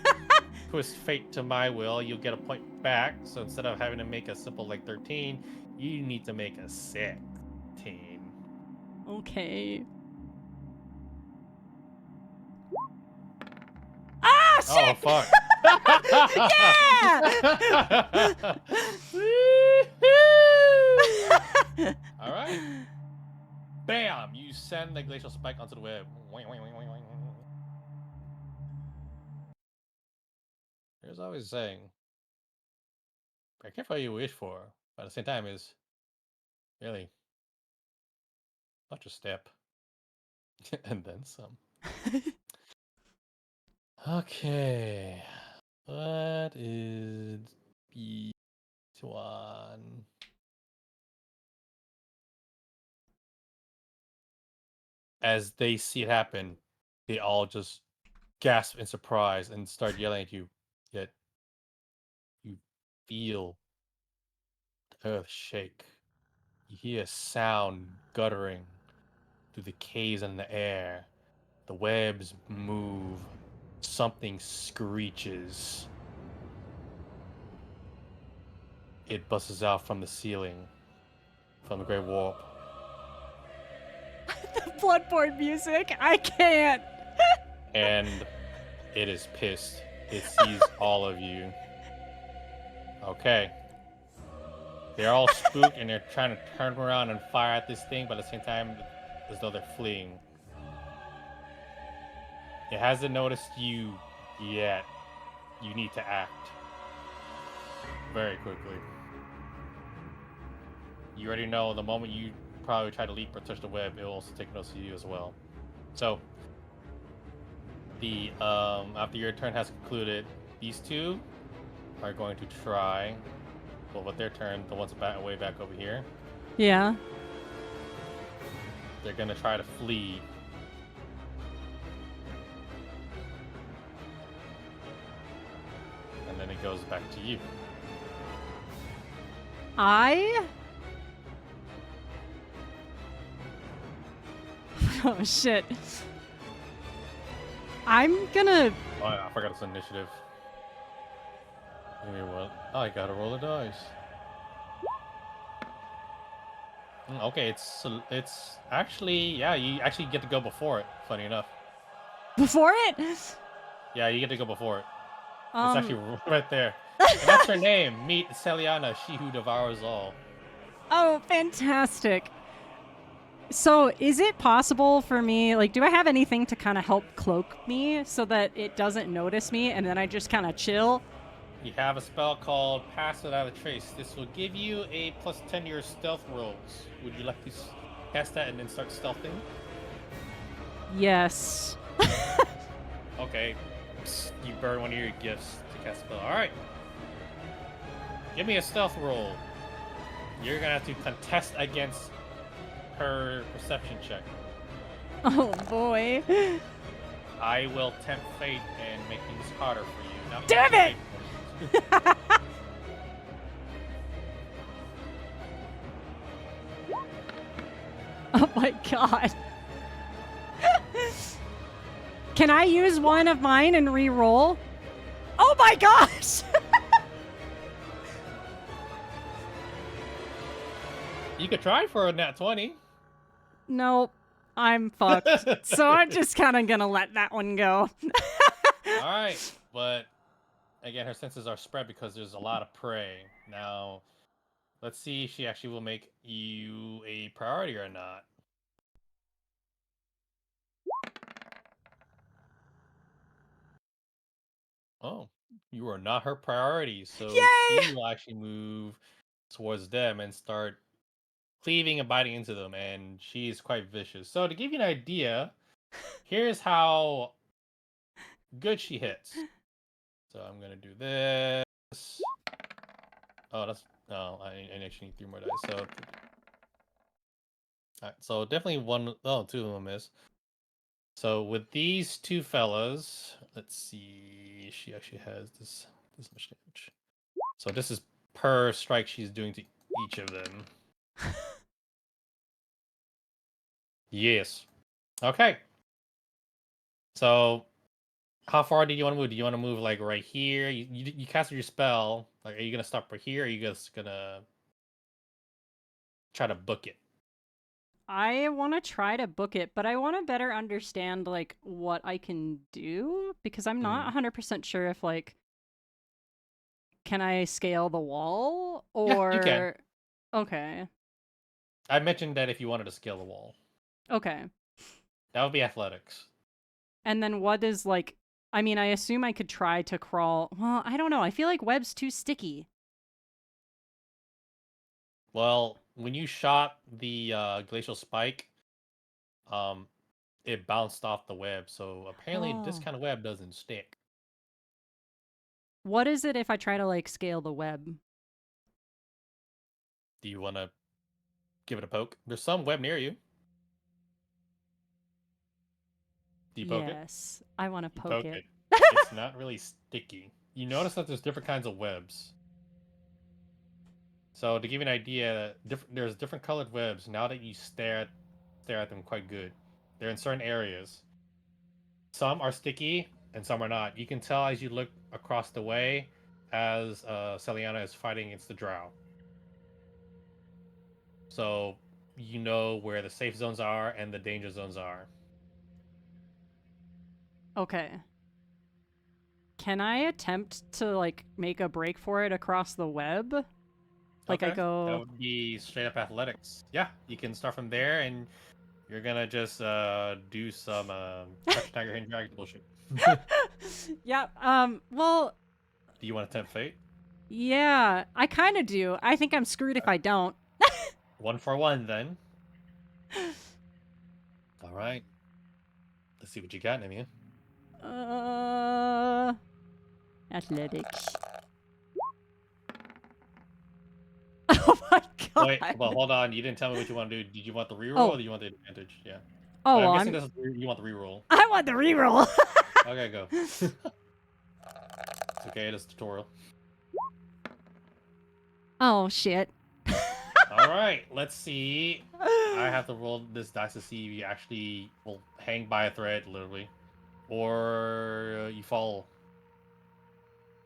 twist fate to my will. You'll get a point back. So instead of having to make a simple like 13, you need to make a 16. Okay. Ah, shit! Oh fuck! Yeah! All right. Bam! You send the glacial spike onto the web. There's always saying, "Be careful what you wish for," but at the same time, is really such a step, and then some. Okay, what is B1? As they see it happen, they all just gasp in surprise and start yelling at you. Yet you feel the earth shake. You hear sound guttering through the caves and the air. The webs move. Something screeches. It busts out from the ceiling, from the Great Warp. The Bloodborne music. I can't. And it is pissed. It sees all of you. Okay. They're all spooked and they're trying to turn around and fire at this thing, but at the same time, as though they're fleeing. It hasn't noticed you yet. You need to act very quickly. You already know the moment you probably try to leap or touch the web, it will also take notice of you as well. So, the after your turn has concluded, these two are going to try. Well, with their turn, the ones way back over here, Yeah. they're gonna try to flee. it goes back to you. Oh shit. I'm gonna... Oh, I forgot it's initiative. Give me one. Oh, I gotta roll a dice. Okay, it's actually, yeah, you actually get to go before it, funny enough. Before it? Yeah, you get to go before it. It's actually right there. And that's her name. Meet Celiana, she who devours all. Oh, fantastic. So, is it possible for me, like, do I have anything to kind of help cloak me so that it doesn't notice me and then I just kind of chill? You have a spell called Pass Without a Trace. This will give you a +10 to your stealth rolls. Would you like to cast that and then start stealthing? Yes. Okay. Psst, you burn one of your gifts to cast a spell. Alright. Give me a stealth roll. You're gonna have to contest against her perception check. Oh boy. I will tempt fate and make things harder for you. Now, Damn it! Oh my god. Can I use one of mine and re-roll? Oh my gosh! You could try for a nat 20. Nope. I'm fucked. So I'm just kind of gonna let that one go. Alright, but again, her senses are spread because there's a lot of prey. Now, let's see if she actually will make you a priority or not. Oh, you are not her priority, so Yay! she will actually move towards them and start cleaving and biting into them, and she is quite vicious. So to give you an idea, here's how good she hits. So I'm gonna do this. Oh, that's I actually need 3 more dice. So, alright, so definitely two of them miss. So with these two fellas, let's see, she actually has this much damage. So this is per strike she's doing to each of them. Yes. Okay. So how far do you want to move? Do you want to move like right here? You casted your spell. Like, are you gonna stop right here? Or are you just gonna try to book it? I want to try to book it, but I want to better understand like what I can do because I'm not 100% sure if like can I scale the wall or Yeah, you can. Okay. I mentioned that if you wanted to scale the wall. Okay. That would be athletics. And then what is like I mean, I assume I could try to crawl. Well, I don't know. I feel like web's too sticky. Well, when you shot the glacial spike, it bounced off the web. So apparently, this Oh. kind of web doesn't stick. What is it if I try to like scale the web? Do you want to give it a poke? There's some web near you. Do you poke it? Yes, I want to You poke poke it. it. It's not really sticky. You notice that there's different kinds of webs. So to give you an idea, there's different colored webs. Now that you stare at them quite good, they're in certain areas. Some are sticky and some are not. You can tell as you look across the way as Celiana is fighting against the drow. So you know where the safe zones are and the danger zones are. Okay. Can I attempt to like make a break for it across the web? Like I Okay, that go would be straight up athletics. Yeah, you can start from there, and you're gonna just do some crouch tiger hidden dragon bullshit. Yeah, well, Do you want to tempt fate? yeah, I kind of do. I think I'm screwed if I don't. 1 for 1 then. All right. Let's see what you got, Nemia. Athletics. Oh my god. Wait, well, hold on. You didn't tell me what you want to do. Did you want the reroll Oh. or do you want the advantage? Yeah. Oh, I'm well, guessing you want the reroll. I want the reroll. Okay, go. It's okay, it is tutorial. Oh shit. Alright, let's see. I have to roll this dice to see if you actually will hang by a thread, literally. Or you fall.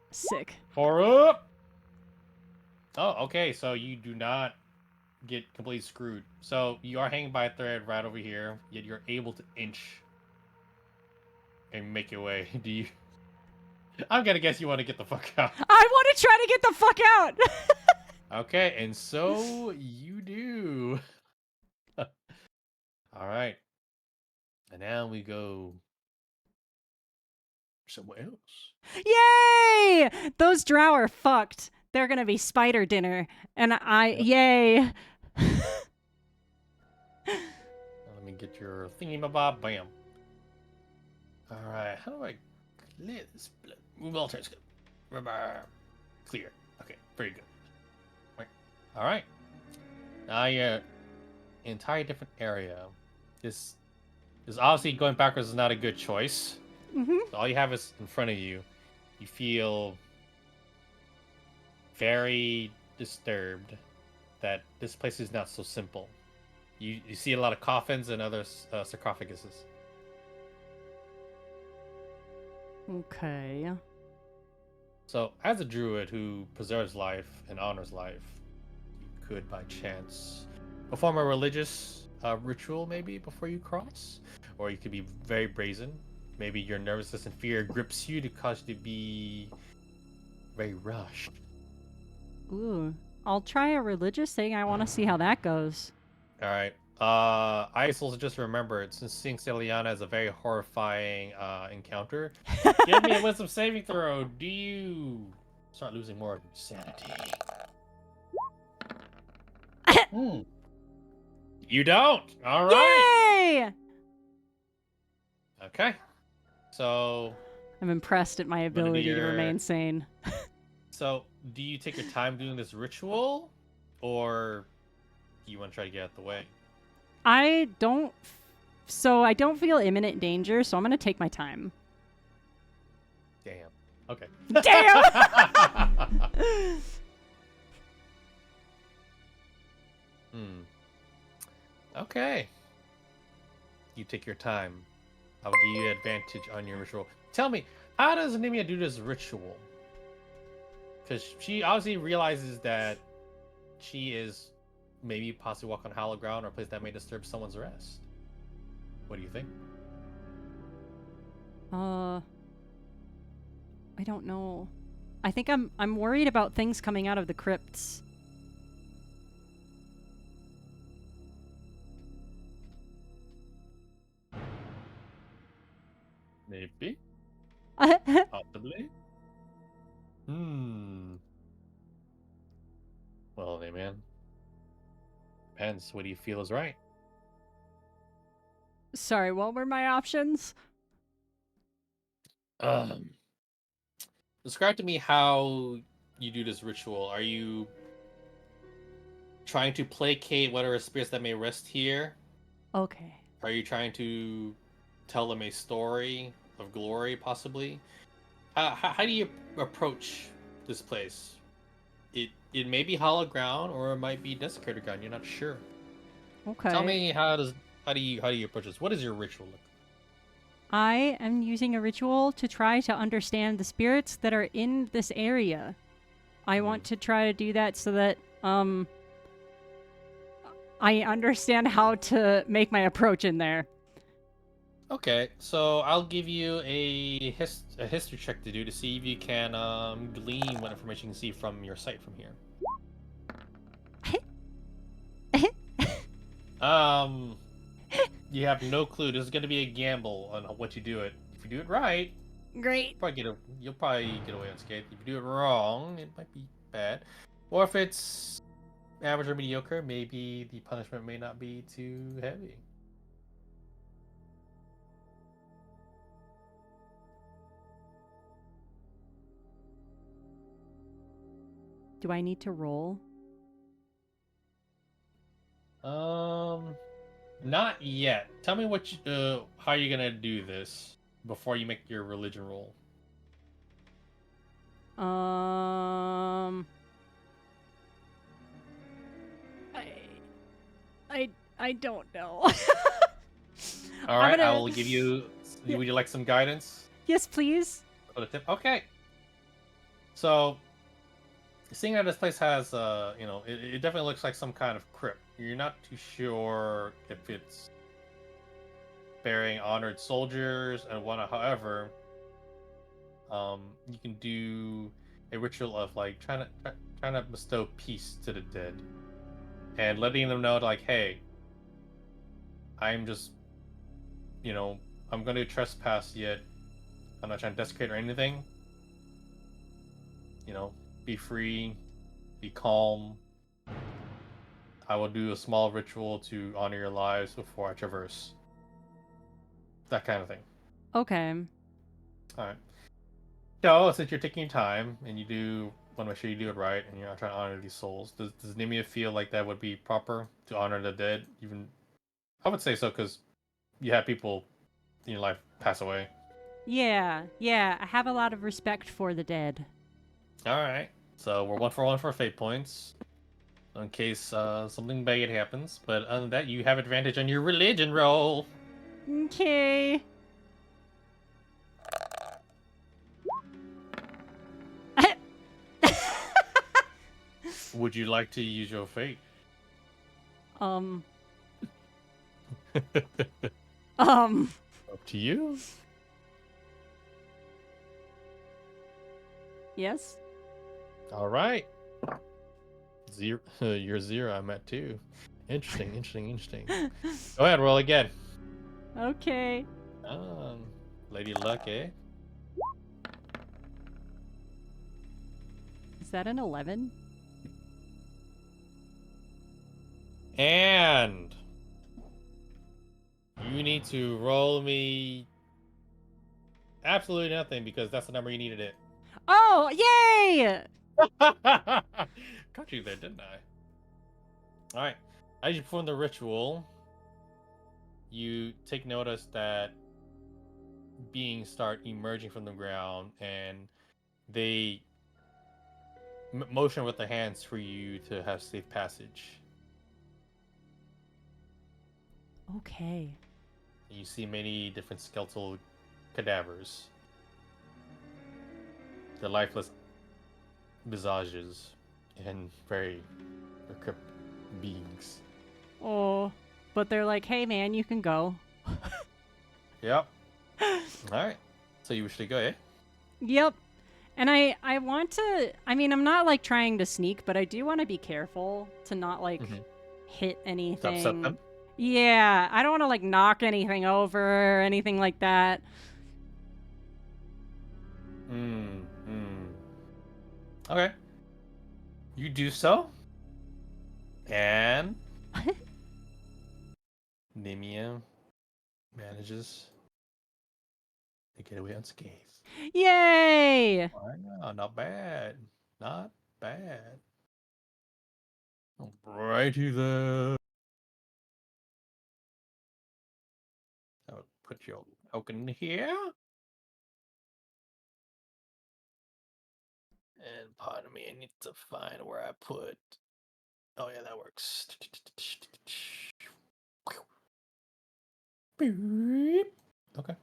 Sick. Far up! Oh, okay, so you do not get completely screwed. So you are hanging by a thread right over here, yet you're able to inch and make your way. Do you? I'm gonna guess you want to get the fuck out. I want to try to get the fuck out. Okay, and so you do. All right, and now we go somewhere else. Yay! Those drow are fucked. They're gonna be spider dinner, and yay. Let me get your thingy-mabob. Bam. All right, how do I clear this? Move all turns. Clear. Okay, very good. All right. Now you're entire different area. This obviously going backwards is not a good choice. Mm-hmm. So all you have is in front of you. You feel very disturbed that this place is not so simple. You see a lot of coffins and other sarcophaguses. Okay. So as a druid who preserves life and honors life, you could by chance perform a religious ritual maybe before you cross, or you could be very brazen. Maybe your nervousness and fear grips you to cause you to be very rushed. Ooh. I'll try a religious thing. I want to see how that goes. All right. I also just remembered, since seeing Celiana is a very horrifying encounter, give me a wisdom saving throw. Do you start losing more of your sanity? You don't. All right. Yay! Okay. So I'm impressed at my ability to remain sane. So, do you take your time doing this ritual, or do you want to try to get out of the way? I don't feel imminent danger, so I'm gonna take my time. Damn. Okay. Damn! Okay. You take your time. I'll give you advantage on your ritual. Tell me, how does Anemia do this ritual? Because she obviously realizes that she is maybe possibly walking on hollow ground or a place that may disturb someone's rest. What do you think? I don't know. I think I'm worried about things coming out of the crypts. Maybe. Possibly. Well, hey, man. Depends. What do you feel is right? Sorry, what were my options? Describe to me how you do this ritual. Are you trying to placate whatever spirits that may rest here? Okay. Are you trying to tell them a story of glory, possibly? How do you approach this place? It may be hollow ground, or it might be desecrated ground. You're not sure. Okay. Tell me how do you approach this? What is your ritual look? I am using a ritual to try to understand the spirits that are in this area. I want to try to do that so that I understand how to make my approach in there. Okay, so I'll give you a history check to do to see if you can glean what information you can see from your sight from here. You have no clue. This is going to be a gamble on what you do it. If you do it right, Great. you'll probably get away unscathed. If you do it wrong, it might be bad. Or if it's average or mediocre, maybe the punishment may not be too heavy. Do I need to roll? Not yet. Tell me how you're gonna do this before you make your religion roll. Um, I don't know. All I'm right, I gonna. will give you. Yeah. Would you like some guidance? Yes, please. For the tip? Okay. So, seeing that this place has, it definitely looks like some kind of crypt. You're not too sure if it's burying honored soldiers and whatnot. However, you can do a ritual of like trying to bestow peace to the dead, and letting them know like, hey, I'm just, you know, I'm going to trespass yet. I'm not trying to desecrate or anything. You know, be free, be calm. I will do a small ritual to honor your lives before I traverse. That kind of thing. Okay. All right. So, since you're taking your time and you do want to make sure you do it right and you're not trying to honor these souls, does Nemia feel like that would be proper to honor the dead? Even I would say so because you have people in your life pass away. Yeah, yeah. I have a lot of respect for the dead. All right. So we're 1 for fate points in case something bad happens. But other than that, you have advantage on your religion roll. Okay. Would you like to use your fate? um. Up to you. Yes. All right. Zero. You're 0. I'm at 2. Interesting. Go ahead, roll again. Okay. Lady Luck, eh? Is that an 11? And you need to roll me absolutely nothing because that's the number you needed it. Oh, yay! Got you there, didn't I? All right. As you perform the ritual, you take notice that beings start emerging from the ground and they motion with their hands for you to have safe passage. Okay. You see many different skeletal cadavers. They're lifeless visages and very crypt beings. Oh, but they're like, hey man, you can go. Yep. Alright. So you wish to go, eh? Yep. And I want to, I mean, I'm not like trying to sneak, but I do want to be careful to not like hit anything. Upset them? Yeah, I don't want to like knock anything over or anything like that. Okay. You do so. And Nimia manages to get away unscathed. Yay! Wow, not bad. Not bad. Righty there. I'll put your token here. And pardon me, I need to find where I put. Oh yeah, that works. Okay.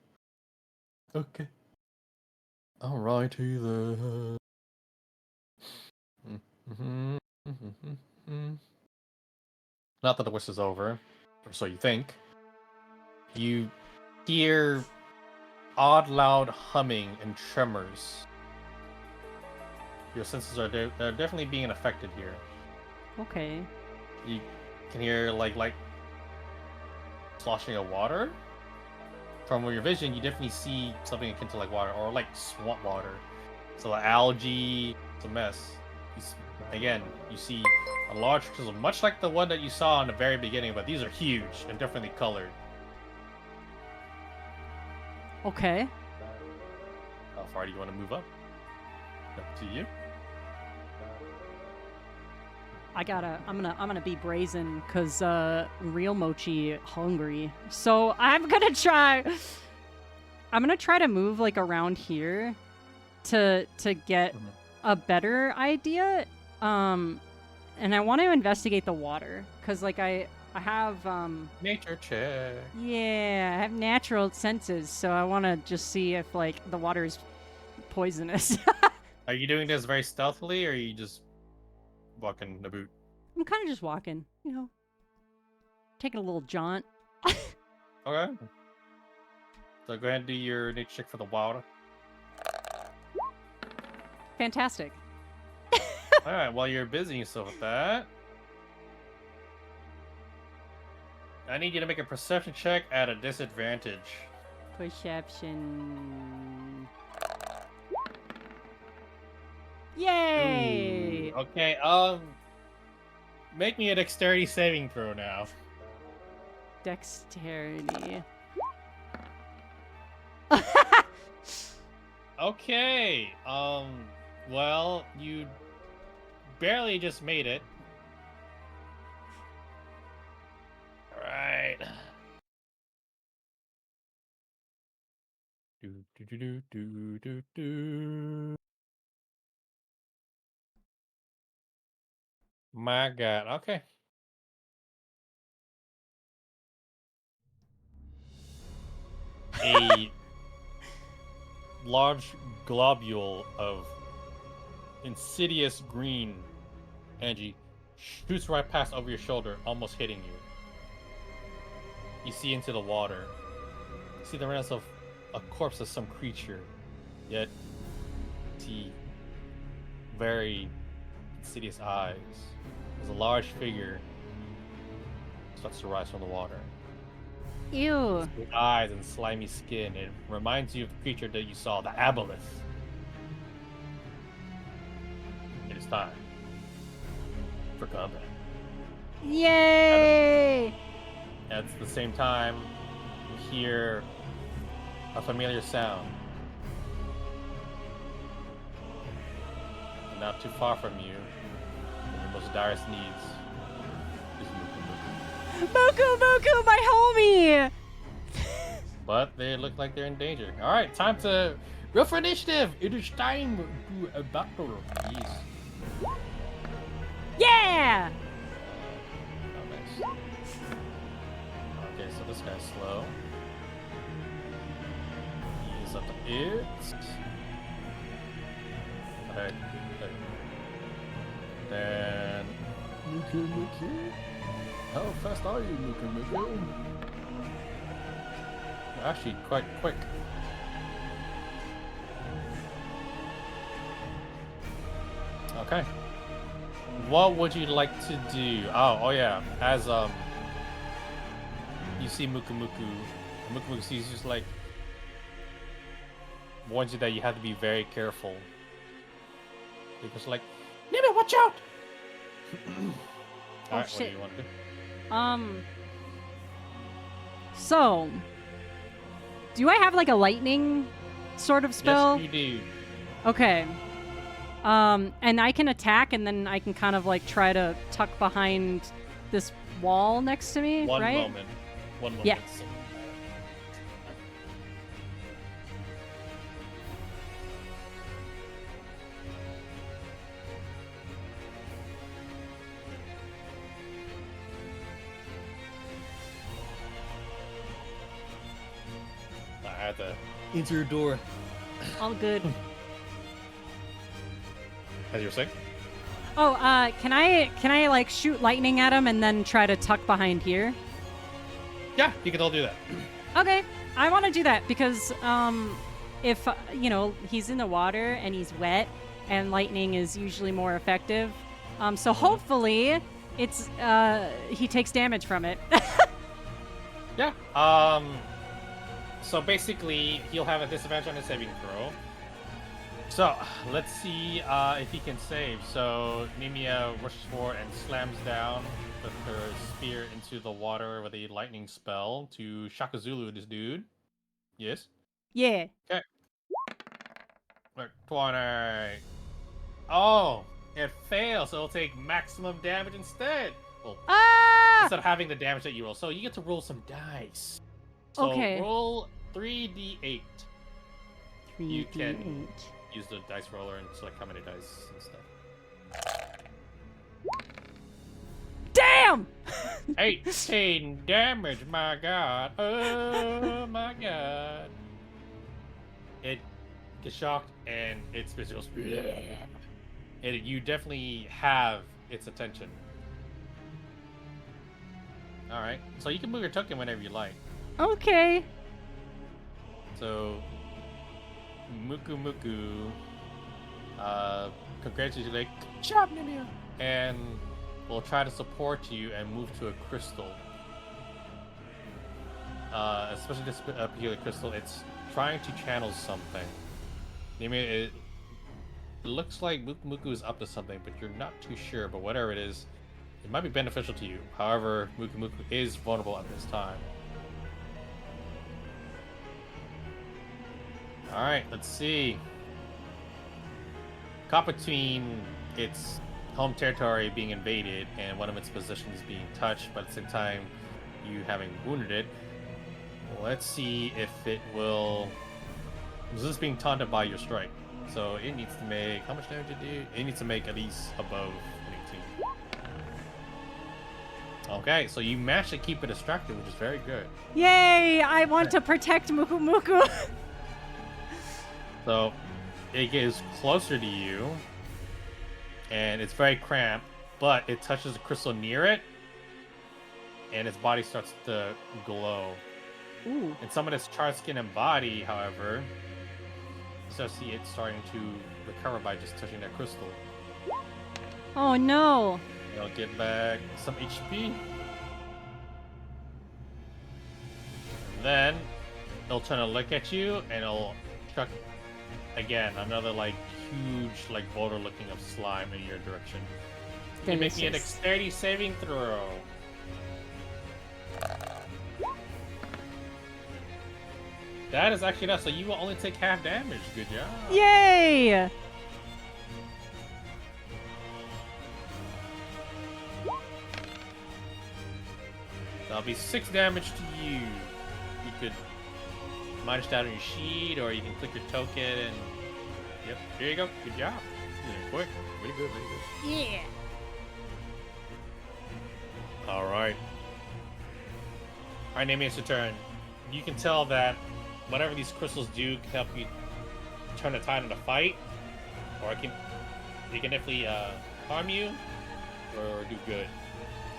Okay. Alrighty then. Not that the wish is over, or so you think. You hear odd, loud humming and tremors. Your senses are they're definitely being affected here. Okay. You can hear like sloshing of water. From your vision, you definitely see something akin to like water or like swamp water. So like algae, it's a mess. Again, you see a large crystal, much like the one that you saw in the very beginning, but these are huge and differently colored. Okay. How far do you want to move up? Up to you. I'm gonna be brazen because real Mochi hungry. So I'm gonna try to move like around here to get a better idea. And I want to investigate the water because, like, I have Nature check. yeah, I have natural senses, so I want to just see if like the water is poisonous. Are you doing this very stealthily, or are you just walking the boot? I'm kind of just walking, you know, taking a little jaunt. Okay. So go ahead and do your nature check for the water. Fantastic. All right. While you're busy yourself with that, I need you to make a perception check at a disadvantage. Perception. Yay! Ooh, okay. Make me a dexterity saving throw now. Dexterity. Okay. Well, you barely just made it. All right. Do do do do do do. My God. Okay. A large globule of insidious green, Angie, shoots right past over your shoulder, almost hitting you. You see into the water. You see the remnants of a corpse of some creature, yet you see very insidious eyes. There's a large figure starts to rise from the water. Ew. With eyes and slimy skin. It reminds you of the creature that you saw, the aboleth. It is time for combat. Yay! At the same time, you hear a familiar sound. And not too far from you, in your most direst needs, is Muku Muku. Moku Moku, my homie! But they look like they're in danger. Alright, time to roll for initiative! It is time to a battle. Yes. Yeah! Oh, nice. Okay, so this guy's slow. He's up to it. Okay. Then Muku Muku. How fast are you, Muku Muku? You're actually quite quick. Okay. What would you like to do? Oh yeah. As you see Muku Muku sees just like warns you that you have to be very careful. Because like, Nima, watch out! Alright, what do shit. you want to do? So, do I have like a lightning sort of spell? Yes, you do. Okay. And I can attack, and then I can kind of like try to tuck behind this wall next to me, One right? moment. Yeah. I have to enter your door. All good. As you were saying? Oh, can I like shoot lightning at him and then try to tuck behind here? Yeah, you can all do that. Okay, I want to do that because if you know he's in the water and he's wet, and lightning is usually more effective. So hopefully it's he takes damage from it. Yeah. So basically, he'll have a disadvantage on his saving throw. So let's see if he can save. So Nemia rushes forward and slams down with her spear into the water with a lightning spell to Shakazulu this dude. Yes. Yeah. Okay. 20. Oh, it fails, so it'll take maximum damage instead. Well, Ah! instead of having the damage that you roll. So you get to roll some dice. So Okay. roll 3d8. 3d8. You can use the dice roller and select how many dice and stuff. Damn! 18 damage, my god. Oh my god. It gets shocked and its face goes. And you definitely have its attention. Alright, so you can move your token whenever you like. Okay. So, Muku, congratulations, good job, Nimia! And we'll try to support you and move to a crystal. Especially this particular crystal, it's trying to channel something. Nimia, it looks like Muku is up to something, but you're not too sure. But whatever it is, it might be beneficial to you. However, Muku is vulnerable at this time. Alright, let's see. Caught between its home territory being invaded and one of its possessions being touched, but at the same time, you having wounded it. Let's see if it will. This is being taunted by your strike. So it needs to make. How much damage did it do? It needs to make at least above an 18. Okay, so you managed to keep it distracted, which is very good. Yay! I want to protect Muku. So it gets closer to you, and it's very cramped, but it touches the crystal near it, and its body starts to glow. Ooh. And some of its charred skin and body, however, you start to see it starting to recover by just touching that crystal. Oh no. It'll get back some HP. And then it'll turn to look at you, and it'll chuck again another like huge like boulder looking of slime in your direction. You make me a dexterity saving throw. That is actually not, so you will only take half damage. Good job. Yay! That'll be 6 damage to you. You could minus that on your sheet, or you can click your token and. Yep, there you go. Good job. You're doing quick. Really good, really good. Yeah. Alright. Alright, Nami, it's your turn. You can tell that whatever these crystals do can help you turn the tide in the fight, or it can definitely harm you or do good.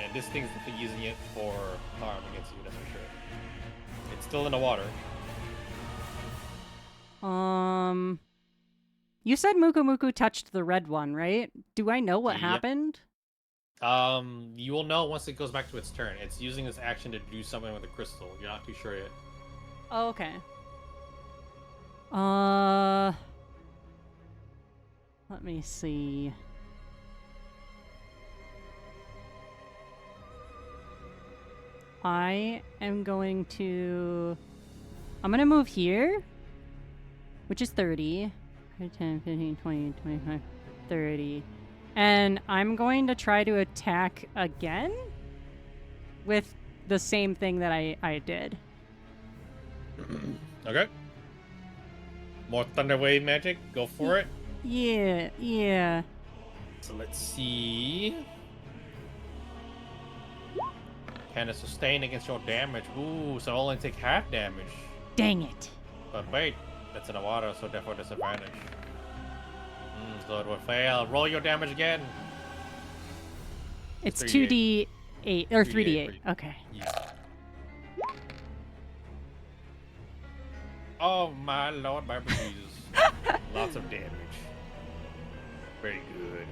And this thing's definitely using it for harm against you, that's for sure. It's still in the water. You said Muku touched the red one, right? Do I know what Yep. happened? You will know once it goes back to its turn. It's using this action to do something with the crystal. You're not too sure yet. Oh, okay. Let me see. I'm going to move here, which is 30. 10, 15, 20, 25, 30. And I'm going to try to attack again with the same thing that I did. Okay. More Thunder Wave magic. Go for it. Yeah. So let's see. Can it sustain against your damage? Ooh, so I'll only take half damage. Dang it. But wait, that's in the water, so therefore disadvantage. So it will fail. Roll your damage again. It's 3d8. 2d8 or 3d8. 3d8. Okay. Yeah. Oh my lord, my Jesus. Lots of damage. Very good.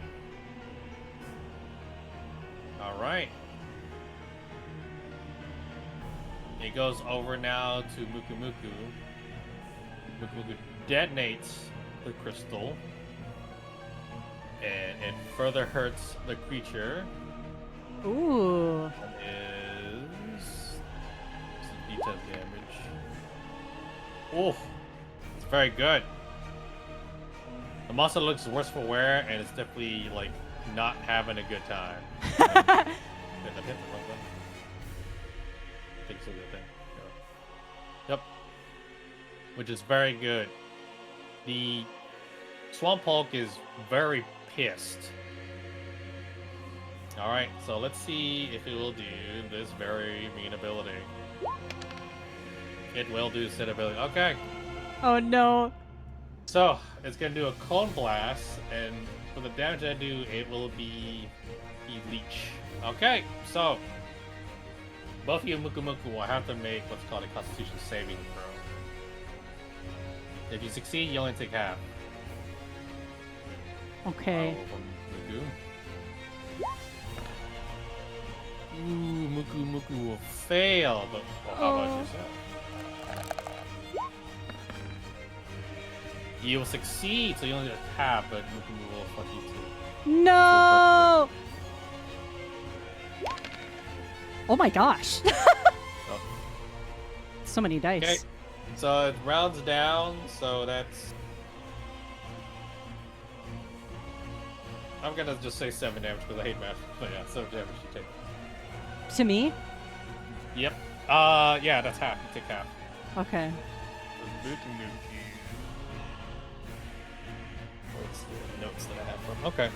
Alright. It goes over now to Muku. Muku detonates the crystal. And it further hurts the creature. Ooh. Is D10 damage. Oh, it's very good. The monster looks worse for wear, and it's definitely like not having a good time. Did I hit the wrong button? I think it's a good thing. Yep. Which is very good. The Swamp Hulk is very pissed. Alright, so let's see if it will do this very mean ability. It will do said ability. Okay. Oh no. So, it's gonna do a Cone Blast, and for the damage I do, it will be Leech. Okay, so both of you Muku Muku will have to make what's called a Constitution saving throw. If you succeed, you only take half. Okay. Muku. Ooh, Muku Muku will fail, but well, how about yourself? You will succeed, so you only get half, but Muku Muku will fuck you too. No! Oh my gosh. Oh. So many dice. Okay, so it rounds down, so that's... I'm gonna just say 7 damage because I hate math, but yeah, 7 damage you take. To me? Yep. Yeah, that's half. You take half. Okay. What's the notes that I have from? Okay.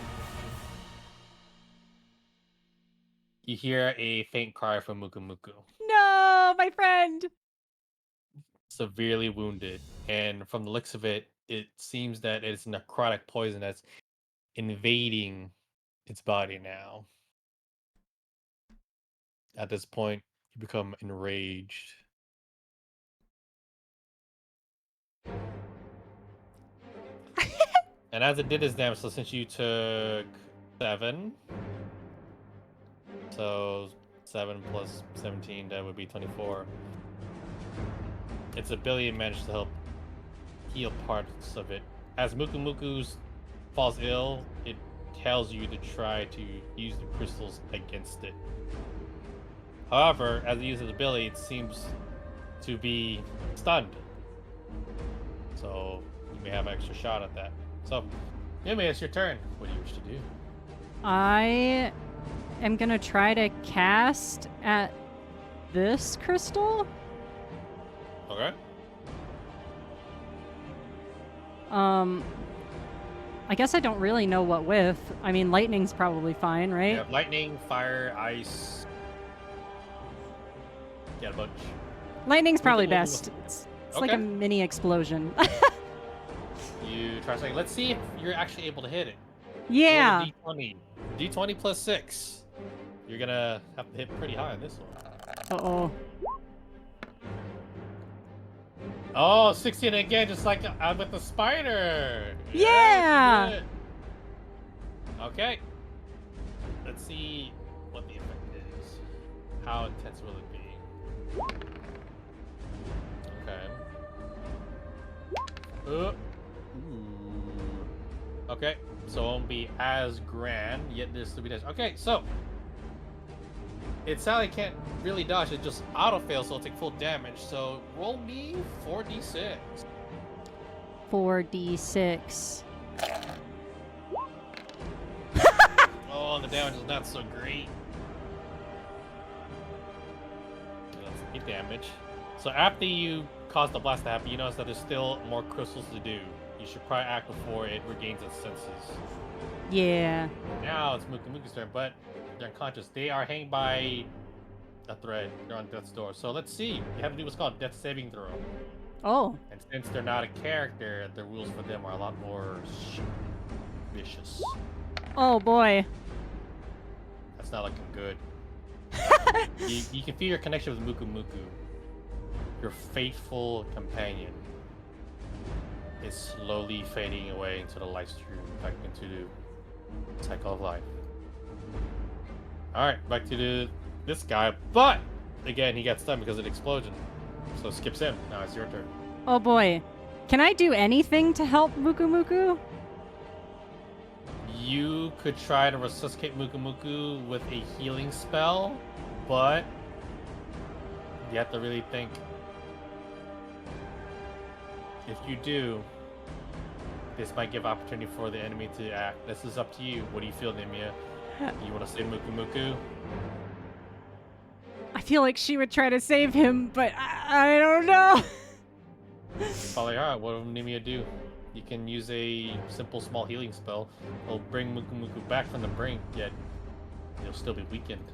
You hear a faint cry from Muku Muku. No, my friend. Severely wounded, and from the looks of it, it seems that it's necrotic poison that's invading its body now. At this point, you become enraged. And as it did its damage, so since you took 7, so 7 plus 17, that would be 24. Its ability managed to help heal parts of it. As Muku Muku's falls ill, it tells you to try to use the crystals against it. However, as it uses its ability, it seems to be stunned. So you may have an extra shot at that. So, Yumi, it's your turn. What do you wish to do? I am gonna try to cast at this crystal. Okay. I guess I don't really know what with. I mean, lightning's probably fine, right? You have lightning, fire, ice. Get a bunch. Lightning's probably We'll- best. It's like a Okay. mini explosion. You try something. Let's see if you're actually able to hit it. Yeah. Roll a D20. D20 plus 6. You're gonna have to hit pretty high on this one. Uh-oh. Oh, 16 again, just like with the spider. Yeah! Yes, good. Okay. Let's see what the effect is. How intense will it be? Okay. Ooh. Okay, so it won't be as grand, yet this will be nice. Okay, so it Sally can't really dodge, it just auto fails, so it'll take full damage. So roll me 4d6. 4d6. Oh, the damage is not so great. That's 8 damage. So after you cause the blast to happen, you notice that there's still more crystals to do. You should probably act before it regains its senses. Yeah. Now it's Muku Muku's turn, but they're unconscious. They are hanging by a thread. They're on death's door. So let's see. You have to do what's called death saving throw. Oh. And since they're not a character, the rules for them are a lot more vicious. Oh boy. That's not looking good. You can feel your connection with Muku Muku. Your faithful companion is slowly fading away into the life stream, back into the cycle of life. Alright, back to this guy, but again, he got stunned because of the explosion. So skips him. Now it's your turn. Oh boy. Can I do anything to help Muku Muku? You could try to resuscitate Muku Muku with a healing spell, but you have to really think. If you do, this might give opportunity for the enemy to act. This is up to you. What do you feel, Nimia? You want to save Muku Muku? I feel like she would try to save him, but I don't know. Probably, alright, what will Nimia do? You can use a simple small healing spell. It'll bring Muku Muku back from the brink, yet you'll still be weakened.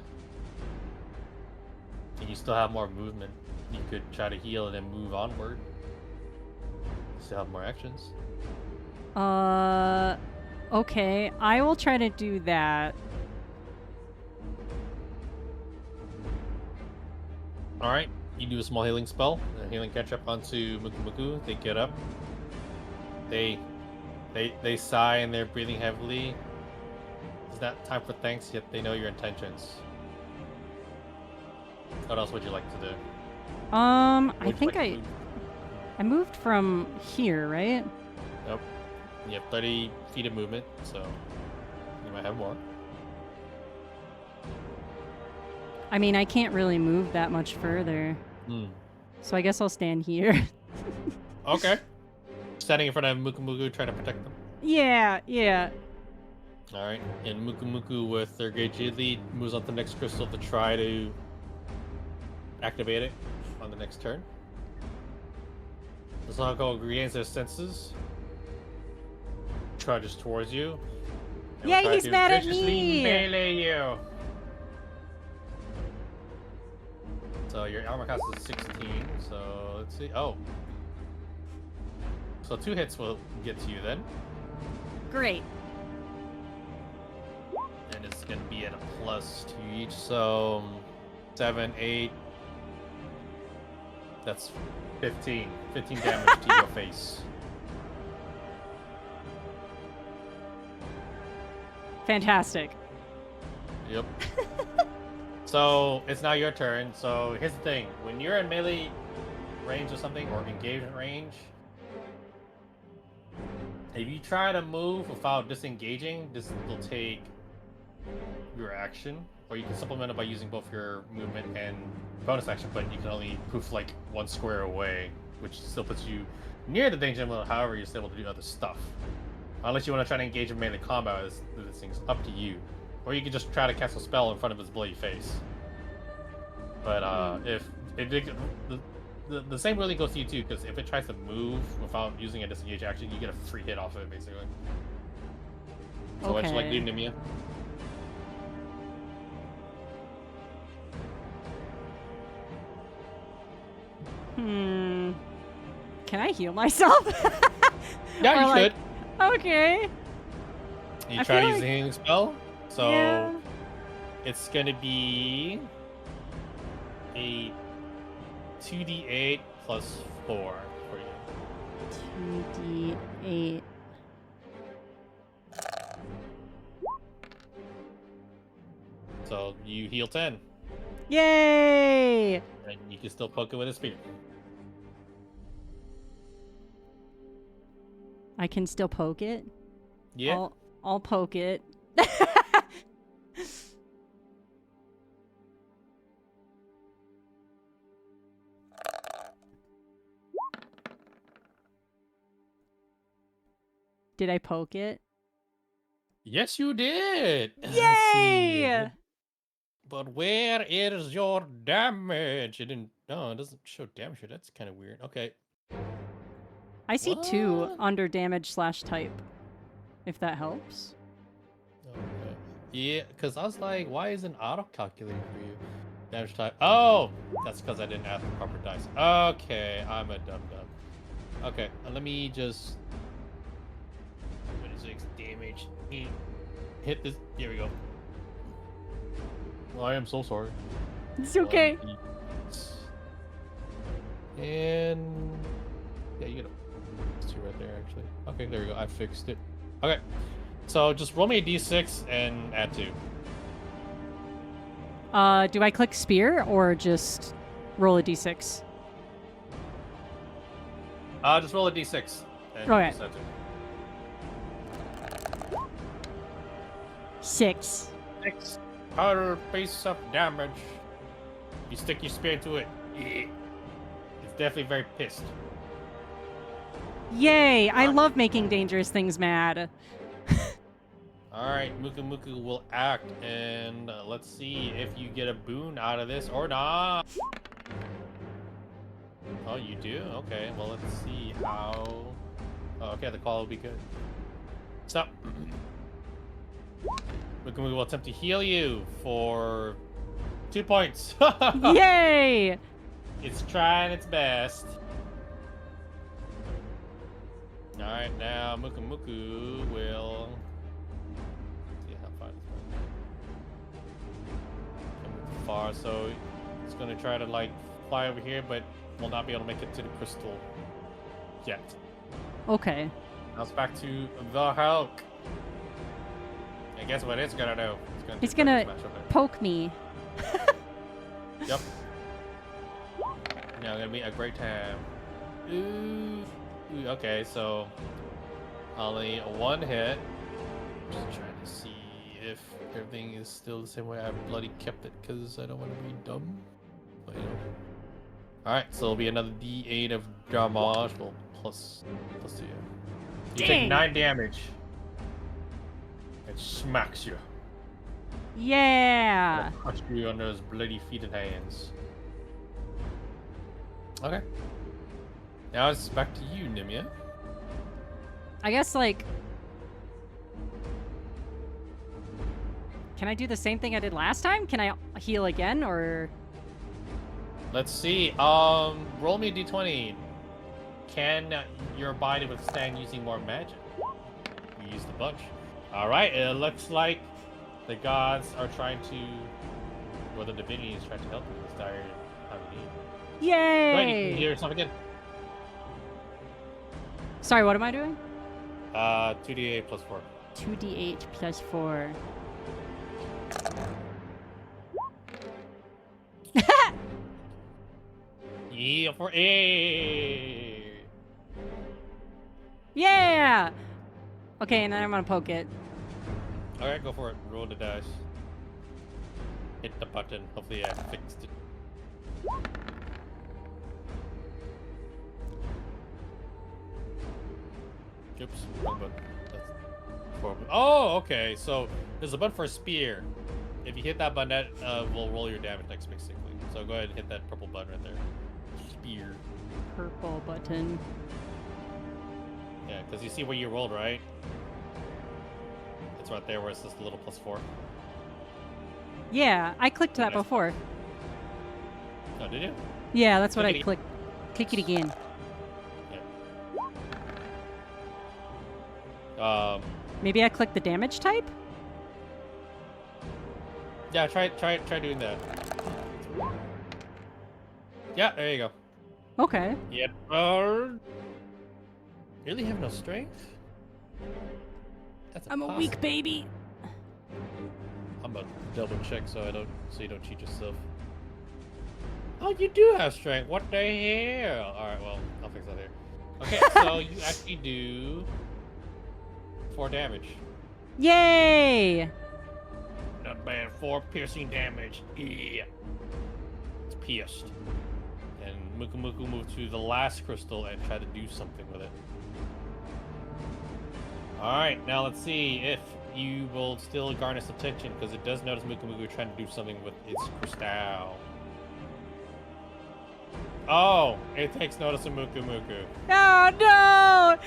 And you still have more movement. You could try to heal and then move onward. Still have more actions. Okay. I will try to do that. Alright, you do a small healing spell. A healing catch up onto Muku Muku. They get up. They sigh and they're breathing heavily. It's not time for thanks, yet they know your intentions. What else would you like to do? I think I moved from here, right? Nope. You have 30 feet of movement, so you might have more. I mean, I can't really move that much further. So I guess I'll stand here. Okay. Standing in front of Muku Muku, trying to protect them. Yeah. Alright, and Muku Muku with their Gagili moves on to the next crystal to try to activate it on the next turn. The Zonko regains their senses, charges towards you. And Yeah, will try he's to mad at viciously me! Melee you. So your armor class is 16, so let's see. Oh. So 2 hits will get to you then. Great. And it's going to be at a plus to each, so 7, 8. That's 15. 15 damage to your face. Fantastic. Yep. So it's now your turn. So here's the thing: when you're in melee range or something, or engagement range, if you try to move without disengaging, this will take your action, or you can supplement it by using both your movement and bonus action. But you can only poof like 1 square away, which still puts you near the danger limit. However, you're still able to do other stuff. Unless you want to try to engage in melee combat, this thing's up to you. Or you can just try to cast a spell in front of his bloody face. But if the same really goes to you too, because if it tries to move without using a disengage action, you get a free hit off of it, basically. So what you like doing to Mia? Can I heal myself? Yeah, you could. Okay. You try to use a healing spell. So yeah. It's gonna be a 2d8 plus 4 for you. 2d8. So you heal 10. Yay! And you can still poke it with a spear. I can still poke it? Yeah. I'll poke it. Did I poke it? Yes, you did. Yay! But where is your damage? It didn't. No, it doesn't show damage here. That's kind of weird. Okay. I see What? 2 under damage / type. If that helps. Okay. Yeah, because I was like, why isn't auto calculating for you? Damage type. Oh, that's because I didn't add the proper dice. Okay, I'm a dum dum. Okay, let me just 26 damage. Hit this. Here we go. Well, I am so sorry. It's okay. And yeah, you get a 2 right there, actually. Okay, there we go. I fixed it. Okay, so just roll me a d6 and add 2. Do I click spear or just roll a d6? Just roll a d6. And Okay. just add 2. 6. 6 per piece of damage. You stick your spear into it. It's definitely very pissed. Yay! I love making dangerous things mad. Alright, Muku Muku will act, and let's see if you get a boon out of this or not. Oh, you do? Okay, well, let's see how Oh, okay, the call will be good. Stop. We will attempt to heal you for 2 points. Yay! It's trying its best. Alright, now Muku Muku will... see how far this goes. Can't move too far, so it's gonna try to like fly over here, but will not be able to make it to the crystal yet. Okay. Now it's back to the Hulk. And guess what it's gonna do? He's do gonna smash over there. poke me. Yep. Now gonna be a great time. Ooh. Okay, so only one hit. Just trying to see if everything is still the same way. I bloody kept it because I don't want to be dumb. But you know. All right, so it'll be another D8 of damage. Well, plus 2. You take 9 damage. It smacks you. Yeah. Crush you under his bloody feet and hands. Okay. Now it's back to you, Nimia. I guess, like... Can I do the same thing I did last time? Can I heal again, or... Let's see. Roll me a d20. Can your body withstand using more magic? We used a bunch. Alright, it looks like the gods are trying to... or the divinity is trying to help you in this dire time of need. Yay! Go ahead, you can heal yourself again. Sorry, what am I doing? 2d8 plus 4. 2d8 plus 4. Yeah, for 8. Yeah! Okay, and then I'm gonna poke it. Alright, go for it. Roll the dice. Hit the button. Hopefully I fixed it. Oops, wrong button. That's horrible. Oh, okay. So there's a button for a spear. If you hit that button, that will roll your damage next, basically. So go ahead and hit that purple button right there. Spear. Purple button. Yeah, because you see where you rolled, right? It's right there where it says the little +4. Yeah, I clicked that Nice. before. Oh, did you? Yeah, that's what Click I it clicked. Click it again. Maybe I clicked the damage type? Yeah, try doing that. Yeah, there you go. Okay. Yep. Really have no strength? That's I'm a weak baby. I'm gonna double check so you don't cheat yourself. Oh, you do have strength. What the hell? All right, well, I'll fix that there. Okay, so you actually do 4 damage. Yay! Not bad. 4 piercing damage. Yeah. It's pierced. And Muku Muku move to the last crystal and try to do something with it. Alright, now let's see if you will still garner its attention, because it does notice Muku Muku trying to do something with its crystal. Oh, it takes notice of Muku Muku. Oh no!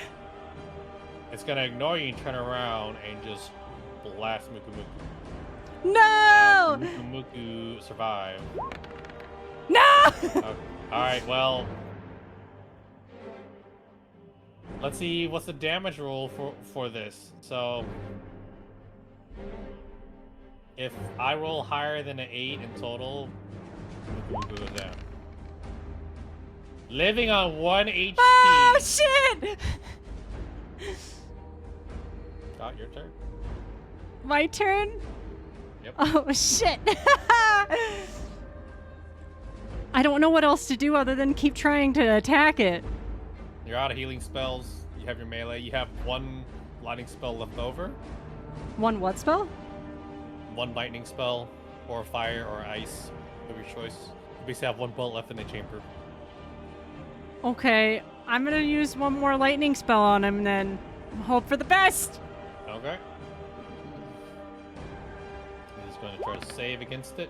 It's gonna ignore you and turn around and just blast Muku Muku. No! Muku Muku survive. No! Okay. Alright, well... let's see what's the damage roll for this. So... if I roll higher than an 8 in total, Muku Muku goes down. Living on 1 HP. Oh shit! Got your turn. My turn? Yep. Oh shit! I don't know what else to do other than keep trying to attack it. You're out of healing spells. You have your melee. You have 1 lightning spell left over. One what spell? 1 lightning spell, or fire, or ice, of your choice. You basically have 1 bullet left in the chamber. Okay, I'm gonna use 1 more lightning spell on him then. Hope for the best! Okay. He's going to try to save against it.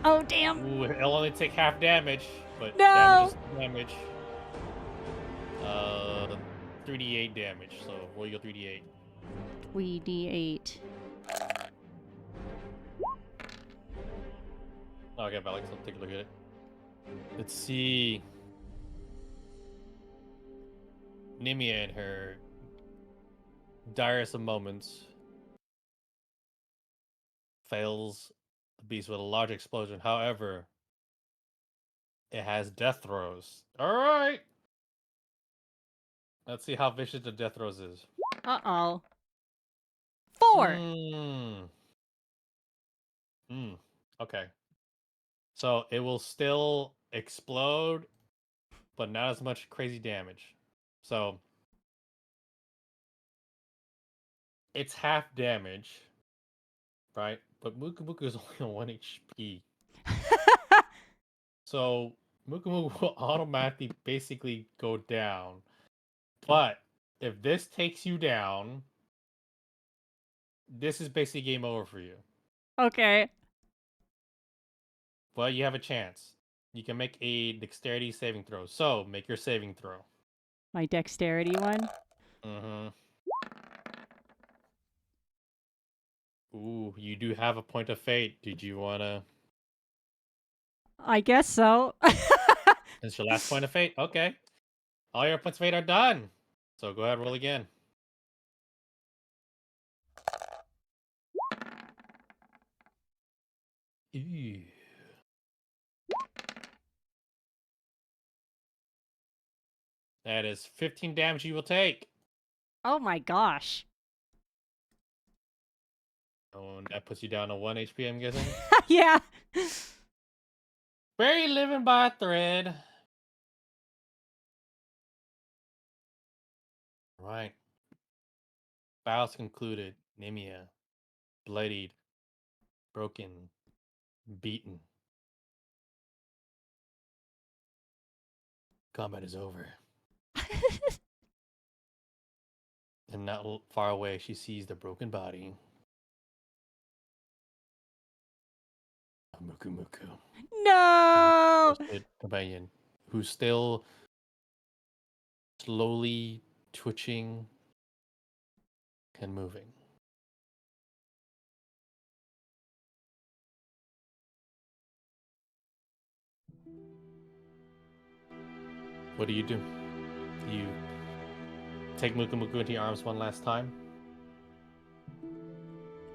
Oh damn! Ooh, it'll only take half damage, but No! damage is damage. 3d8 damage. So roll your 3d8. 3d8. Okay, Alex, let's take a look at it. Let's see. Nimia in her direst of moments fails the beast with a large explosion. However, it has death throws. Alright! Let's see how vicious the death throws is. Uh-oh. 4. Okay. So it will still explode, but not as much crazy damage. So it's half damage, right? But Muku Muku is only on 1 HP. So Muku Muku will automatically basically go down. But if this takes you down, this is basically game over for you. Okay. But you have a chance. You can make a dexterity saving throw. So make your saving throw. My dexterity one? Mm-hmm. Ooh, you do have a point of fate. Did you wanna? I guess so. It's your last point of fate. Okay. All your points of fate are done. So go ahead, roll again. Ew. That is 15 damage you will take. Oh my gosh. Oh, and that puts you down to 1 HP, I'm guessing. Yeah. Barely living by a thread. Right. Battle's concluded. Nimia. Bloodied. Broken. Beaten. Combat is over. And not far away, she sees the broken body of Muku Muku. No. Companion, who's still slowly twitching and moving. What do? Do you take Muku Muku into your arms one last time?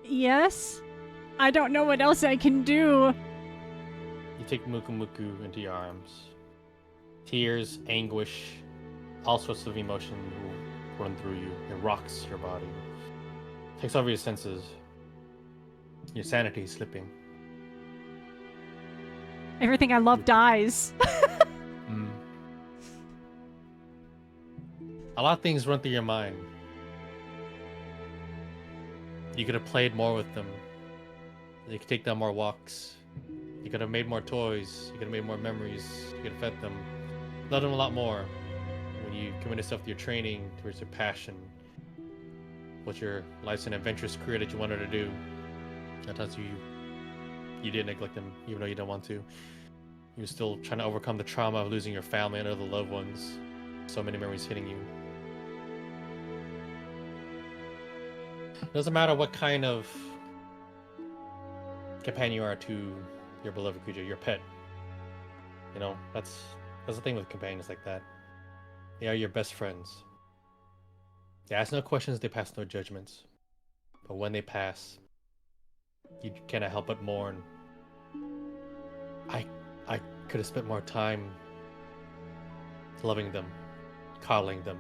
Yes. I don't know what else I can do. You take Muku Muku into your arms. Tears, anguish, all sorts of emotion will run through you. It rocks your body. Takes over your senses. Your sanity is slipping. Everything I love dies. A lot of things run through your mind. You could have played more with them. You could take them more walks. You could have made more toys. You could have made more memories. You could have fed them. Loved them a lot more. When you commit yourself to your training, towards your passion, what your life's an adventurous career that you wanted to do. At times you did neglect them, even though you didn't want to. You were still trying to overcome the trauma of losing your family and other loved ones. So many memories hitting you. Doesn't matter what kind of companion you are to your beloved creature, your pet. You know, that's the thing with companions like that. They are your best friends. They ask no questions, they pass no judgments. But when they pass, you cannot help but mourn. I could have spent more time loving them, coddling them,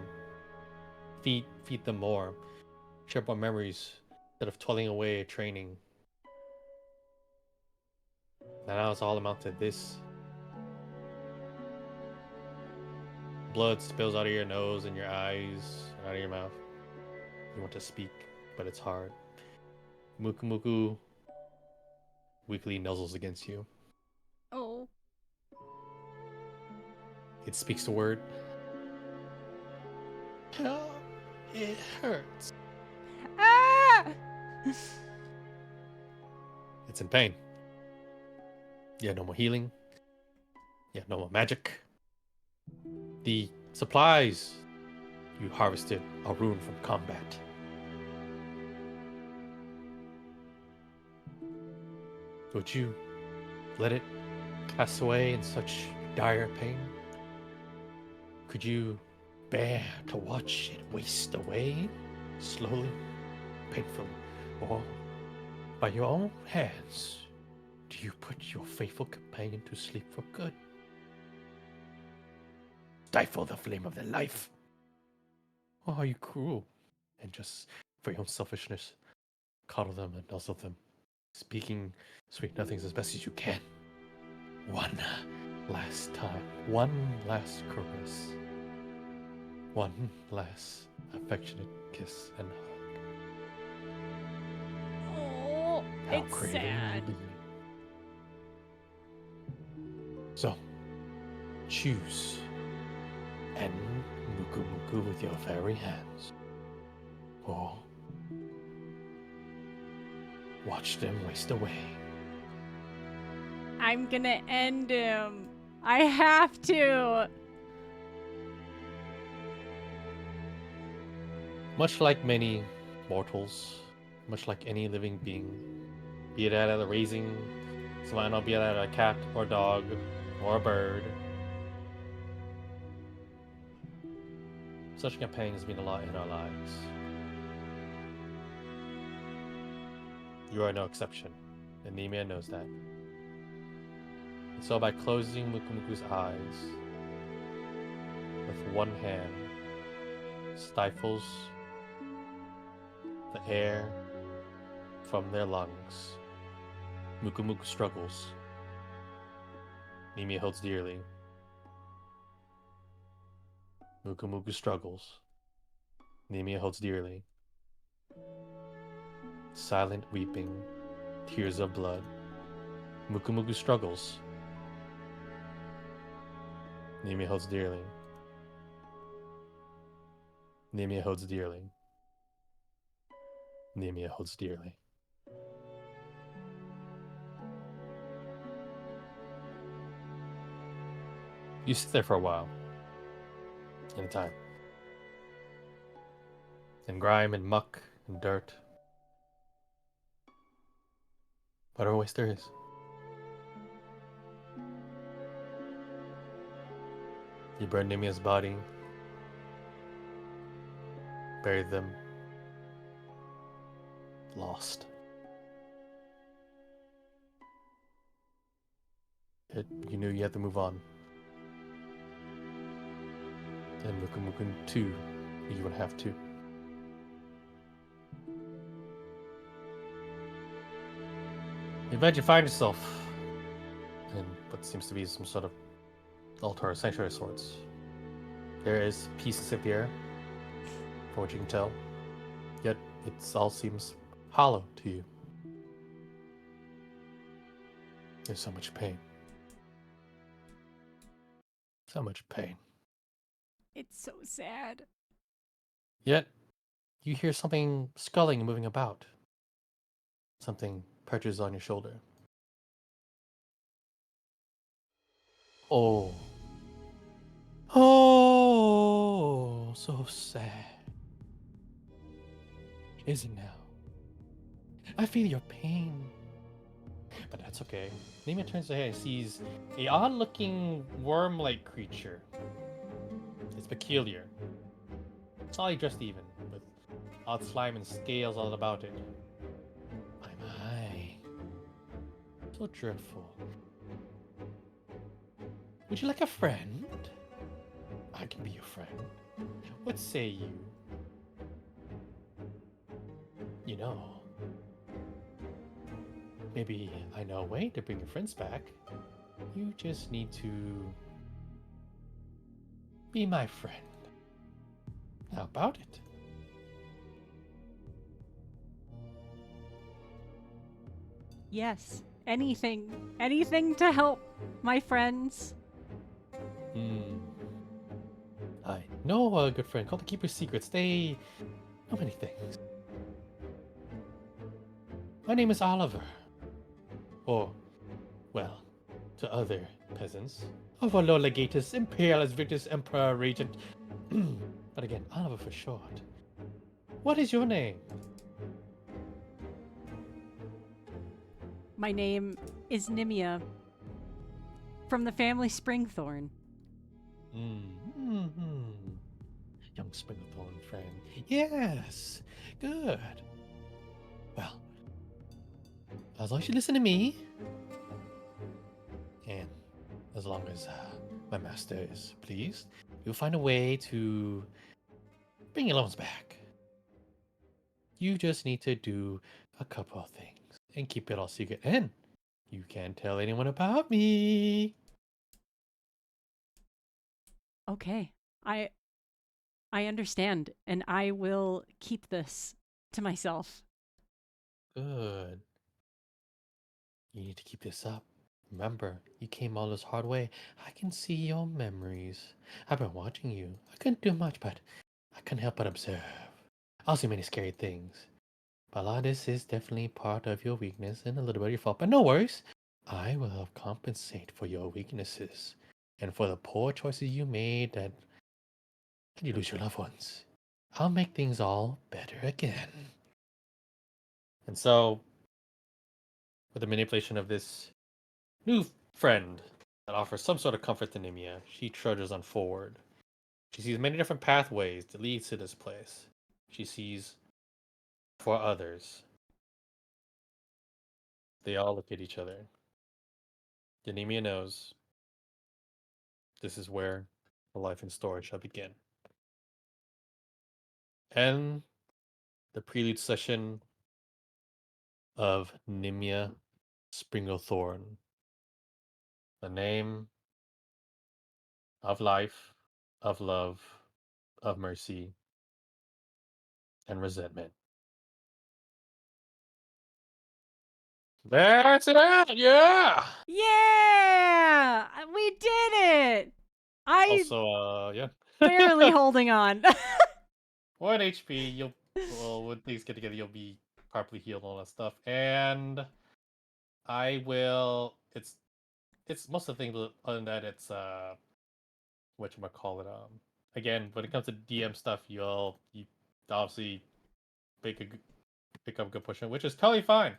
feed them more, share more memories instead of toiling away at training. And now it's all amount to this. Blood spills out of your nose and your eyes and out of your mouth. You want to speak, but it's hard. Muku Muku weakly nuzzles against you. Oh. It speaks the word. Help! It hurts. Ah! It's in pain. You have no more healing. You have no more magic. The supplies you harvested a rune from combat. Would you let it pass away in such dire pain? Could you bear to watch it waste away, slowly, painfully, or by your own hands, do you put your faithful companion to sleep for good? Stifle the flame of their life? Or are you cruel and just for your own selfishness, coddle them and nuzzle them, speaking sweet nothings as best as you can? One last time, one last caress, one last affectionate kiss and hug. Oh, How it's craving sad. you be. So, choose and muku muku with your very hands, or watch them waste away. I'm gonna end him. I have to. Much like many mortals, much like any living being, be it either raising someone, or be it either a cat or dog or a bird, such companions mean a lot in our lives. You are no exception, and Nemia knows that. And so by closing Mukumuku's eyes, with one hand, stifles the air from their lungs. Mukumuku struggles. Nemia holds dearly. Mukumuku struggles. Nemia holds dearly. Silent weeping, tears of blood. Mukumuku struggles. Nemia holds dearly. Nemia holds dearly. Nemia holds dearly. You sit there for a while. In time. In grime and muck and dirt. Whatever waste there is. You burned Nemia's body. Buried them. Lost. You knew you had to move on. And Mukumuku too, you would have to. Eventually find yourself in what seems to be some sort of altar or sanctuary of sorts. There is peace in the air, from what you can tell. Yet it all seems hollow to you. There's so much pain. So much pain. It's so sad. Yet you hear something sculling and moving about. Something perches on your shoulder. Oh. Oh, so sad. Is it now? I feel your pain. But that's okay. Nima turns ahead and sees a odd-looking worm-like creature. It's peculiar. It's oddly dressed even, with odd slime and scales all about it. My. So dreadful. Would you like a friend? I can be your friend. What say you? You know, maybe I know a way to bring your friends back. You just need to be my friend. How about it? Yes. Anything. Anything to help my friends. I know a good friend called the Keeper Secrets. They know many things. My name is Oliver. Or, well, to other peasants, Overlord Legatus, Imperialis Victus, Emperor Regent. But again, Oliver for short. What is your name? My name is Nimia from the family Springthorn. Mm-hmm. Young Springlethorn friend. Yes, good. Well, as long as you listen to me, and as long as my master is pleased, we'll find a way to bring your loans back. You just need to do a couple of things and keep it all secret. And you can't tell anyone about me. Okay. I I understand, and I will keep this to myself. Good. You need to keep this up. Remember, you came all this hard way. I can see your memories. I've been watching you. I couldn't do much, but I couldn't help but observe. I'll see many scary things. But a lot of this is definitely part of your weakness and a little bit of your fault. But no worries. I will help compensate for your weaknesses and for the poor choices you made that you lose your loved ones. I'll make things all better again. And so, with the manipulation of this new friend that offers some sort of comfort to Nimia, she trudges on forward. She sees many different pathways that lead to this place. She sees for others. They all look at each other. Nimia knows this is where the life in story shall begin. And the prelude session of Nimia Springlethorn. The name of life, of love, of mercy, and resentment. That's it! Yeah! Yeah! We did it! I Also, yeah. barely holding on. 1 HP, well, when things get together, you'll be properly healed and all that stuff. And I will, it's most of the things, other than that, it's, whatchamacallit, again, when it comes to DM stuff, you obviously pick up a good push, which is totally fine.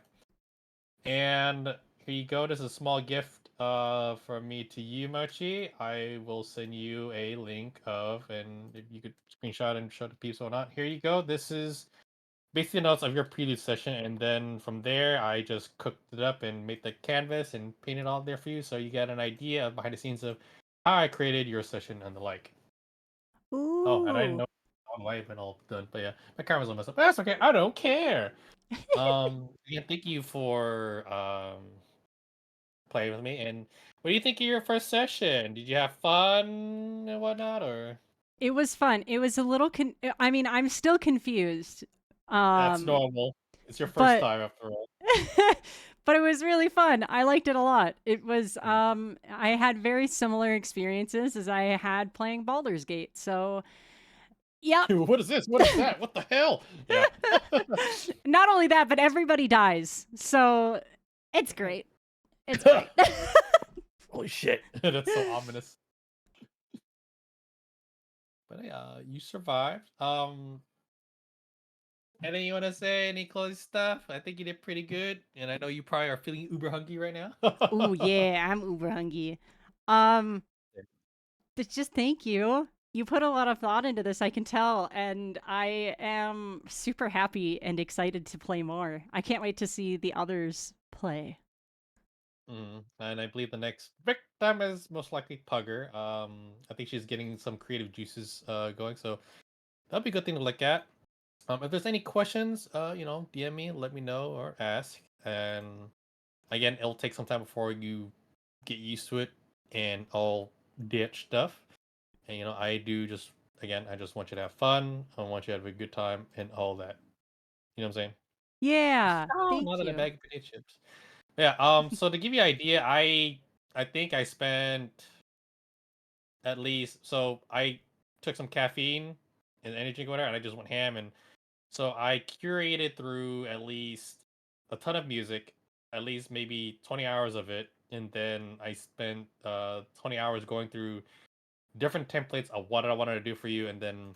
And here you go. This is a small gift from me to you, Mochi. I will send you a link of, and if you could screenshot and show the people or not. Here you go. This is basically notes of your prelude session, and then from there, I just cooked it up and made the canvas and painted all there for you, so you get an idea of behind the scenes of how I created your session and the like. Oh, and I didn't Ooh. know how I been all done, but yeah, my camera's all messed up. But that's okay. I don't care. Yeah, thank you for playing with me. And what do you think of your first session? Did you have fun and whatnot, or It was fun. It was a little I mean, I'm still confused. that's Um, normal? It's your first but time after all. but it was really fun. I liked it a lot. It was Mm. I had very similar experiences as I had playing Baldur's Gate. So, yep. What is this? What is that? What the hell? Yeah. Not only that, but everybody dies. So, it's great. It's great. Holy shit. That's so ominous. But yeah, you survived. Anything you want to say? Any closing stuff? I think you did pretty good, and I know you probably are feeling uber hungry right now. Ooh, yeah, I'm uber hungry. Um, just thank you. You put a lot of thought into this, I can tell, and I am super happy and excited to play more. I can't wait to see the others play. And I believe the next victim is most likely Pugger. I think she's getting some creative juices going, so that'll be a good thing to look at. If there's any questions, DM me, let me know, or ask. And again, it'll take some time before you get used to it and all ditch stuff. And I do just I just want you to have fun. I want you to have a good time and all that. You know what I'm saying? Yeah, Oh, thank not a you. bag of potato chips. Yeah. So to give you an idea, I think I spent at least I took some caffeine and energy drink or whatever, and I just went ham. And so I curated through at least a ton of music, at least maybe 20 hours of it, and then I spent 20 hours going through different templates of what I wanted to do for you, and then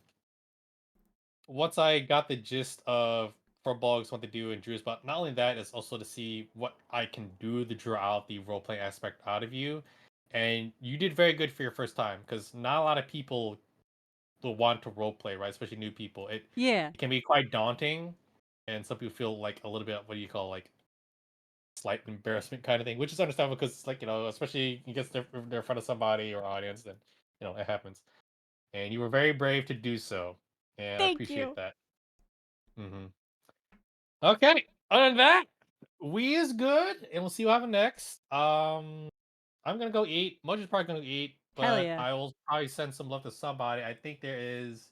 once I got the gist of Furbolgs, what they do in Drews, but not only that, it's also to see what I can do to draw out the roleplay aspect out of you. And you did very good for your first time, because not a lot of people will want to roleplay, right? Especially new people. Yeah. It can be quite daunting, and some people feel like a little bit, what do you call, like slight embarrassment kind of thing, which is understandable because it's like, especially you get they're in front of somebody or audience, then it happens. And you were very brave to do so, and I Thank appreciate you. that. Okay. Other than that, we is good, and we'll see what happens next. I'm gonna go eat. Moji's probably gonna eat, Hell but yeah. I will probably send some love to somebody. I think there is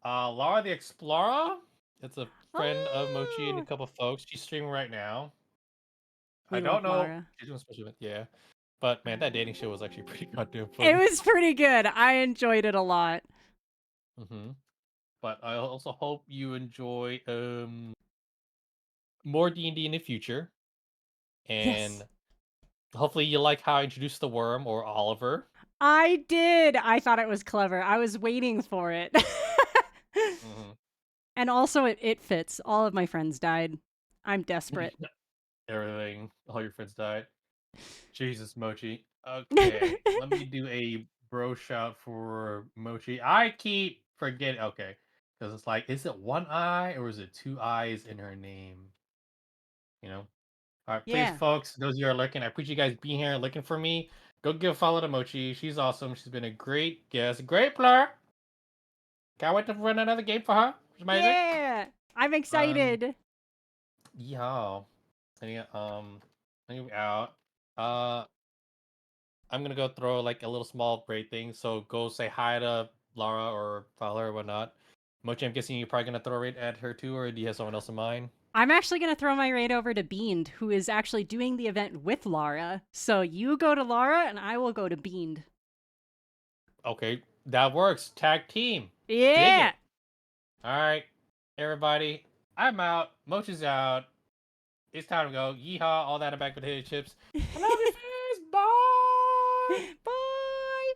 Laura the Explorer. It's a friend of Mochi and a Oh, couple folks. She's streaming right now. I we don't love know. Lara. She's doing a special event, yeah. But man, that dating show was actually pretty goddamn It funny. was pretty good. I enjoyed it a lot. hmm But I also hope you enjoy more D&D in the future, Yes. and hopefully you like how I introduced the worm or Oliver. I did. I thought it was clever. I was waiting for it. hmm And also, it fits. All of my friends died. I'm desperate. Everything, all your friends died. Jesus, Mochi. Okay, let me do a bro shout for Mochi. I keep forgetting. Okay, because it's like, is it one eye or is it two eyes in her name? You know. All right, please, Yeah. folks, those of you who are looking, I appreciate you guys being here and looking for me. Go give a follow to Mochi. She's awesome. She's been a great guest, great player. Can't wait to run another game for her. It's amazing. Yeah. I'm Um, excited. yeah. Anyway, out. Uh, I'm gonna go throw like a little small braid thing. So go say hi to Laura or follow her or whatnot. Mochi, I'm guessing you're probably gonna throw a raid at her too, or do you have someone else in mind? I'm actually going to throw my raid over to Beamed, who is actually doing the event with Lara. So you go to Lara, and I will go to Beamed. Okay, that works. Tag team. Dig Yeah. it. All right, everybody. I'm out. Mochi's out. It's time to go. Yeehaw! All that. I'm back with potato chips. I love your face. Bye. Bye.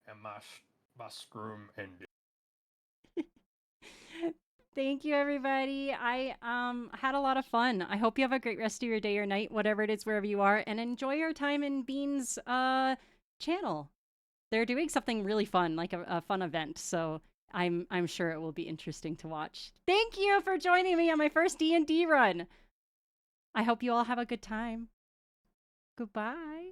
And my scroom ended. Thank you, everybody. I had a lot of fun. I hope you have a great rest of your day or night, whatever it is, wherever you are, and enjoy your time in Bean's channel. They're doing something really fun, like a fun event. So I'm sure it will be interesting to watch. Thank you for joining me on my first D&D run. I hope you all have a good time. Goodbye.